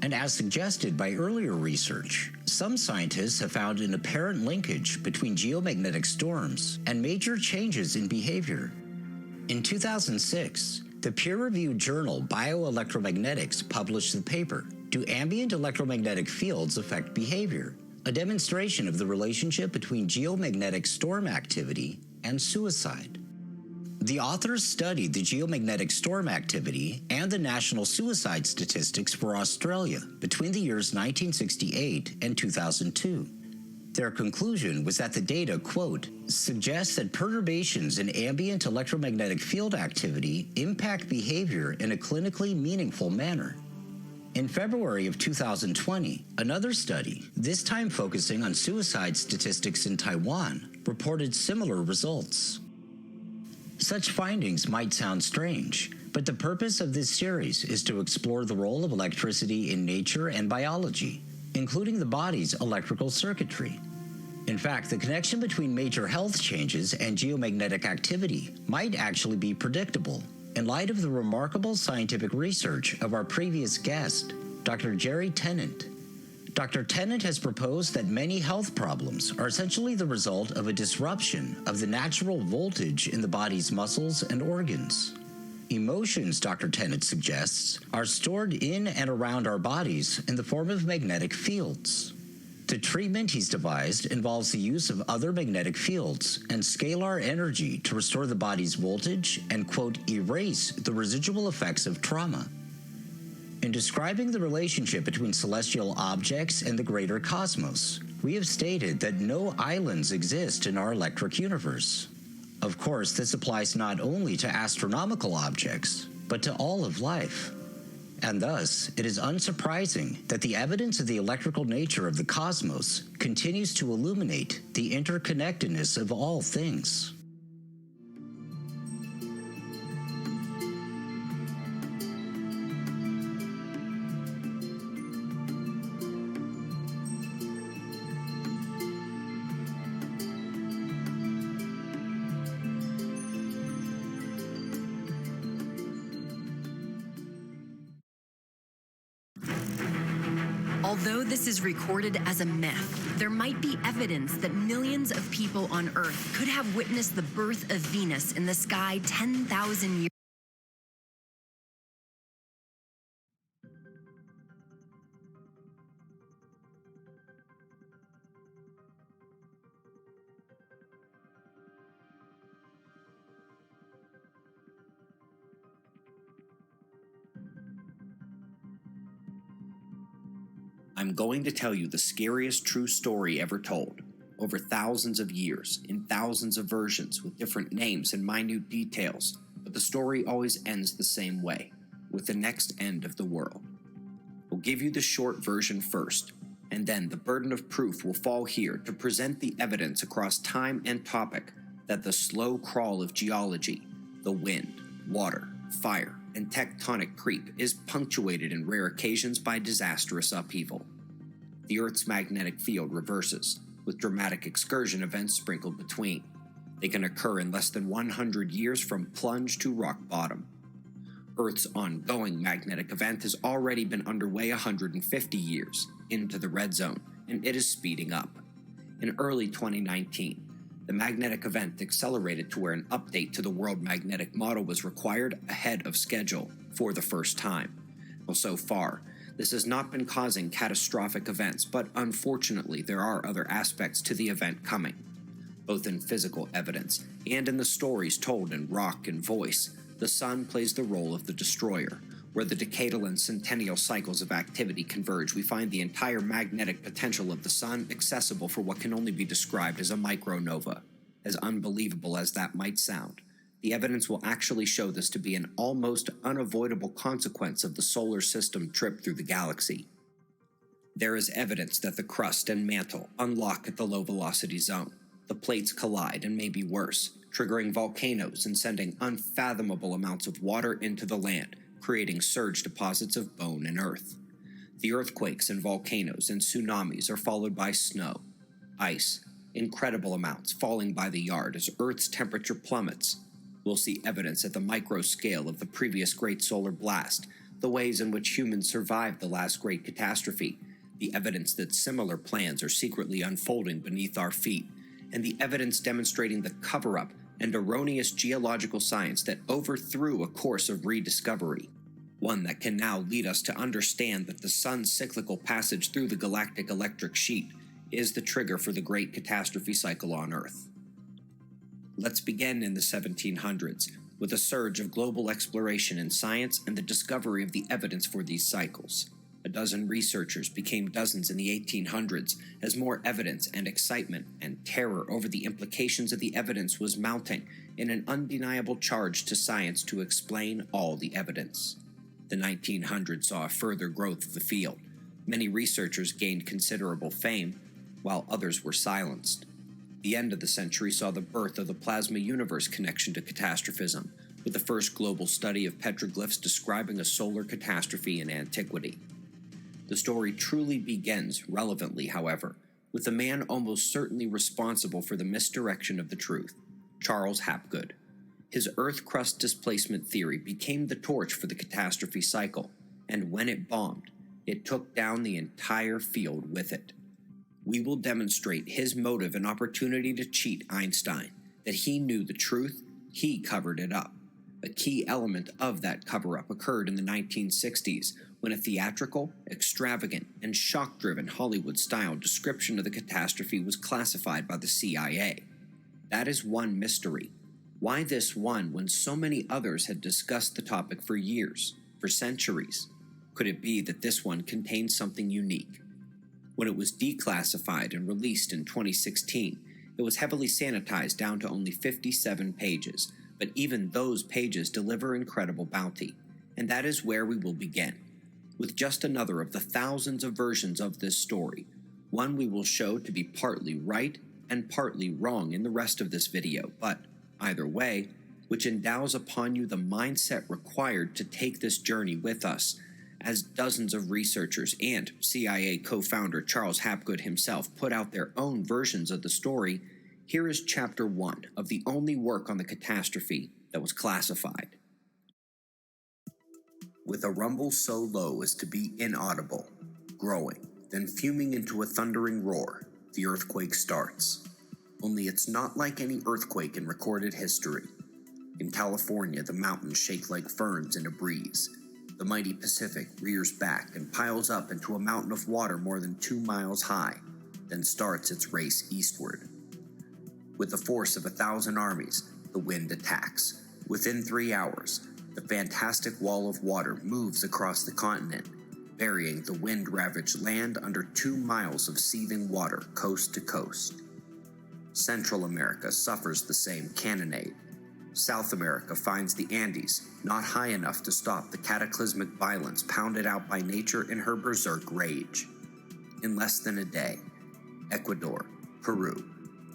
And as suggested by earlier research, some scientists have found an apparent linkage between geomagnetic storms and major changes in behavior. In 2006, the peer-reviewed journal Bioelectromagnetics published the paper, "Do Ambient Electromagnetic Fields Affect Behavior?" a demonstration of the relationship between geomagnetic storm activity and suicide. The authors studied the geomagnetic storm activity and the national suicide statistics for Australia between the years 1968 and 2002. Their conclusion was that the data, quote, suggests that perturbations in ambient electromagnetic field activity impact behavior in a clinically meaningful manner. In February of 2020, another study, this time focusing on suicide statistics in Taiwan, reported similar results. Such findings might sound strange, But the purpose of this series is to explore the role of electricity in nature and biology, including the body's electrical circuitry. In fact, the connection between major health changes and geomagnetic activity might actually be predictable in light of the remarkable scientific research of our previous guest, Dr. Jerry Tennant. Dr. Tennant has proposed that many health problems are essentially the result of a disruption of the natural voltage in the body's muscles and organs. Emotions, Dr. Tennant suggests, are stored in and around our bodies in the form of magnetic fields. The treatment he's devised involves the use of other magnetic fields and scalar energy to restore the body's voltage and, quote, erase the residual effects of trauma. In describing the relationship between celestial objects and the greater cosmos, we have stated that no islands exist in our electric universe. Of course, this applies not only to astronomical objects, but to all of life. And thus, it is unsurprising that the evidence of the electrical nature of the cosmos continues to illuminate the interconnectedness of all things. Although this is recorded as a myth, there might be evidence that millions of people on Earth could have witnessed the birth of Venus in the sky 10,000 years. I'm going to tell you the scariest true story ever told, over thousands of years, in thousands of versions with different names and minute details, but the story always ends the same way, with the next end of the world. We'll give you the short version first, and then the burden of proof will fall here to present the evidence across time and topic that the slow crawl of geology, the wind, water, fire, and tectonic creep is punctuated in rare occasions by disastrous upheaval. The Earth's magnetic field reverses, with dramatic excursion events sprinkled between. They can occur in less than 100 years from plunge to rock bottom. Earth's ongoing magnetic event has already been underway 150 years, into the red zone, and it is speeding up. In early 2019, the magnetic event accelerated to where an update to the world magnetic model was required ahead of schedule for the first time. Well, so far, this has not been causing catastrophic events, but unfortunately there are other aspects to the event coming. Both in physical evidence and in the stories told in rock and voice, the sun plays the role of the destroyer. Where the decadal and centennial cycles of activity converge, we find the entire magnetic potential of the sun accessible for what can only be described as a micronova. As unbelievable as that might sound, the evidence will actually show this to be an almost unavoidable consequence of the solar system trip through the galaxy. There is evidence that the crust and mantle unlock at the low-velocity zone. The plates collide and may be worse, triggering volcanoes and sending unfathomable amounts of water into the land, creating surge deposits of bone and earth. The earthquakes and volcanoes and tsunamis are followed by snow, ice, incredible amounts falling by the yard as Earth's temperature plummets. We'll see evidence at the micro scale of the previous great solar blast, the ways in which humans survived the last great catastrophe, the evidence that similar plans are secretly unfolding beneath our feet, and the evidence demonstrating the cover-up and erroneous geological science that overthrew a course of rediscovery, one that can now lead us to understand that the sun's cyclical passage through the galactic electric sheet is the trigger for the great catastrophe cycle on Earth. Let's begin in the 1700s, with a surge of global exploration in science and the discovery of the evidence for these cycles. A dozen researchers became dozens in the 1800s as more evidence and excitement and terror over the implications of the evidence was mounting in an undeniable charge to science to explain all the evidence. The 1900s saw a further growth of the field. Many researchers gained considerable fame, while others were silenced. The end of the century saw the birth of the plasma universe connection to catastrophism, with the first global study of petroglyphs describing a solar catastrophe in antiquity. The story truly begins, relevantly however, with the man almost certainly responsible for the misdirection of the truth, Charles Hapgood. His Earth crust displacement theory became the torch for the catastrophe cycle, and when it bombed, it took down the entire field with it. We will demonstrate his motive and opportunity to cheat Einstein, that he knew the truth, he covered it up. A key element of that cover-up occurred in the 1960s when a theatrical, extravagant, and shock-driven Hollywood-style description of the catastrophe was classified by the CIA. That is one mystery. Why this one when so many others had discussed the topic for years, for centuries? Could it be that this one contained something unique? When it was declassified and released in 2016, it was heavily sanitized down to only 57 pages, but even those pages deliver incredible bounty, and that is where we will begin, with just another of the thousands of versions of this story, one we will show to be partly right and partly wrong in the rest of this video, but either way, which endows upon you the mindset required to take this journey with us. As dozens of researchers and CIA co-founder Charles Hapgood himself put out their own versions of the story, here is Chapter 1 of the only work on the catastrophe that was classified. With a rumble so low as to be inaudible, growing, then fuming into a thundering roar, the earthquake starts. Only it's not like any earthquake in recorded history. In California, the mountains shake like ferns in a breeze. The mighty Pacific rears back and piles up into a mountain of water more than 2 miles high, then starts its race eastward. With the force of 1,000 armies, the wind attacks. Within 3 hours, the fantastic wall of water moves across the continent, burying the wind-ravaged land under 2 miles of seething water coast to coast. Central America suffers the same cannonade. South America finds the Andes not high enough to stop the cataclysmic violence pounded out by nature in her berserk rage. In less than a day, Ecuador, Peru,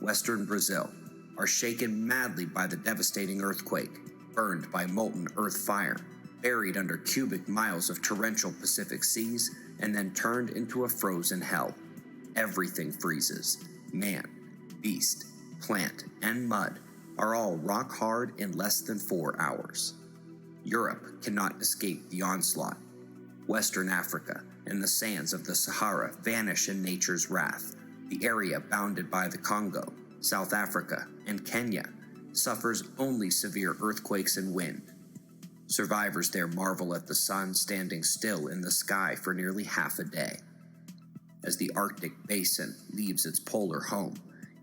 western Brazil are shaken madly by the devastating earthquake, burned by molten earth fire, buried under cubic miles of torrential Pacific seas, and then turned into a frozen hell. Everything freezes. Man, beast, plant, and mud are all rock hard in less than 4 hours. Europe cannot escape the onslaught. Western Africa and the sands of the Sahara vanish in nature's wrath. The area bounded by the Congo, South Africa, and Kenya suffers only severe earthquakes and wind. Survivors there marvel at the sun standing still in the sky for nearly half a day. As the Arctic basin leaves its polar home,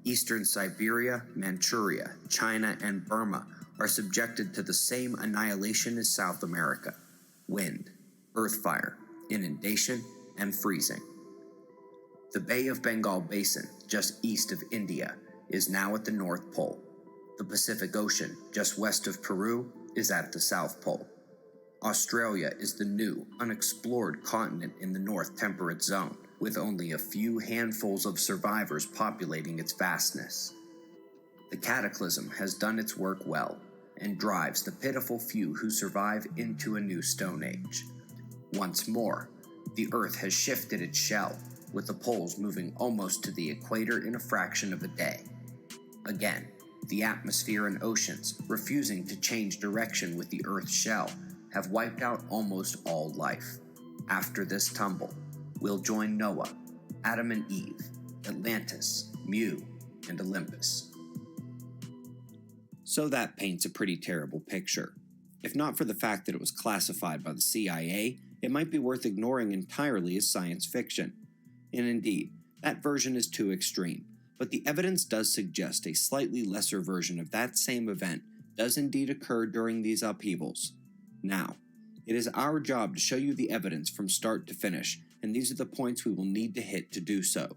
eastern Siberia, Manchuria, China, and Burma are subjected to the same annihilation as South America: wind, earth fire, inundation, and freezing. The Bay of Bengal Basin, just east of India, is now at the North Pole. The Pacific Ocean, just west of Peru, is at the South Pole. Australia is the new, unexplored continent in the North Temperate Zone, with only a few handfuls of survivors populating its vastness. The cataclysm has done its work well, and drives the pitiful few who survive into a new Stone Age. Once more, the Earth has shifted its shell, with the poles moving almost to the equator in a fraction of a day. Again, the atmosphere and oceans, refusing to change direction with the Earth's shell, have wiped out almost all life. After this tumble, we'll join Noah, Adam and Eve, Atlantis, Mu, and Olympus. So that paints a pretty terrible picture. If not for the fact that it was classified by the CIA, it might be worth ignoring entirely as science fiction. And indeed, that version is too extreme, but the evidence does suggest a slightly lesser version of that same event does indeed occur during these upheavals. Now, it is our job to show you the evidence from start to finish, and these are the points we will need to hit to do so.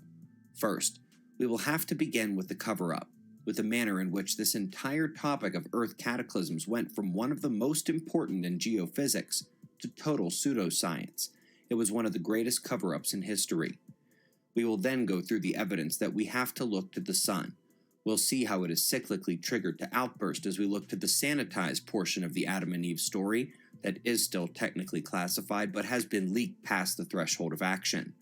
First, we will have to begin with the cover-up, with the manner in which this entire topic of Earth cataclysms went from one of the most important in geophysics to total pseudoscience. It was one of the greatest cover-ups in history. We will then go through the evidence that we have to look to the sun, We'll see how it is cyclically triggered to outburst as we look to the sanitized portion of the Adam and Eve story that is still technically classified but has been leaked past the threshold of action.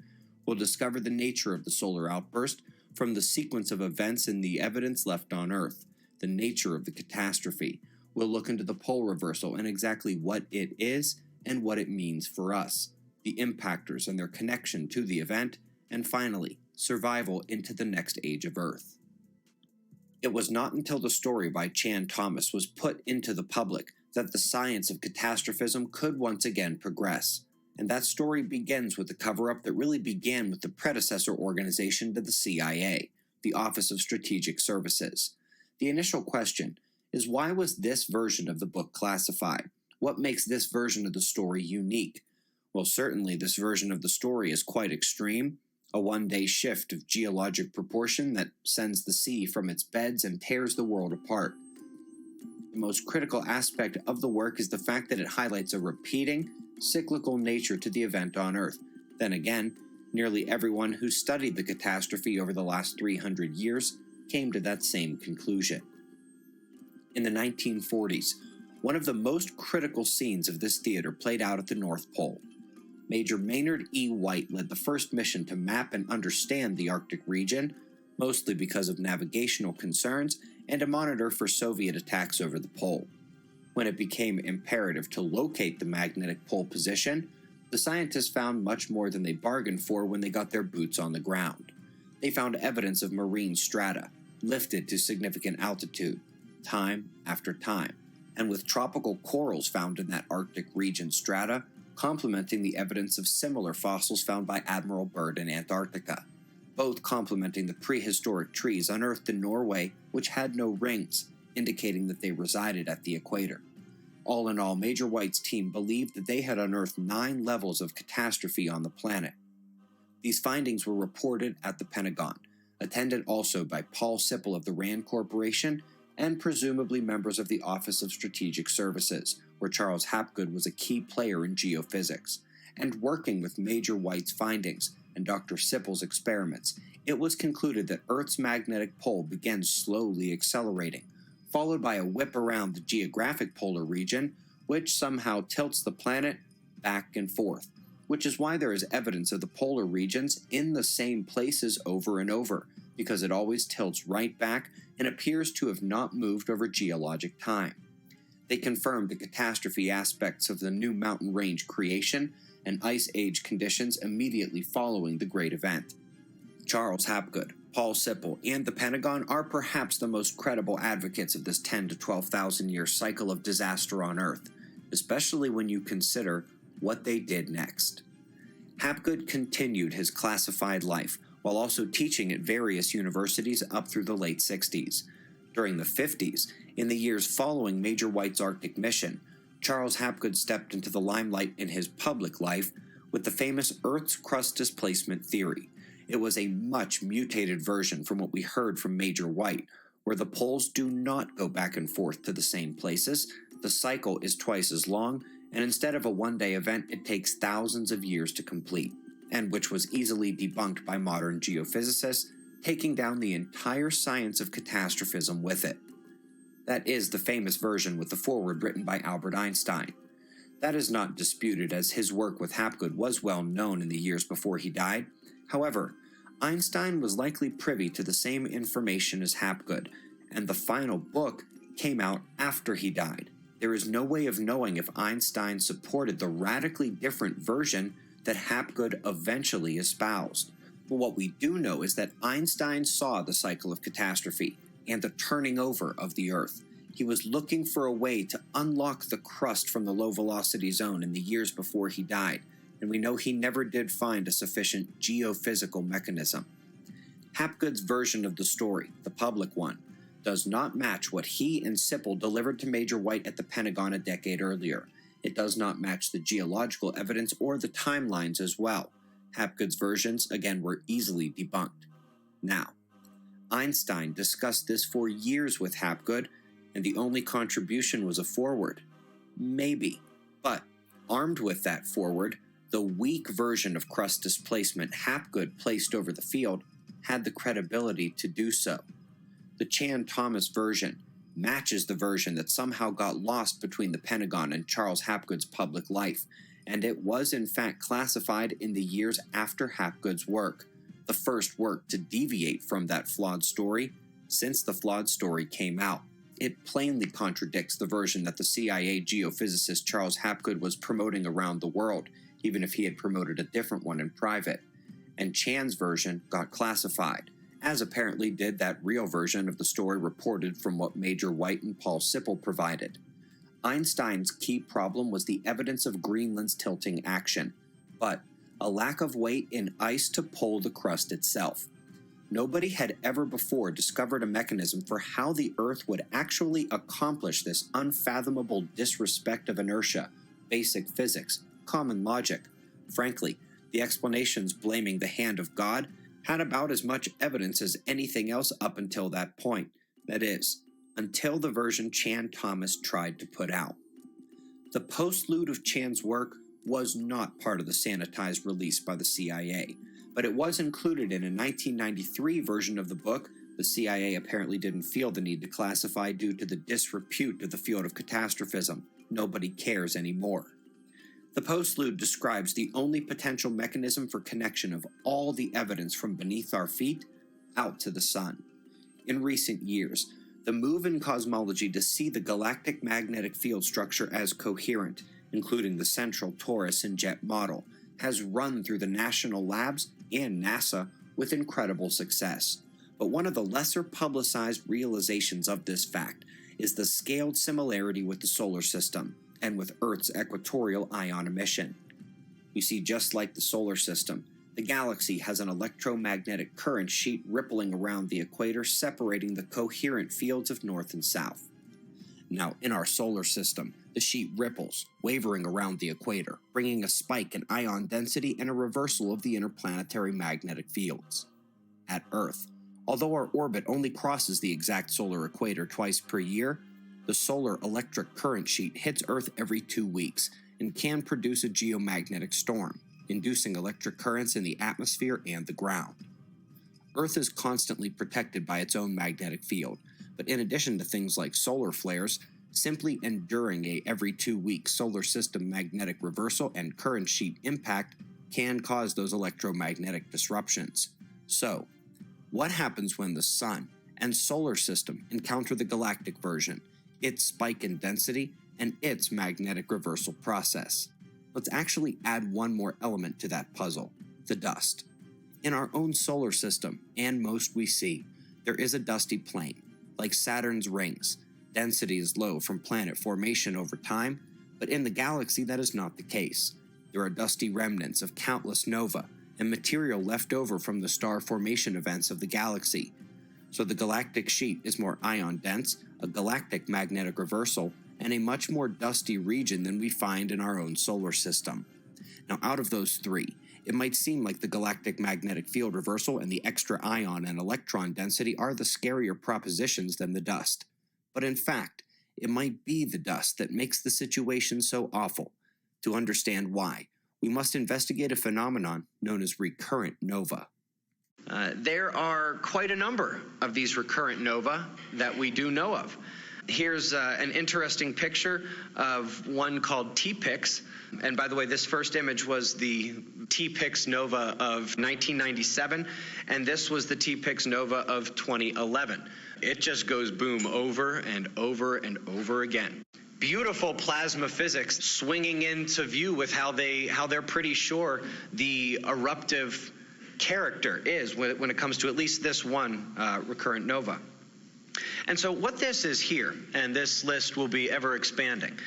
We'll discover the nature of the solar outburst from the sequence of events and the evidence left on Earth, the nature of the catastrophe. We'll look into the pole reversal and exactly what it is and what it means for us, the impactors and their connection to the event, and finally, survival into the next age of Earth. It was not until the story by Chan Thomas was put into the public that the science of catastrophism could once again progress. And that story begins with the cover-up that really began with the predecessor organization to the CIA, the Office of Strategic Services. The initial question is, why was this version of the book classified? What makes this version of the story unique? Well, certainly this version of the story is quite extreme, a one-day shift of geologic proportion that sends the sea from its beds and tears the world apart. The most critical aspect of the work is the fact that it highlights a repeating, cyclical nature to the event on Earth. Then again, nearly everyone who studied the catastrophe over the last 300 years came to that same conclusion. In the 1940s, one of the most critical scenes of this theater played out at the North Pole. Major Maynard E. White led the first mission to map and understand the Arctic region, mostly because of navigational concerns and to monitor for Soviet attacks over the pole. When it became imperative to locate the magnetic pole position, the scientists found much more than they bargained for when they got their boots on the ground. They found evidence of marine strata, lifted to significant altitude, time after time, and with tropical corals found in that Arctic region strata, complementing the evidence of similar fossils found by Admiral Byrd in Antarctica, both complementing the prehistoric trees unearthed in Norway, which had no rings, indicating that they resided at the equator. All in all, Major White's team believed that they had unearthed 9 levels of catastrophe on the planet. These findings were reported at the Pentagon, attended also by Paul Sipple of the RAND Corporation and presumably members of the Office of Strategic Services, where Charles Hapgood was a key player in geophysics. And working with Major White's findings and Dr. Sipple's experiments, it was concluded that Earth's magnetic pole began slowly accelerating, followed by a whip around the geographic polar region, which somehow tilts the planet back and forth, which is why there is evidence of the polar regions in the same places over and over, because it always tilts right back and appears to have not moved over geologic time. They confirmed the catastrophe aspects of the new mountain range creation and ice age conditions immediately following the great event. Charles Hapgood, Paul Sipple, and the Pentagon are perhaps the most credible advocates of this 10 to 12,000 year cycle of disaster on Earth, especially when you consider what they did next. Hapgood continued his classified life while also teaching at various universities up through the late 60s. During the 50s, in the years following Major White's Arctic mission, Charles Hapgood stepped into the limelight in his public life with the famous Earth's crust displacement theory. It was a much mutated version from what we heard from Major White, where the poles do not go back and forth to the same places, the cycle is twice as long, and instead of a one-day event, it takes thousands of years to complete, and which was easily debunked by modern geophysicists, taking down the entire science of catastrophism with it. That is the famous version with the foreword written by Albert Einstein. That is not disputed, as his work with Hapgood was well known in the years before he died. However, Einstein was likely privy to the same information as Hapgood, and the final book came out after he died. There is no way of knowing if Einstein supported the radically different version that Hapgood eventually espoused. But what we do know is that Einstein saw the cycle of catastrophe and the turning over of the Earth. He was looking for a way to unlock the crust from the low-velocity zone in the years before he died, and we know he never did find a sufficient geophysical mechanism. Hapgood's version of the story, the public one, does not match what he and Sipple delivered to Major White at the Pentagon a decade earlier. It does not match the geological evidence or the timelines as well. Hapgood's versions, again, were easily debunked. Now, Einstein discussed this for years with Hapgood, and the only contribution was a foreword. Maybe. But, armed with that foreword, the weak version of crust displacement Hapgood placed over the field had the credibility to do so. The Chan-Thomas version matches the version that somehow got lost between the Pentagon and Charles Hapgood's public life, and it was in fact classified in the years after Hapgood's work, the first work to deviate from that flawed story since the flawed story came out. It plainly contradicts the version that the CIA geophysicist Charles Hapgood was promoting around the world, even if he had promoted a different one in private. And Chan's version got classified, as apparently did that real version of the story reported from what Major White and Paul Sipple provided. Einstein's key problem was the evidence of Greenland's tilting action, but a lack of weight in ice to pull the crust itself. Nobody had ever before discovered a mechanism for how the Earth would actually accomplish this unfathomable disrespect of inertia, basic physics, common logic. Frankly, the explanations blaming the hand of God had about as much evidence as anything else up until that point. That is, until the version Chan-Thomas tried to put out. The postlude of Chan's work was not part of the sanitized release by the CIA, but it was included in a 1993 version of the book the CIA apparently didn't feel the need to classify due to the disrepute of the field of catastrophism. Nobody cares anymore. The postlude describes the only potential mechanism for connection of all the evidence from beneath our feet out to the sun. In recent years, the move in cosmology to see the galactic magnetic field structure as coherent, including the central torus and jet model, has run through the national labs and NASA with incredible success. But one of the lesser publicized realizations of this fact is the scaled similarity with the solar system and with Earth's equatorial ion emission. You see, just like the solar system, the galaxy has an electromagnetic current sheet rippling around the equator, separating the coherent fields of north and south. Now, in our solar system, the sheet ripples, wavering around the equator, bringing a spike in ion density and a reversal of the interplanetary magnetic fields. At Earth, although our orbit only crosses the exact solar equator twice per year, the solar electric current sheet hits Earth every 2 weeks and can produce a geomagnetic storm, inducing electric currents in the atmosphere and the ground. Earth is constantly protected by its own magnetic field, but in addition to things like solar flares, simply enduring a every 2 week solar system magnetic reversal and current sheet impact can cause those electromagnetic disruptions. So, what happens when the Sun and solar system encounter the galactic version, its spike in density, and its magnetic reversal process? Let's actually add one more element to that puzzle, the dust. In our own solar system, and most we see, there is a dusty plain. Like Saturn's rings, density is low from planet formation over time, but in the galaxy that is not the case. There are dusty remnants of countless nova and material left over from the star formation events of the galaxy. So the galactic sheet is more ion dense, a galactic magnetic reversal, and a much more dusty region than we find in our own solar system. Now, out of those three, it might seem like the galactic magnetic field reversal and the extra ion and electron density are the scarier propositions than the dust. But in fact, it might be the dust that makes the situation so awful. To understand why, we must investigate a phenomenon known as recurrent nova. There are quite a number of these recurrent nova that we do know of. Here's an interesting picture of one called T-Pix. And by the way, this first image was the T-Pix nova of 1997, and this was the T-Pix nova of 2011. It just goes boom over and over and over again. Beautiful plasma physics swinging into view with how they're pretty sure the eruptive character is when it comes to at least this one recurrent nova. And so what this is here, and this list will be ever expanding,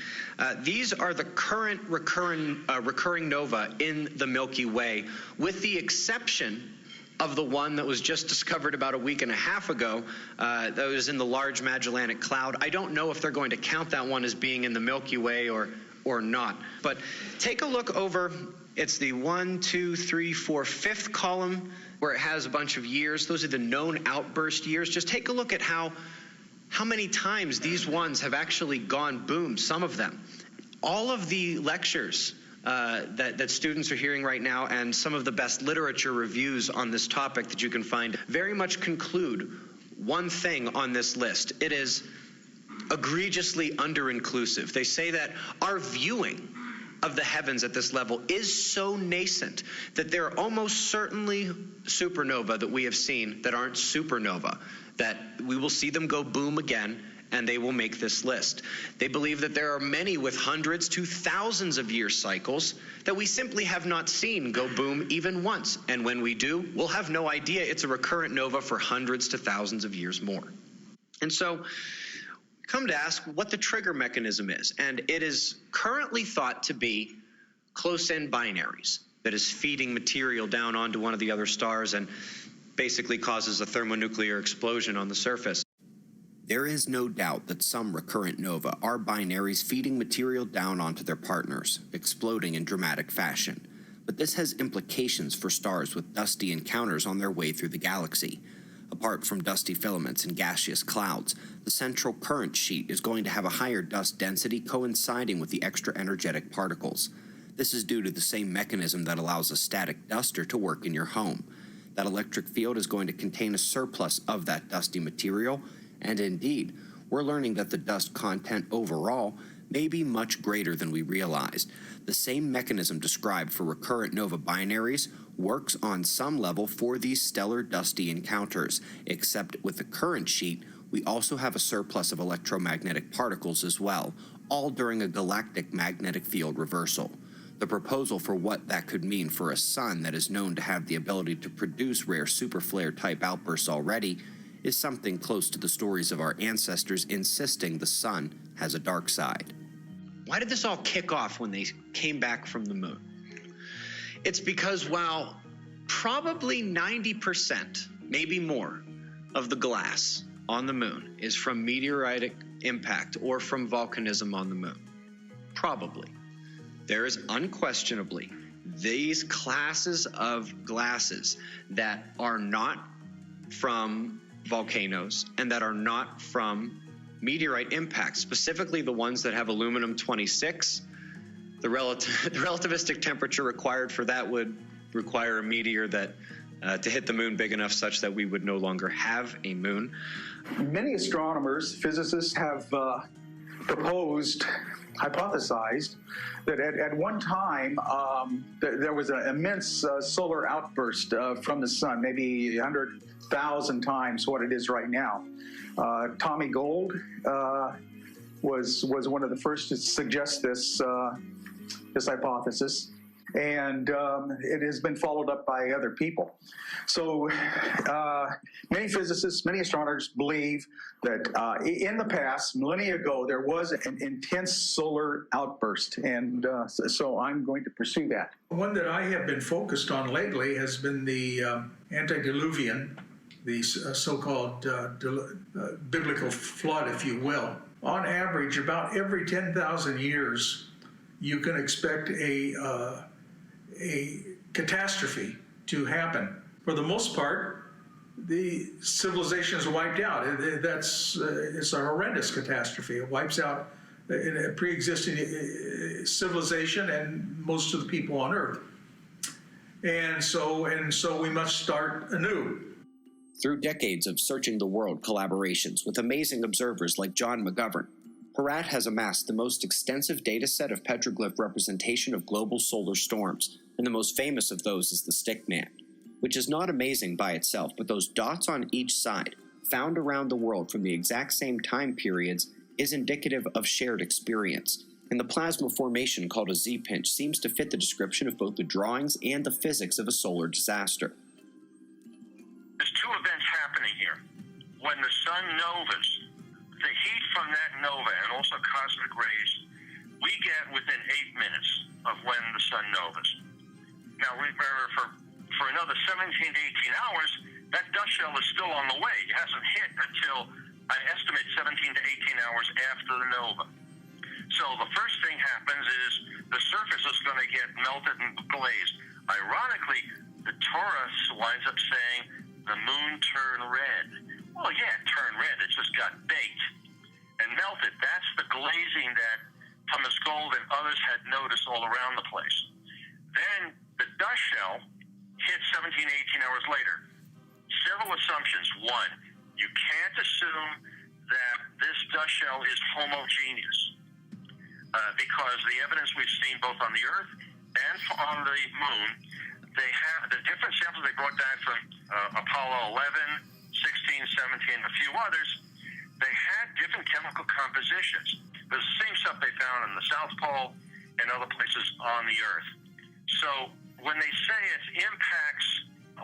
these are the current recurring nova in the Milky Way, with the exception of the one that was just discovered about a week and a half ago that was in the Large Magellanic Cloud. I don't know if they're going to count that one as being in the Milky Way or not. But take a look over. It's the 1, 2, 3, 4, 5th column where it has a bunch of years. Those are the known outburst years. Just take a look at how many times these ones have actually gone boom, some of them. All of the lectures that students are hearing right now and some of the best literature reviews on this topic that you can find very much conclude one thing on this list. It is egregiously under-inclusive. They say that our viewing of the heavens at this level is so nascent that there are almost certainly supernova that we have seen that aren't supernova, that we will see them go boom again, and they will make this list. They believe that there are many with hundreds to thousands of year cycles that we simply have not seen go boom even once. And when we do, we'll have no idea it's a recurrent nova for hundreds to thousands of years more. And so, come to ask what the trigger mechanism is. And it is currently thought to be close-in binaries that is feeding material down onto one of the other stars and basically causes a thermonuclear explosion on the surface. There is no doubt that some recurrent nova are binaries feeding material down onto their partners, exploding in dramatic fashion. But this has implications for stars with dusty encounters on their way through the galaxy. Apart from dusty filaments and gaseous clouds, the central current sheet is going to have a higher dust density coinciding with the extra energetic particles. This is due to the same mechanism that allows a static duster to work in your home. That electric field is going to contain a surplus of that dusty material, and indeed, we're learning that the dust content overall may be much greater than we realized. The same mechanism described for recurrent nova binaries works on some level for these stellar dusty encounters, except with the current sheet, we also have a surplus of electromagnetic particles as well, all during a galactic magnetic field reversal. The proposal for what that could mean for a sun that is known to have the ability to produce rare superflare-type outbursts already is something close to the stories of our ancestors insisting the sun has a dark side. Why did this all kick off when they came back from the moon? It's because while probably 90%, maybe more, of the glass on the moon is from meteoritic impact or from volcanism on the moon, probably, there is unquestionably these classes of glasses that are not from volcanoes and that are not from meteorite impacts, specifically the ones that have aluminum-26. The relativistic temperature required for that would require a meteor that to hit the moon big enough such that we would no longer have a moon. Many astronomers, physicists have hypothesized that at one time there was an immense solar outburst from the sun, maybe 100,000 times what it is right now. Tommy Gold was one of the first to suggest this hypothesis, and it has been followed up by other people. So many physicists, many astronomers believe that in the past, millennia ago, there was an intense solar outburst, and so I'm going to pursue that. One that I have been focused on lately has been the antediluvian, the so-called biblical flood, if you will. On average, about every 10,000 years, you can expect a catastrophe to happen. For the most part, the civilization is wiped out. It's a horrendous catastrophe. It wipes out a pre-existing civilization and most of the people on Earth. And so we must start anew. Through decades of searching the world collaborations with amazing observers like John McGovern, Herat has amassed the most extensive data set of petroglyph representation of global solar storms, and the most famous of those is the Stickman, which is not amazing by itself, but those dots on each side, found around the world from the exact same time periods, is indicative of shared experience, and the plasma formation called a Z-pinch seems to fit the description of both the drawings and the physics of a solar disaster. There's two events happening here. When the sun novas, the heat from that nova and also cosmic rays, we get within 8 minutes of when the sun novas. Now remember, for another 17 to 18 hours, that dust shell is still on the way. It hasn't hit until, I estimate, 17 to 18 hours after the nova. So the first thing happens is the surface is going to get melted and glazed. Ironically, the Torah winds up saying, the moon turned red. Well, yeah, it turned red. It just got baked and melted. That's the glazing that Thomas Gold and others had noticed all around the place. Then the dust shell hit 17, 18 hours later. Several assumptions. One, You can't assume that this dust shell is homogeneous because the evidence we've seen both on the Earth and on the Moon, they have the different samples they brought back from Apollo 11, 16, 17, and a few others. They had different chemical compositions. The same stuff they found in the South Pole and other places on the Earth. So when they say it impacts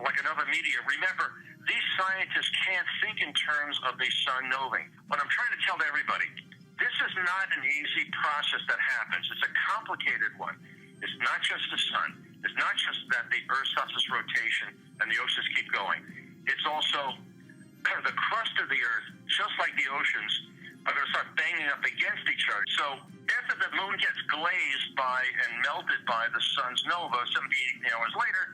like another meteor, remember, these scientists can't think in terms of the sun noving. What I'm trying to tell everybody, this is not an easy process that happens. It's a complicated one. It's not just the sun. It's not just that the Earth stops its rotation and the oceans keep going. It's also the crust of the Earth, just like the oceans, are going to start banging up against each other. So after the moon gets glazed by and melted by the sun's nova, 70, 80 hours later,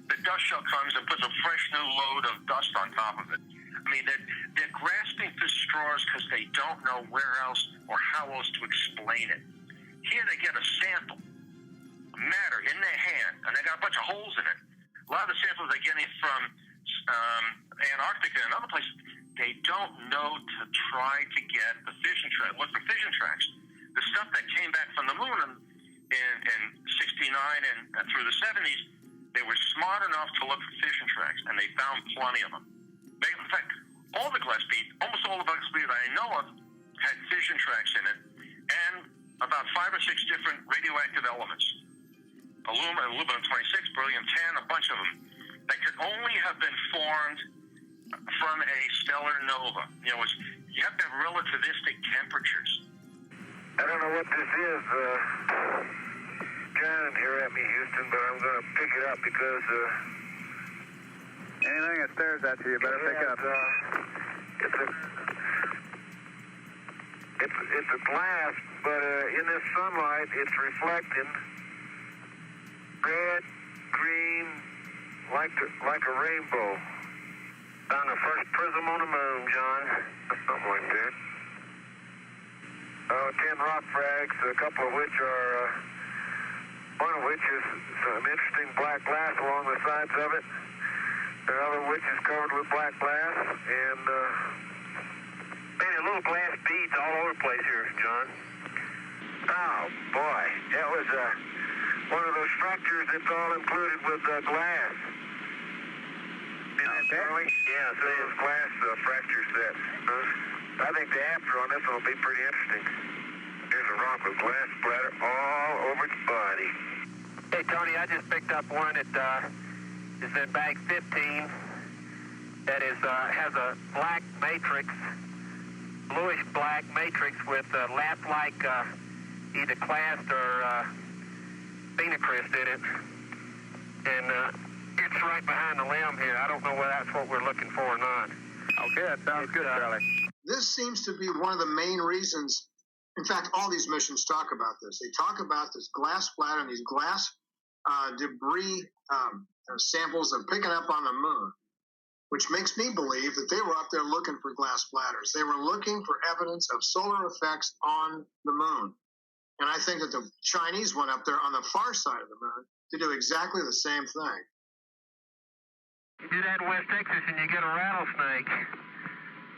the dust shell comes and puts a fresh new load of dust on top of it. I mean, they're grasping for straws because they don't know where else or how else to explain it. Here they get a sample, matter in their hand, and they got a bunch of holes in it. A lot of the samples they're getting from Antarctica and other places, they don't know to try to get the fission tracks. Look for fission tracks. The stuff that came back from the moon in 69 and through the 70s, they were smart enough to look for fission tracks, and they found plenty of them. In fact, all the glass bead, almost all the glass bead I know of, had fission tracks in it, and about 5 or 6 different radioactive elements. Aluminum 26, beryllium-10, a bunch of them, that could only have been formed from a stellar nova. You know, you have to have relativistic temperatures. I don't know what this is, John, here at me, Houston, but I'm going to pick it up because anything that stares at you, you better pick up. It's a glass, but in this sunlight, it's reflecting red, green, like a rainbow. Found the first prism on the moon, John. Something like that. 10 rock frags, a couple of which are, one of which is some interesting black glass along the sides of it. Another which is covered with black glass, and many little glass beads all over the place here, John. Oh, boy. That was one of those structures that's all included with glass. Okay. Yeah, so those glass fracture sets. I think the after on this one will be pretty interesting. Here's a rock with glass splatter all over its body. Hey, Tony, I just picked up one that is in bag 15 that has a black matrix, bluish black matrix with lap-like either clast or phenocryst in it. And it's right behind the limb here. I don't know whether that's what we're looking for or not. Okay, that sounds good, Charlie. This seems to be one of the main reasons. In fact, all these missions talk about this. They talk about this glass splatter and these glass debris samples they're picking up on the moon, which makes me believe that they were up there looking for glass splatters. They were looking for evidence of solar effects on the moon. And I think that the Chinese went up there on the far side of the moon to do exactly the same thing. You do that in West Texas and you get a rattlesnake.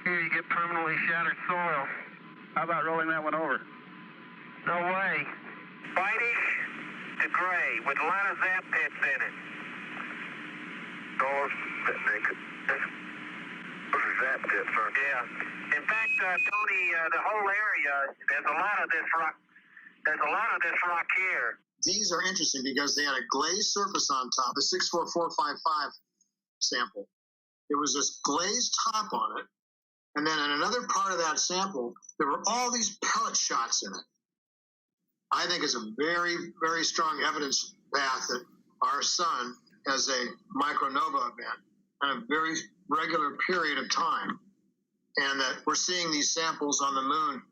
Here you get permanently shattered soil. How about rolling that one over? No way. Whitish to gray with a lot of zap pits in it. Those are zap pits, huh? Yeah. In fact, Tony, the whole area, there's a lot of this rock. There's a lot of this rock here. These are interesting because they had a glazed surface on top, the 64455 sample. There was this glazed top on it, and then in another part of that sample, there were all these pellet shots in it. I think it's a very, very strong evidence path that our sun has a micronova event in a very regular period of time, and that we're seeing these samples on the moon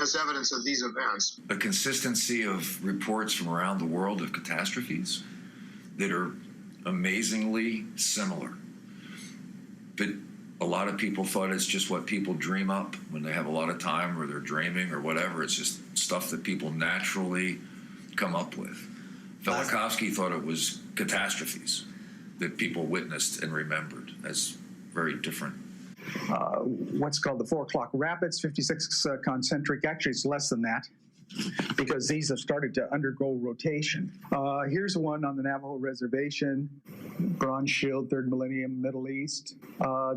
as evidence of these events. A consistency of reports from around the world of catastrophes that are amazingly similar. But a lot of people thought it's just what people dream up when they have a lot of time or they're dreaming or whatever. It's just stuff that people naturally come up with. Velikovsky thought it was catastrophes that people witnessed and remembered as very different. what's called the 4 o'clock rapids, 56 concentric. Actually, it's less than that, because these have started to undergo rotation. Here's one on the Navajo Reservation, Bronze Shield, 3rd millennium, Middle East.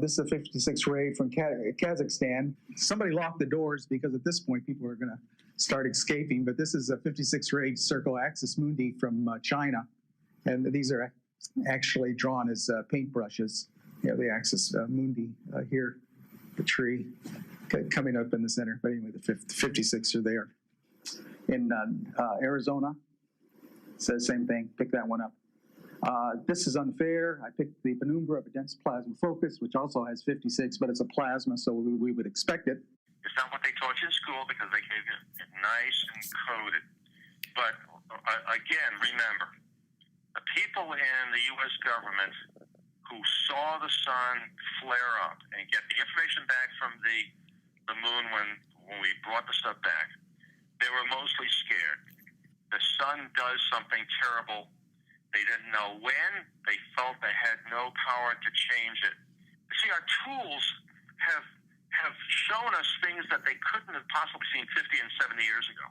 This is a 56 ray from Kazakhstan. Somebody locked the doors because at this point people are going to start escaping, but this is a 56 ray circle axis mundi from China. And these are actually drawn as paintbrushes. You know, the axis mundi here, the tree coming up in the center. But anyway, the 56 are there. In Arizona, it says the same thing. Pick that one up. This is unfair. I picked the penumbra of a dense plasma focus, which also has 56, but it's a plasma, so we would expect it. It's not what they taught you in school because they gave you it nice and coded. But again, remember, the people in the U.S. government who saw the sun flare up and get the information back from the moon when we brought the stuff back, they were mostly scared. The sun does something terrible. They didn't know when. They felt they had no power to change it. See, our tools have shown us things that they couldn't have possibly seen 50 and 70 years ago.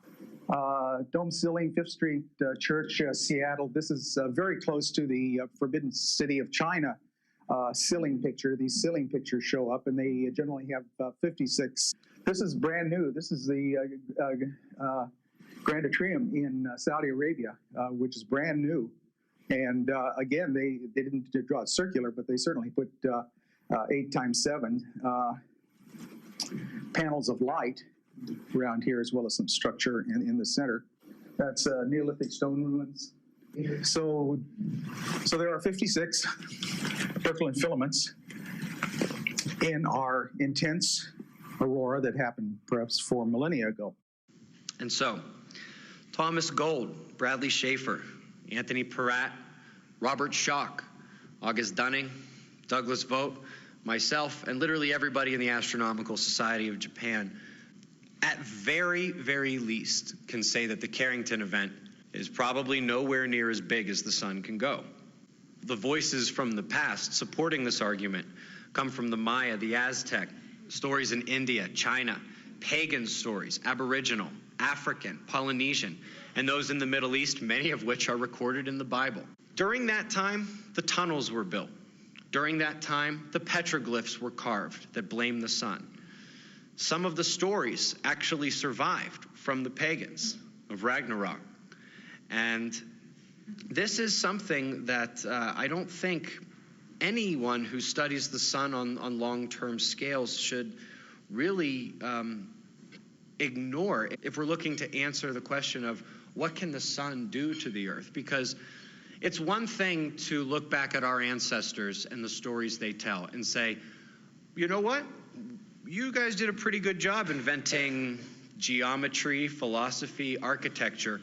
Dome ceiling, 5th Street Church, Seattle. This is very close to the Forbidden City of China ceiling picture. These ceiling pictures show up, and they generally have 56. This is brand new. This is the Grand Atrium in Saudi Arabia, which is brand new. And again, they didn't draw it circular, but they certainly put 8x7 panels of light around here, as well as some structure in the center. That's Neolithic stone ruins. So there are 56 Birkeland filaments in our intense aurora that happened perhaps 4 millennia ago. And so, Thomas Gold, Bradley Schaefer, Anthony Peratt, Robert Schoch, August Dunning, Douglas Vogt, myself, and literally everybody in the Astronomical Society of Japan, at very, very least, can say that the Carrington event is probably nowhere near as big as the sun can go. The voices from the past supporting this argument come from the Maya, the Aztec, stories in India, China, pagan stories, Aboriginal, African, Polynesian, and those in the Middle East, many of which are recorded in the Bible. During that time, the tunnels were built. During that time, the petroglyphs were carved that blame the sun. Some of the stories actually survived from the pagans of Ragnarok. And this is something that I don't think anyone who studies the sun on long-term scales should really ignore if we're looking to answer the question of what can the sun do to the earth? Because it's one thing to look back at our ancestors and the stories they tell and say, you know what? You guys did a pretty good job inventing geometry, philosophy, architecture,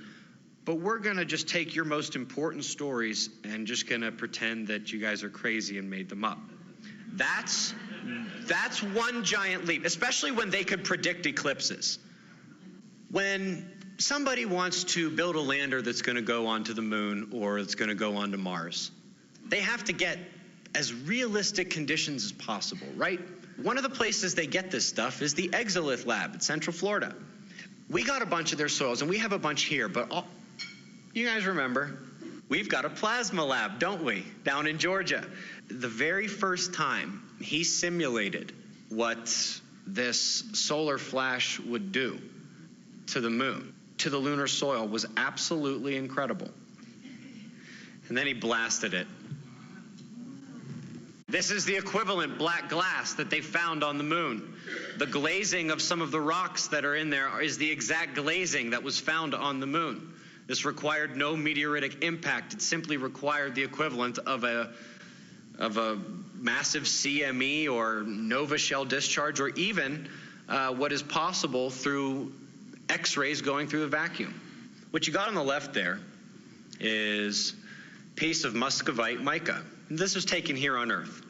but we're going to just take your most important stories and just going to pretend that you guys are crazy and made them up. That's one giant leap, especially when they could predict eclipses. When somebody wants to build a lander that's going to go onto the moon or it's going to go onto Mars, they have to get as realistic conditions as possible, right? One of the places they get this stuff is the Exolith Lab in Central Florida. We got a bunch of their soils, and we have a bunch here, but you guys remember, we've got a plasma lab, don't we, down in Georgia. The very first time he simulated what this solar flash would do to the moon, to the lunar soil, was absolutely incredible. And then he blasted it. This is the equivalent black glass that they found on the moon. The glazing of some of the rocks that are in there is the exact glazing that was found on the moon. This required no meteoritic impact. It simply required the equivalent of a massive CME or nova shell discharge, or even what is possible through X-rays going through a vacuum. What you got on the left there is a piece of muscovite mica. This was taken here on Earth.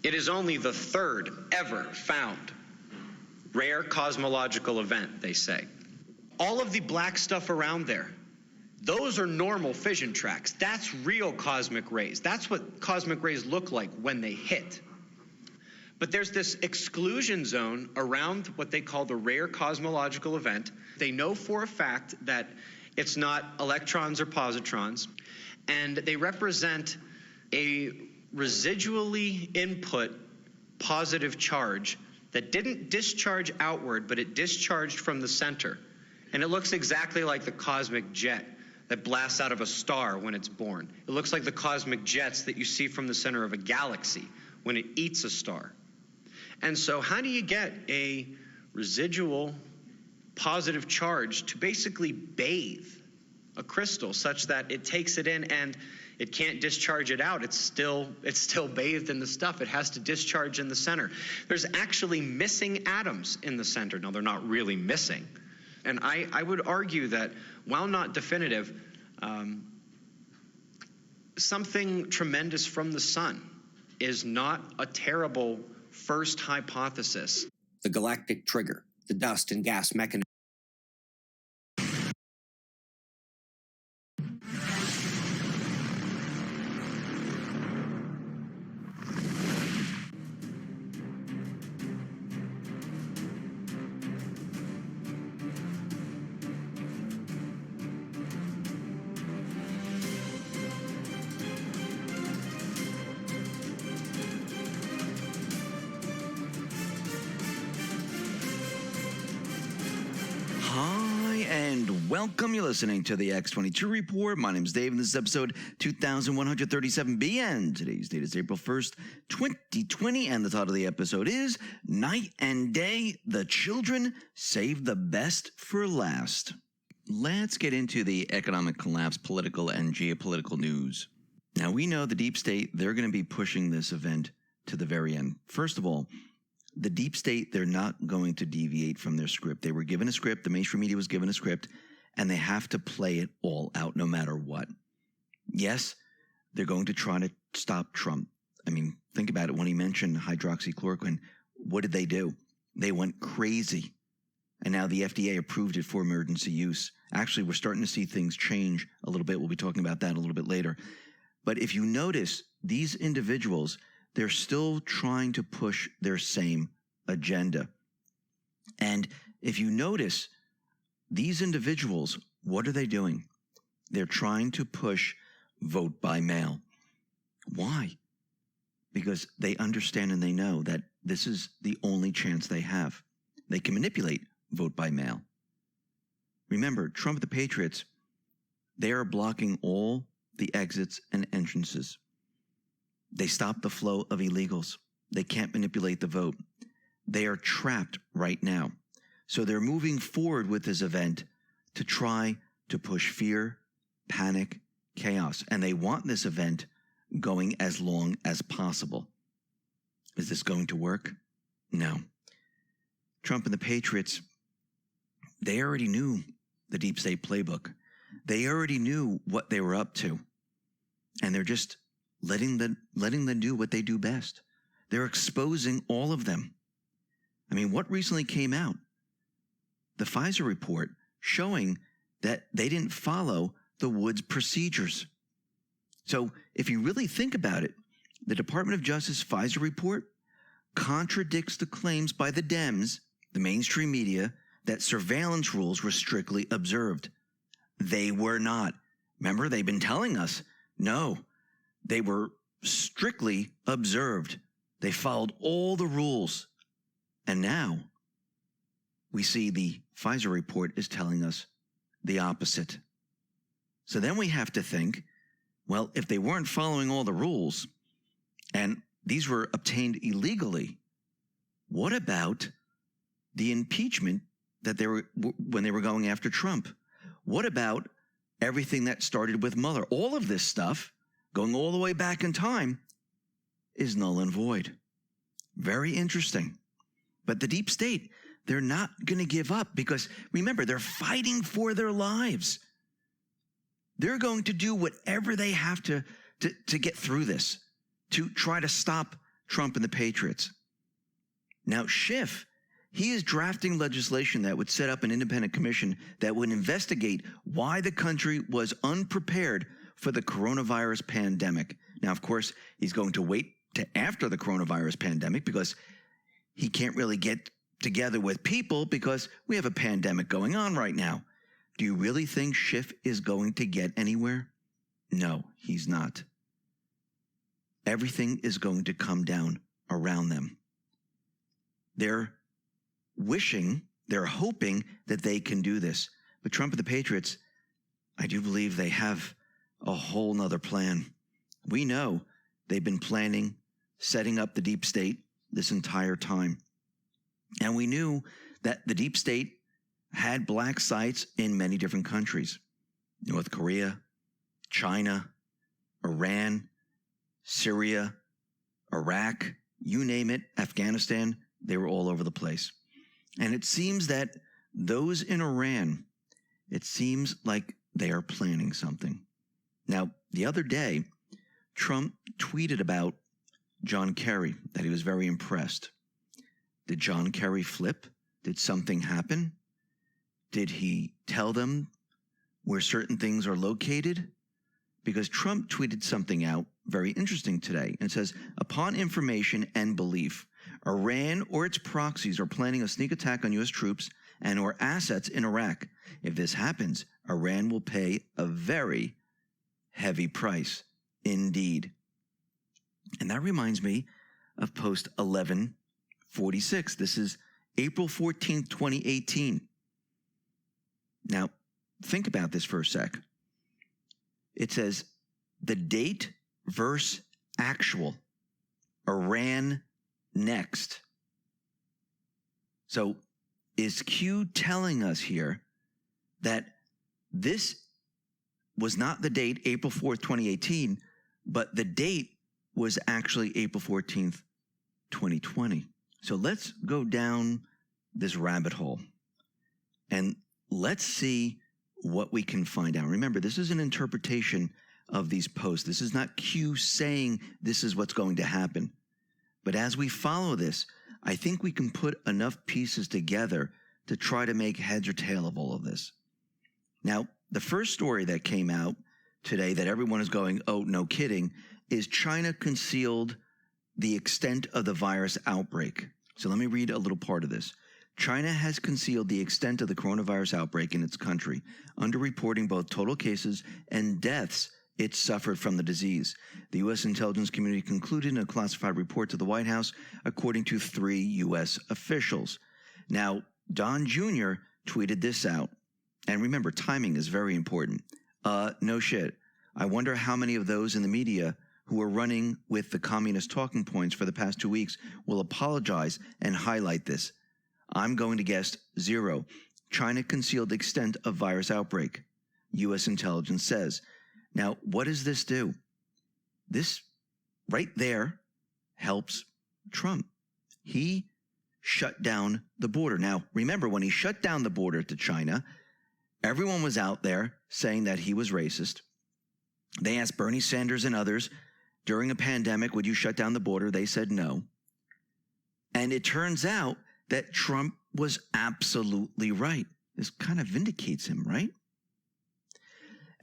It is only the third ever found rare cosmological event, they say. All of the black stuff around there, those are normal fission tracks. That's real cosmic rays. That's what cosmic rays look like when they hit. But there's this exclusion zone around what they call the rare cosmological event. They know for a fact that it's not electrons or positrons, and they represent a residually input positive charge that didn't discharge outward, but it discharged from the center. And it looks exactly like the cosmic jet that blasts out of a star when it's born. It looks like the cosmic jets that you see from the center of a galaxy when it eats a star. And so how do you get a residual positive charge to basically bathe a crystal such that it takes it in and it can't discharge it out? It's still bathed in the stuff. It has to discharge in the center. There's actually missing atoms in the center. Now, they're not really missing. And I would argue that, while not definitive, something tremendous from the sun is not a terrible first hypothesis. The galactic trigger, the dust and gas mechanism. Welcome. You're listening to the X22 Report. My name is Dave, and this is episode 2137B, and today's date is April 1st, 2020, and the title of the episode is Night and Day, The Children Save the Best for Last. Let's get into the economic collapse, political and geopolitical news. Now, we know the deep state, they're going to be pushing this event to the very end. First of all, the deep state, they're not going to deviate from their script. They were given a script, the mainstream media was given a script, and they have to play it all out no matter what. Yes, they're going to try to stop Trump. I mean, think about it. When he mentioned hydroxychloroquine, what did they do? They went crazy. And now the FDA approved it for emergency use. Actually, we're starting to see things change a little bit. We'll be talking about that a little bit later. But if you notice, these individuals, they're still trying to push their same agenda. And if you notice, these individuals, what are they doing? They're trying to push vote by mail. Why? Because they understand and they know that this is the only chance they have. They can manipulate vote by mail. Remember, Trump and the Patriots, they are blocking all the exits and entrances. They stop the flow of illegals. They can't manipulate the vote. They are trapped right now. So they're moving forward with this event to try to push fear, panic, chaos. And they want this event going as long as possible. Is this going to work? No. Trump and the Patriots, they already knew the deep state playbook. They already knew what they were up to. And they're just letting them do what they do best. They're exposing all of them. I mean, what recently came out? The Pfizer report showing that they didn't follow the Woods procedures. So if you really think about it, the Department of Justice Pfizer report contradicts the claims by the Dems, the mainstream media, that surveillance rules were strictly observed. They were not. Remember, they've been telling us, no, they were strictly observed. They followed all the rules. And now we see the Pfizer report is telling us the opposite. So then we have to think, well, if they weren't following all the rules and these were obtained illegally, what about the impeachment that they were when they were going after Trump? What about everything that started with Mueller? All of this stuff, going all the way back in time, is null and void. Very interesting. But the deep state, they're not going to give up because, remember, they're fighting for their lives. They're going to do whatever they have to get through this, to try to stop Trump and the Patriots. Now, Schiff, he is drafting legislation that would set up an independent commission that would investigate why the country was unprepared for the coronavirus pandemic. Now, of course, he's going to wait to after the coronavirus pandemic because he can't really get together with people because we have a pandemic going on right now. Do you really think Schiff is going to get anywhere? No, he's not. Everything is going to come down around them. They're wishing, they're hoping that they can do this. But Trump and the Patriots, I do believe they have a whole nother plan. We know they've been planning, setting up the deep state this entire time. And we knew that the deep state had black sites in many different countries. North Korea, China, Iran, Syria, Iraq, you name it, Afghanistan, they were all over the place. And it seems that those in Iran, it seems like they are planning something. Now, the other day, Trump tweeted about John Kerry, that he was very impressed. Did John Kerry flip? Did something happen? Did he tell them where certain things are located? Because Trump tweeted something out very interesting today. It says, upon information and belief, Iran or its proxies are planning a sneak attack on U.S. troops and or assets in Iraq. If this happens, Iran will pay a very heavy price indeed. And that reminds me of post 1146. This is April 14th, 2018. Now, think about this for a sec. It says, the date verse actual, Iran next. So is Q telling us here that this was not the date April 4th, 2018, but the date was actually April 14th, 2020. So let's go down this rabbit hole and let's see what we can find out. Remember, this is an interpretation of these posts. This is not Q saying this is what's going to happen. But as we follow this, I think we can put enough pieces together to try to make heads or tail of all of this. Now, the first story that came out today that everyone is going, oh, no kidding, is China concealed the extent of the virus outbreak. So let me read a little part of this. China has concealed the extent of the coronavirus outbreak in its country, underreporting both total cases and deaths it suffered from the disease. The U.S. intelligence community concluded in a classified report to the White House, according to 3 U.S. officials. Now, Don Jr. tweeted this out. And remember, timing is very important. No shit. I wonder how many of those in the media who are running with the communist talking points for the past 2 weeks will apologize and highlight this. I'm going to guess 0. China concealed the extent of virus outbreak, U.S. intelligence says. Now, what does this do? This right there helps Trump. He shut down the border. Now, remember, when he shut down the border to China, everyone was out there saying that he was racist. They asked Bernie Sanders and others, during a pandemic, would you shut down the border? They said no. And it turns out that Trump was absolutely right. This kind of vindicates him, right?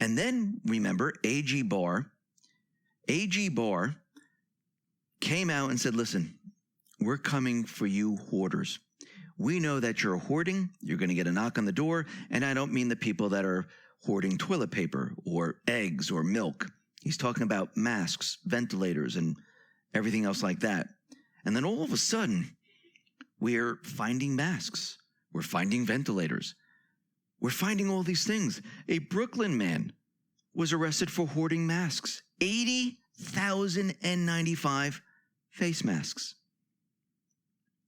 And then, remember, AG Barr came out and said, listen, we're coming for you hoarders. We know that you're hoarding. You're going to get a knock on the door. And I don't mean the people that are hoarding toilet paper or eggs or milk. He's talking about masks, ventilators, and everything else like that. And then all of a sudden, we're finding masks. We're finding ventilators. We're finding all these things. A Brooklyn man was arrested for hoarding masks. 80,095 face masks.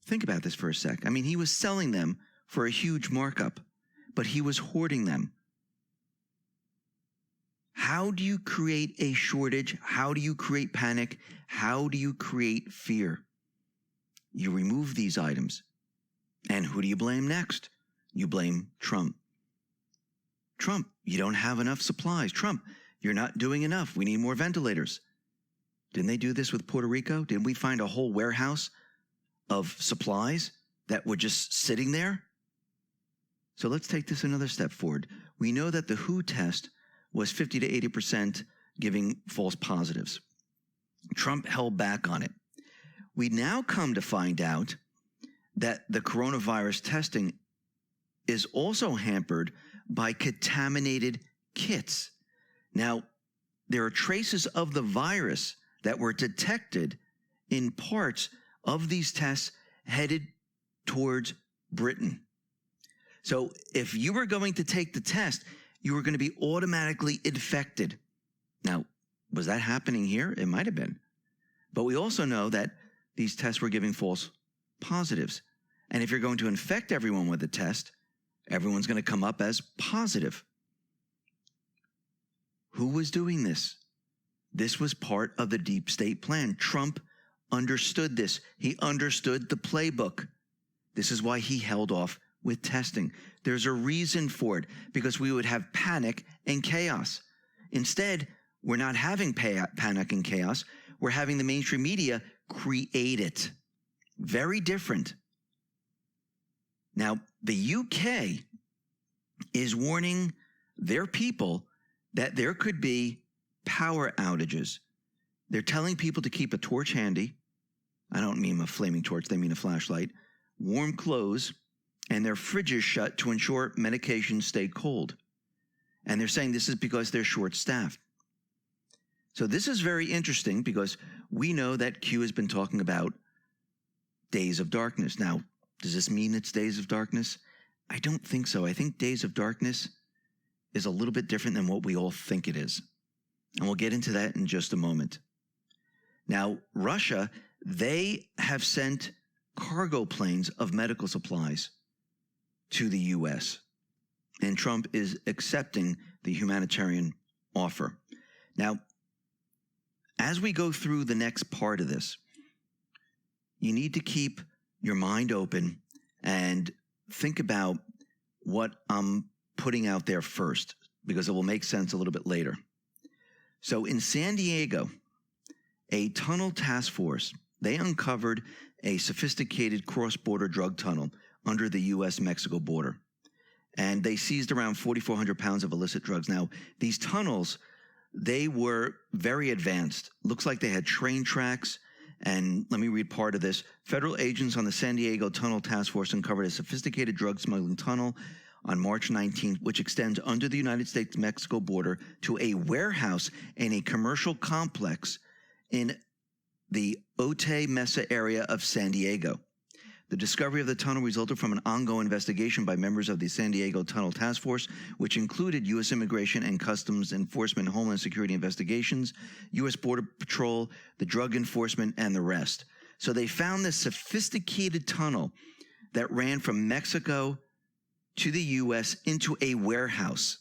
Think about this for a sec. I mean, he was selling them for a huge markup, but he was hoarding them. How do you create a shortage? How do you create panic? How do you create fear? You remove these items. And who do you blame next? You blame Trump. Trump, you don't have enough supplies. Trump, you're not doing enough. We need more ventilators. Didn't they do this with Puerto Rico? Didn't we find a whole warehouse of supplies that were just sitting there? So let's take this another step forward. We know that the WHO test was 50 to 80% giving false positives. Trump held back on it. We now come to find out that the coronavirus testing is also hampered by contaminated kits. Now, there are traces of the virus that were detected in parts of these tests headed towards Britain. So if you were going to take the test, you were going to be automatically infected. Now, was that happening here? It might have been. But we also know that these tests were giving false positives. And if you're going to infect everyone with a test, everyone's going to come up as positive. Who was doing this? This was part of the deep state plan. Trump understood this. He understood the playbook. This is why he held off with testing. There's a reason for it, because we would have panic and chaos. Instead, we're not having panic and chaos. We're having the mainstream media create it. Very different. Now, the UK is warning their people that there could be power outages. They're telling people to keep a torch handy. I don't mean a flaming torch, they mean a flashlight. Warm clothes, and their fridges shut to ensure medications stay cold. And they're saying this is because they're short-staffed. So this is very interesting, because we know that Q has been talking about days of darkness. Now, does this mean it's days of darkness? I don't think so. I think days of darkness is a little bit different than what we all think it is. And we'll get into that in just a moment. Now, Russia, they have sent cargo planes of medical supplies to the U.S., and Trump is accepting the humanitarian offer. Now, as we go through the next part of this, you need to keep your mind open and think about what I'm putting out there first, because it will make sense a little bit later. So in San Diego, a tunnel task force, they uncovered a sophisticated cross-border drug tunnel under the U.S.-Mexico border. And they seized around 4,400 pounds of illicit drugs. Now, these tunnels, they were very advanced. Looks like they had train tracks. And let me read part of this. Federal agents on the San Diego Tunnel Task Force uncovered a sophisticated drug smuggling tunnel on March 19th, which extends under the United States-Mexico border to a warehouse in a commercial complex in the Otay Mesa area of San Diego. The discovery of the tunnel resulted from an ongoing investigation by members of the San Diego Tunnel Task Force, which included U.S. Immigration and Customs Enforcement, Homeland Security Investigations, U.S. Border Patrol, the Drug Enforcement, and the rest. So they found this sophisticated tunnel that ran from Mexico to the U.S. into a warehouse.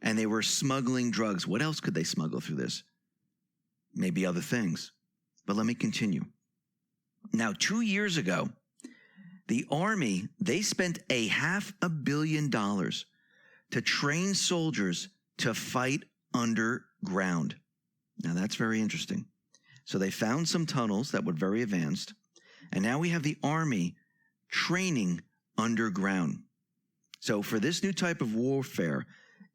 And they were smuggling drugs. What else could they smuggle through this? Maybe other things. But let me continue. Now, 2 years ago, the Army, they spent $500 million to train soldiers to fight underground. Now, that's very interesting. So they found some tunnels that were very advanced, and now we have the Army training underground. So for this new type of warfare,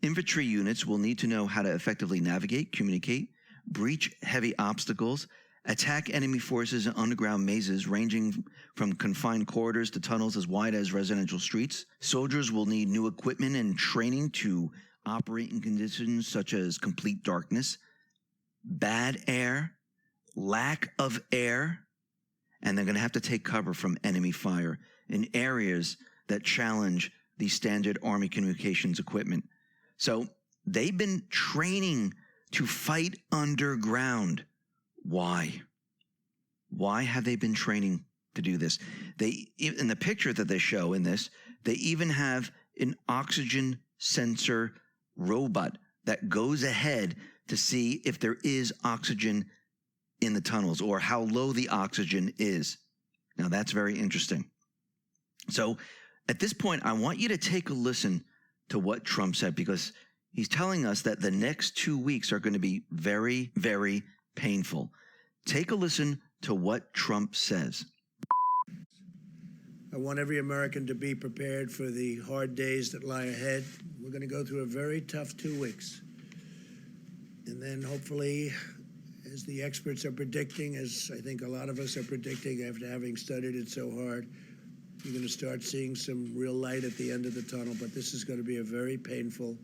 infantry units will need to know how to effectively navigate, communicate, breach heavy obstacles, attack enemy forces in underground mazes ranging from confined corridors to tunnels as wide as residential streets. Soldiers will need new equipment and training to operate in conditions such as complete darkness, bad air, lack of air, and they're going to have to take cover from enemy fire in areas that challenge the standard Army communications equipment. So they've been training to fight underground. Why? Why have they been training to do this? They, in the picture that they show in this, they even have an oxygen sensor robot that goes ahead to see if there is oxygen in the tunnels or how low the oxygen is. Now, that's very interesting. So at this point, I want you to take a listen to what Trump said, because he's telling us that the next 2 weeks are going to be very, very painful. Take a listen to what Trump says. I want every American to be prepared for the hard days that lie ahead. We're going to go through a very tough 2 weeks. And then hopefully as the experts are predicting, as I think a lot of us are predicting after having studied it so hard, you're going to start seeing some real light at the end of the tunnel. But this is going to be a very painful,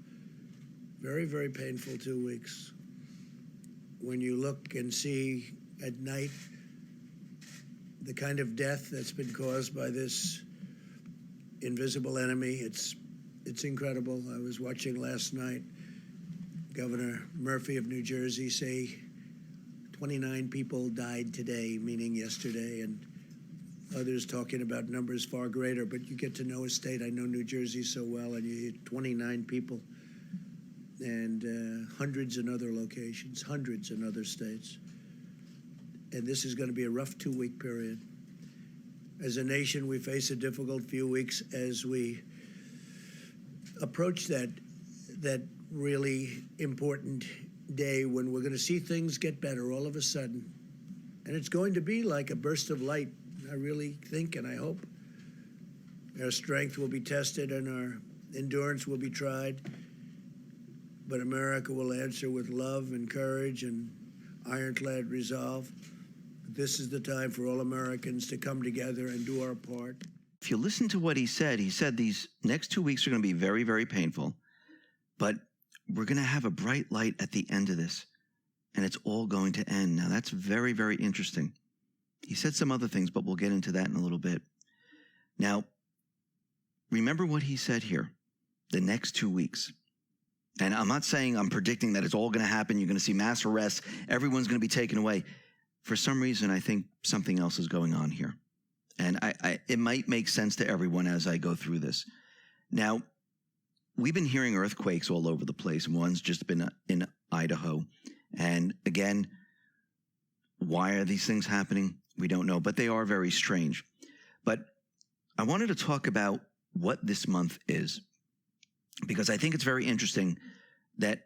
very, very painful 2 weeks. When you look and see at night the kind of death that's been caused by this invisible enemy, it's incredible. I was watching last night Governor Murphy of New Jersey say 29 people died today, meaning yesterday, and others talking about numbers far greater. But you get to know a state. I know New Jersey so well, and you hear 29 people, and hundreds in other locations, hundreds in other states. And this is going to be a rough 2-week period. As a nation, we face a difficult few weeks as we approach that really important day when we're going to see things get better all of a sudden. And it's going to be like a burst of light, I really think and I hope. Our strength will be tested and our endurance will be tried. But America will answer with love and courage and ironclad resolve. This is the time for all Americans to come together and do our part. If you listen to what he said these next 2 weeks are going to be very, very painful, but we're going to have a bright light at the end of this, and it's all going to end. Now, that's very, very interesting. He said some other things, but we'll get into that in a little bit. Now, remember what he said here, the next 2 weeks. And I'm not saying I'm predicting that it's all going to happen. You're going to see mass arrests. Everyone's going to be taken away. For some reason, I think something else is going on here. And it might make sense to everyone as I go through this. Now, we've been hearing earthquakes all over the place. One's just been in Idaho. And again, why are these things happening? We don't know, but they are very strange. But I wanted to talk about what this month is, because I think it's very interesting that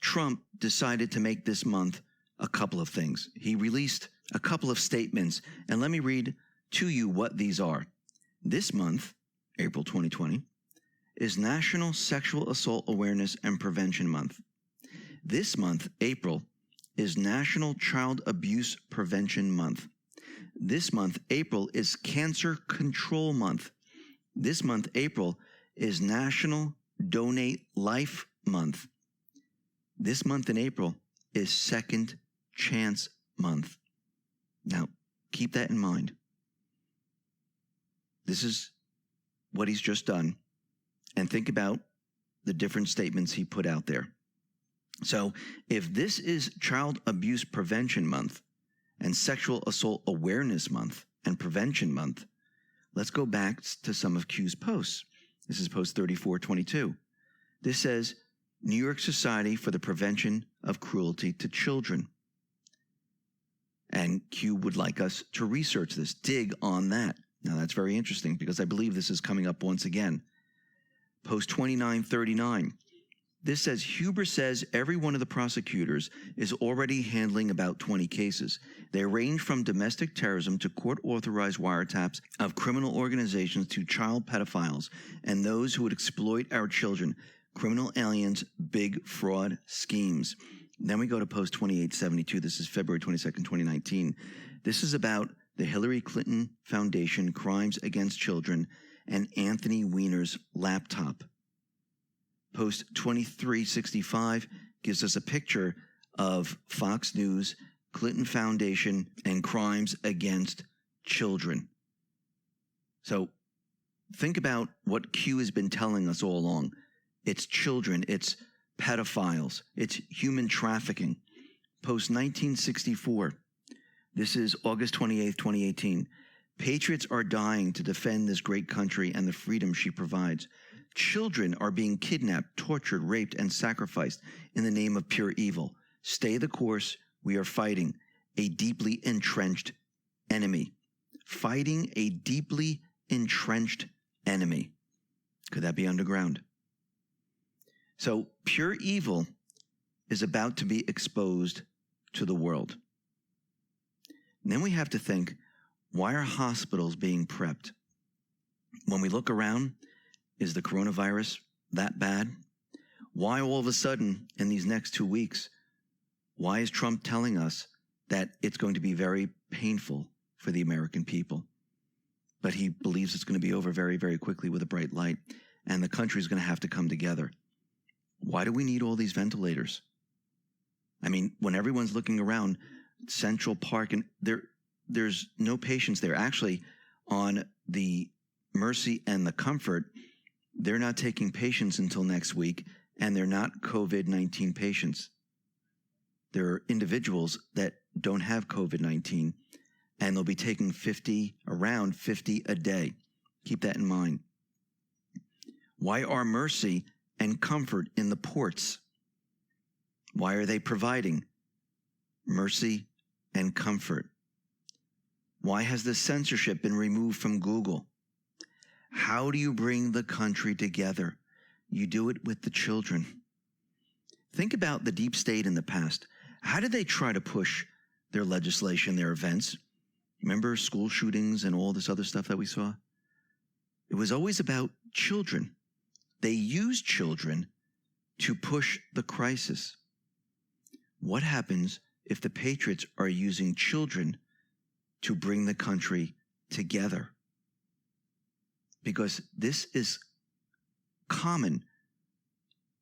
Trump decided to make this month a couple of things. He released a couple of statements, and let me read to you what these are. This month, April 2020, is National Sexual Assault Awareness and Prevention Month. This month, April, is National Child Abuse Prevention Month. This month, April, is Cancer Control Month. This month, April, is National Donate Life Month. This month in April is Second Chance Month. Now, keep that in mind. This is what he's just done. And think about the different statements he put out there. So if this is Child Abuse Prevention Month and Sexual Assault Awareness Month and Prevention Month, let's go back to some of Q's posts. This is post 3422. This says, New York Society for the Prevention of Cruelty to Children. And Q would like us to research this, dig on that. Now that's very interesting because I believe this is coming up once again. Post 2939. This says, Huber says every one of the prosecutors is already handling about 20 cases. They range from domestic terrorism to court-authorized wiretaps of criminal organizations to child pedophiles and those who would exploit our children, criminal aliens, big fraud schemes. Then we go to post 2872. This is February 22nd, 2019. This is about the Hillary Clinton Foundation Crimes Against Children and Anthony Weiner's laptop. Post 2365 gives us a picture of Fox News, Clinton Foundation, and crimes against children. So think about what Q has been telling us all along. It's children, it's pedophiles, it's human trafficking. Post 1964. This is August 28th, 2018. Patriots are dying to defend this great country and the freedom she provides. Children are being kidnapped, tortured, raped, and sacrificed in the name of pure evil. Stay the course. We are fighting a deeply entrenched enemy. Fighting a deeply entrenched enemy. Could that be underground? So pure evil is about to be exposed to the world. And then we have to think, why are hospitals being prepped? When we look around, is the coronavirus that bad? Why all of a sudden in these next 2 weeks, Why is Trump telling us that it's going to be very painful for the American people? But he believes it's going to be over very, very quickly with a bright light, and the country is going to have to come together. Why do we need all these ventilators? I mean, when everyone's looking around Central Park, and there's no patients there. Actually, on the Mercy and the Comfort, they're not taking patients until next week, and they're not COVID-19 patients. There are individuals that don't have COVID-19, and they'll be taking around 50 a day. Keep that in mind. Why are Mercy and Comfort in the ports? Why are they providing Mercy and Comfort? Why has the censorship been removed from Google? How do you bring the country together? You do it with the children. Think about the deep state in the past. How did they try to push their legislation, their events? Remember school shootings and all this other stuff that we saw? It was always about children. They used children to push the crisis. What happens if the patriots are using children to bring the country together? Because this is common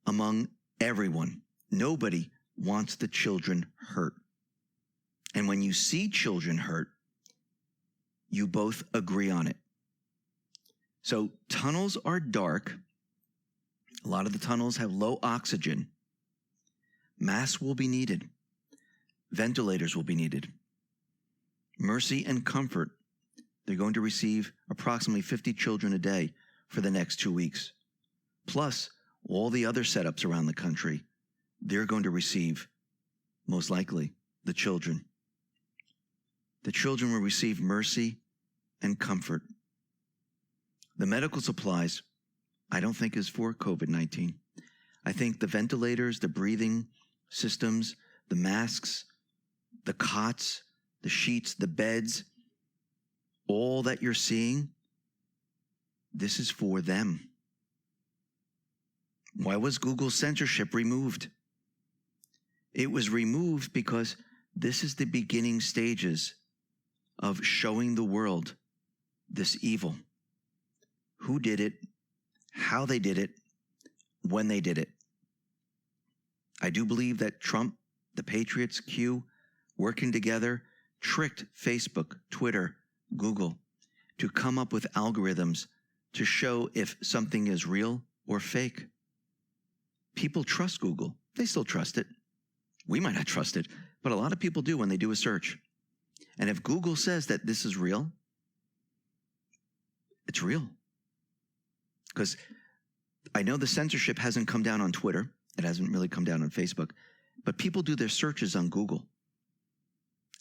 among everyone. Nobody wants the children hurt. And when you see children hurt, you both agree on it. So tunnels are dark. A lot of the tunnels have low oxygen. Masks will be needed. Ventilators will be needed. Mercy and Comfort, they're going to receive approximately 50 children a day for the next 2 weeks. Plus, all the other setups around the country, they're going to receive, most likely, the children. The children will receive Mercy and Comfort. The medical supplies, I don't think is for COVID-19. I think the ventilators, the breathing systems, the masks, the cots, the sheets, the beds, all that you're seeing, this is for them. Why was Google censorship removed? It was removed because this is the beginning stages of showing the world this evil. Who did it, how they did it, when they did it. I do believe that Trump, the Patriots, Q, working together, tricked Facebook, Twitter, Google to come up with algorithms to show if something is real or fake. People trust Google. They still trust it. We might not trust it, but a lot of people do when they do a search. And if Google says that this is real, it's real. Because I know the censorship hasn't come down on Twitter. It hasn't really come down on Facebook. But people do their searches on Google.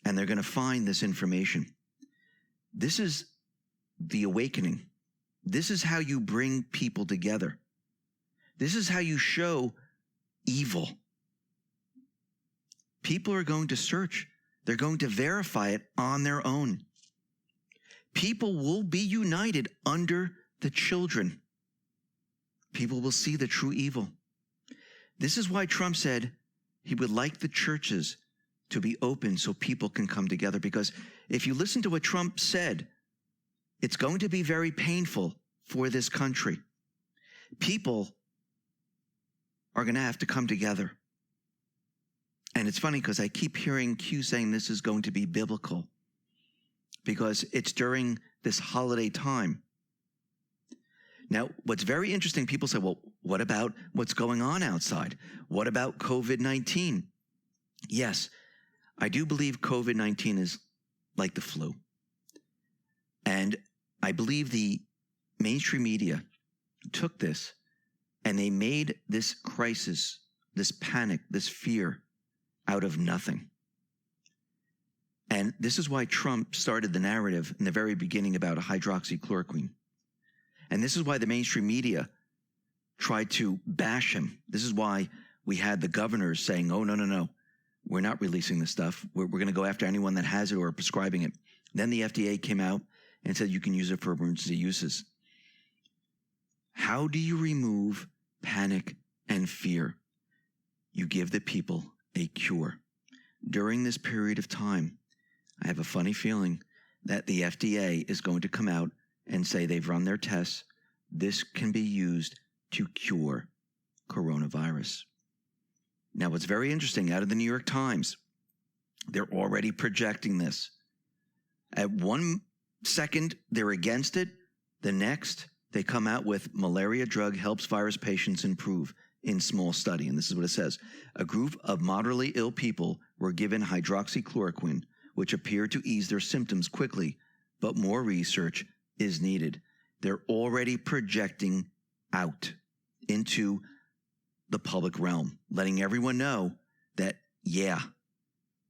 And they're going to find this information. This is the awakening. This is how you bring people together. This is how you show evil. People are going to search. They're going to verify it on their own. People will be united under the children. People will see the true evil. This is why Trump said he would like the churches to be open so people can come together. Because if you listen to what Trump said, it's going to be very painful for this country. People are going to have to come together. And it's funny because I keep hearing Q saying this is going to be biblical because it's during this holiday time. Now, what's very interesting, people say, well, what about what's going on outside? What about COVID-19? Yes, I do believe COVID-19 is like the flu. And I believe the mainstream media took this and they made this crisis, this panic, this fear out of nothing. And this is why Trump started the narrative in the very beginning about hydroxychloroquine. And this is why the mainstream media tried to bash him. This is why we had the governors saying, oh, no, we're not releasing this stuff. We're going to go after anyone that has it or prescribing it. Then the FDA came out and said you can use it for emergency uses. How do you remove panic and fear? You give the people a cure. during this period of time, I have a funny feeling that the FDA is going to come out and say they've run their tests. This can be used to cure coronavirus. Now, what's very interesting, out of the New York Times, they're already projecting this. At one second, they're against it. The next, they come out with malaria drug helps virus patients improve in small study. And this is what it says. A group of moderately ill people were given hydroxychloroquine, which appeared to ease their symptoms quickly, but more research is needed. They're already projecting out into the public realm, letting everyone know that, yeah,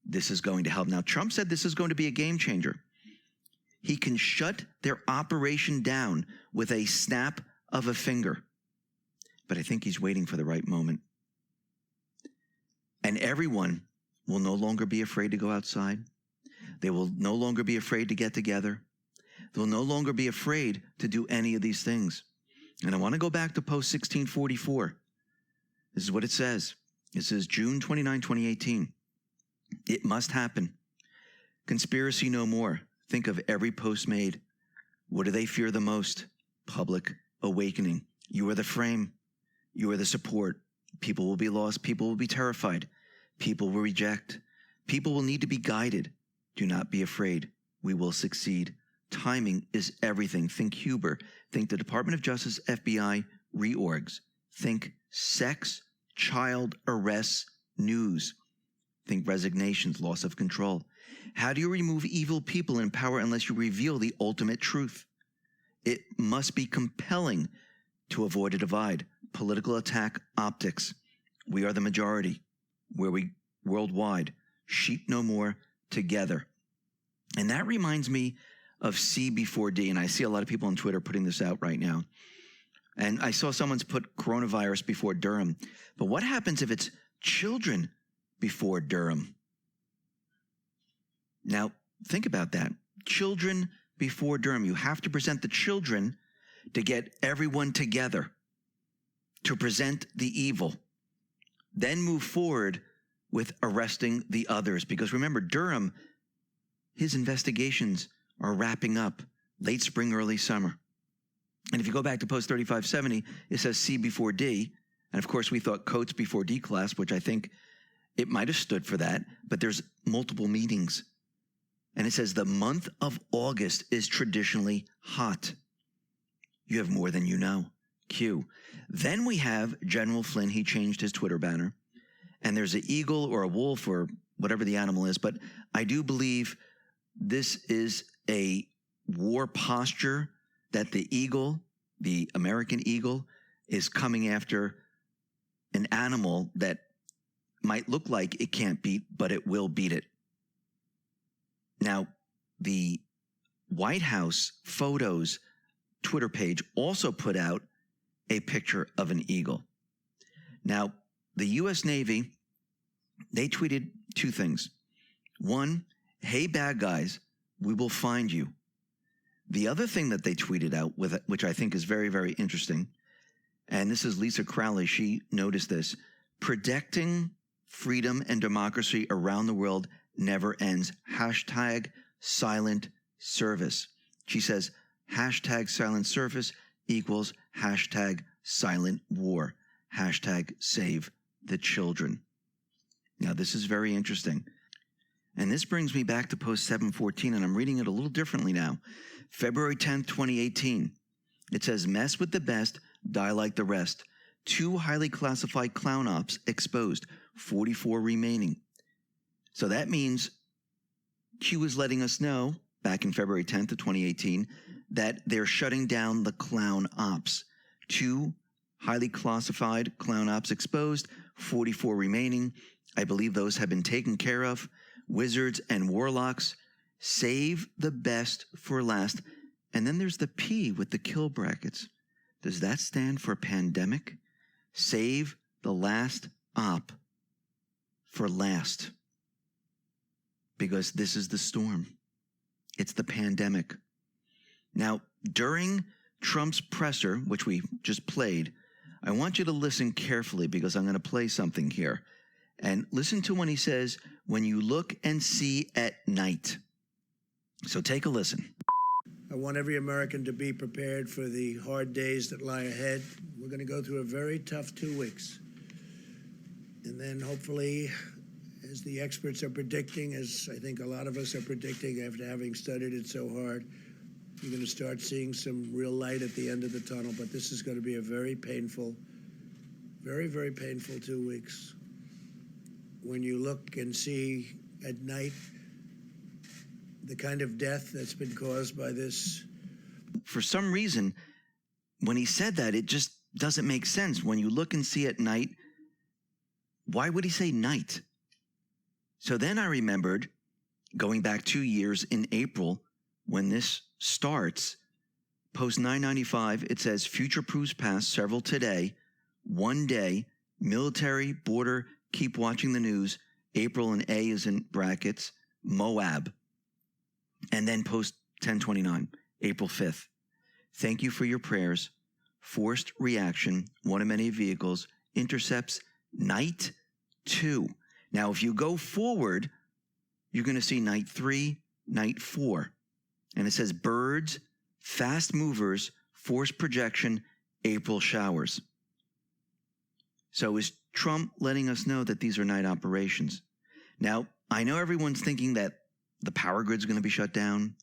this is going to help. Now, Trump said this is going to be a game changer. He can shut their operation down with a snap of a finger. But I think he's waiting for the right moment. And everyone will no longer be afraid to go outside. They will no longer be afraid to get together. They'll no longer be afraid to do any of these things. And I want to go back to post 1644. This is what it says. It says June 29, 2018. It must happen. Conspiracy no more. Think of every post made. What do they fear the most? Public awakening. You are the frame. You are the support. People will be lost. People will be terrified. People will reject. People will need to be guided. Do not be afraid. We will succeed. Timing is everything. Think Huber. Think the Department of Justice, FBI, reorgs. Think sex, child arrests, news. Think resignations, loss of control. How do you remove evil people in power unless you reveal the ultimate truth? It must be compelling to avoid a divide. Political attack optics. We are the majority. Where we worldwide. Sheep no more, together. And that reminds me of C before D. And I see a lot of people on Twitter putting this out right now. And I saw someone's put coronavirus before Durham. But what happens if it's children before Durham? Now, think about that. Children before Durham. You have to present the children to get everyone together, to present the evil. Then move forward with arresting the others. Because remember, Durham, his investigations are wrapping up late spring, early summer. And if you go back to post 3570, it says C before D. And of course, we thought Coates before D class, which I think it might have stood for that. But there's multiple meetings. And it says the month of August is traditionally hot. You have more than you know. Q. Then we have General Flynn. He changed his Twitter banner. And there's an eagle or a wolf or whatever the animal is. But I do believe this is a war posture that the eagle, the American eagle, is coming after an animal that might look like it can't beat, but it will beat it. Now, the White House photos Twitter page also put out a picture of an eagle. Now, the U.S. Navy, they tweeted two things. One, hey, bad guys, we will find you. The other thing that they tweeted out, which I think is very, very interesting, and this is Lisa Crowley, she noticed this, protecting freedom and democracy around the world never ends. Hashtag silent service. She says, hashtag silent service equals hashtag silent war. Hashtag save the children. Now, this is very interesting. And this brings me back to post 714, and I'm reading it a little differently now. February 10th, 2018. It says, mess with the best, die like the rest. 2 highly classified clown ops exposed, 44 remaining. So that means Q is letting us know, back in February 10th of 2018, that they're shutting down the clown ops. 2 highly classified clown ops exposed, 44 remaining. I believe those have been taken care of. Wizards and warlocks, save the best for last. And then there's the P with the kill brackets. Does that stand for pandemic? Save the last op for last. Because this is the storm. It's the pandemic. Now, during Trump's presser, which we just played, I want you to listen carefully because I'm going to play something here. And listen to when he says, when you look and see at night. So take a listen. I want every American to be prepared for the hard days that lie ahead. We're going to go through a very tough 2 weeks. And then hopefully, as the experts are predicting, as I think a lot of us are predicting after having studied it so hard, you're going to start seeing some real light at the end of the tunnel. But this is going to be a very painful, very, very painful 2 weeks. When you look and see at night the kind of death that's been caused by this. For some reason, when he said that, it just doesn't make sense. When you look and see at night, why would he say night? So then I remembered going back 2 years in April when this starts, post 995, it says future proofs past, several today, 1 day, military, border, keep watching the news, April, and A is in brackets, Moab. And then post 1029, April 5th. Thank you for your prayers. Forced reaction, one of many vehicles, intercepts night 2. Now, if you go forward, you're going to see night 3, night 4. And it says birds, fast movers, force projection, April showers. So is Trump letting us know that these are night operations? Now, I know everyone's thinking that the power grid's going to be shut down,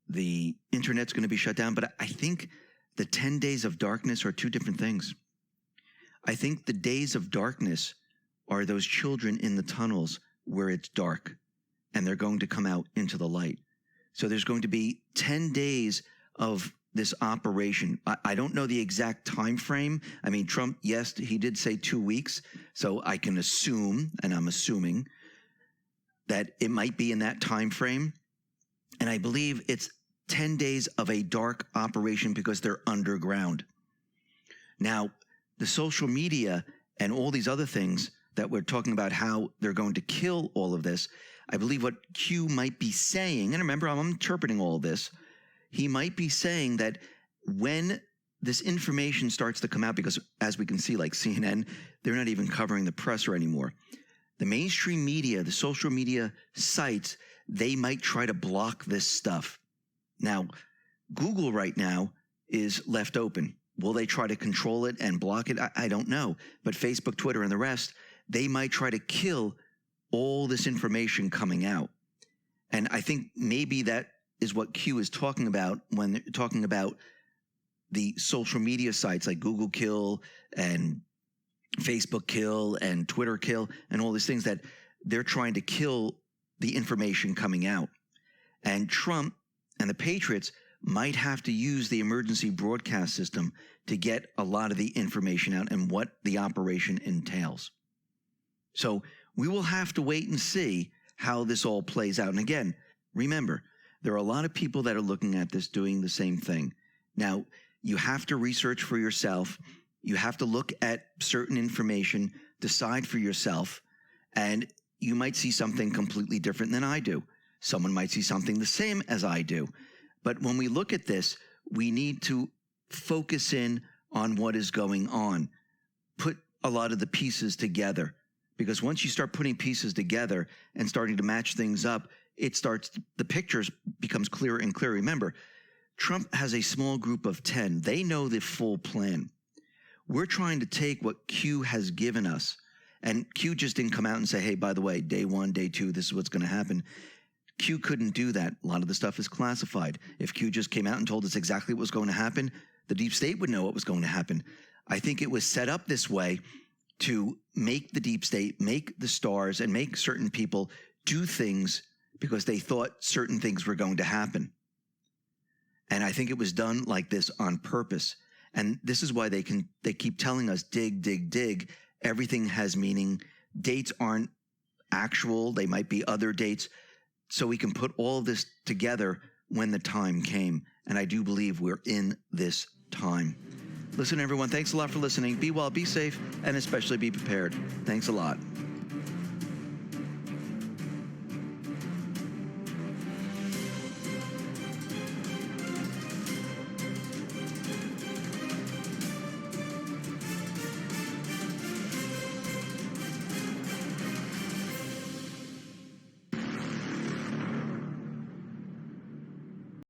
the internet's going to be shut down, but I think the 10 days of darkness are two different things. I think the days of darkness are those children in the tunnels where it's dark and they're going to come out into the light. So there's going to be 10 days of this operation. I don't know the exact time frame. I mean, Trump, yes, he did say 2 weeks. So I can assume, and I'm assuming, that it might be in that time frame. And I believe it's 10 days of a dark operation because they're underground. Now, the social media and all these other things that we're talking about, how they're going to kill all of this, I believe what Q might be saying, and remember, I'm interpreting all of this, he might be saying that when this information starts to come out, because as we can see, like CNN, they're not even covering the presser anymore. The mainstream media, the social media sites, they might try to block this stuff. Now, Google right now is left open. Will they try to control it and block it? I don't know. But Facebook, Twitter, and the rest, they might try to kill all this information coming out. And I think maybe that is what Q is talking about when they're talking about the social media sites like Google kill and Facebook kill and Twitter kill and all these things, that they're trying to kill the information coming out. And Trump and the Patriots might have to use the emergency broadcast system to get a lot of the information out and what the operation entails. So we will have to wait and see how this all plays out. And again, remember, there are a lot of people that are looking at this doing the same thing. Now, you have to research for yourself. You have to look at certain information, decide for yourself, and you might see something completely different than I do. Someone might see something the same as I do. But when we look at this, we need to focus in on what is going on. Put a lot of the pieces together. Because once you start putting pieces together and starting to match things up, the pictures becomes clearer and clearer. Remember, Trump has a small group of 10. They know the full plan. We're trying to take what Q has given us, and Q just didn't come out and say, hey, by the way, day 1, day 2, this is what's going to happen. Q couldn't do that. A lot of the stuff is classified. If Q just came out and told us exactly what was going to happen, the deep state would know what was going to happen. I think it was set up this way to make the deep state, make the stars, and make certain people do things because they thought certain things were going to happen. And I think it was done like this on purpose. And this is why they keep telling us, dig, dig, dig. Everything has meaning. Dates aren't actual. They might be other dates. So we can put all of this together when the time came. And I do believe we're in this time. Listen, everyone, thanks a lot for listening. Be well, be safe, and especially be prepared. Thanks a lot.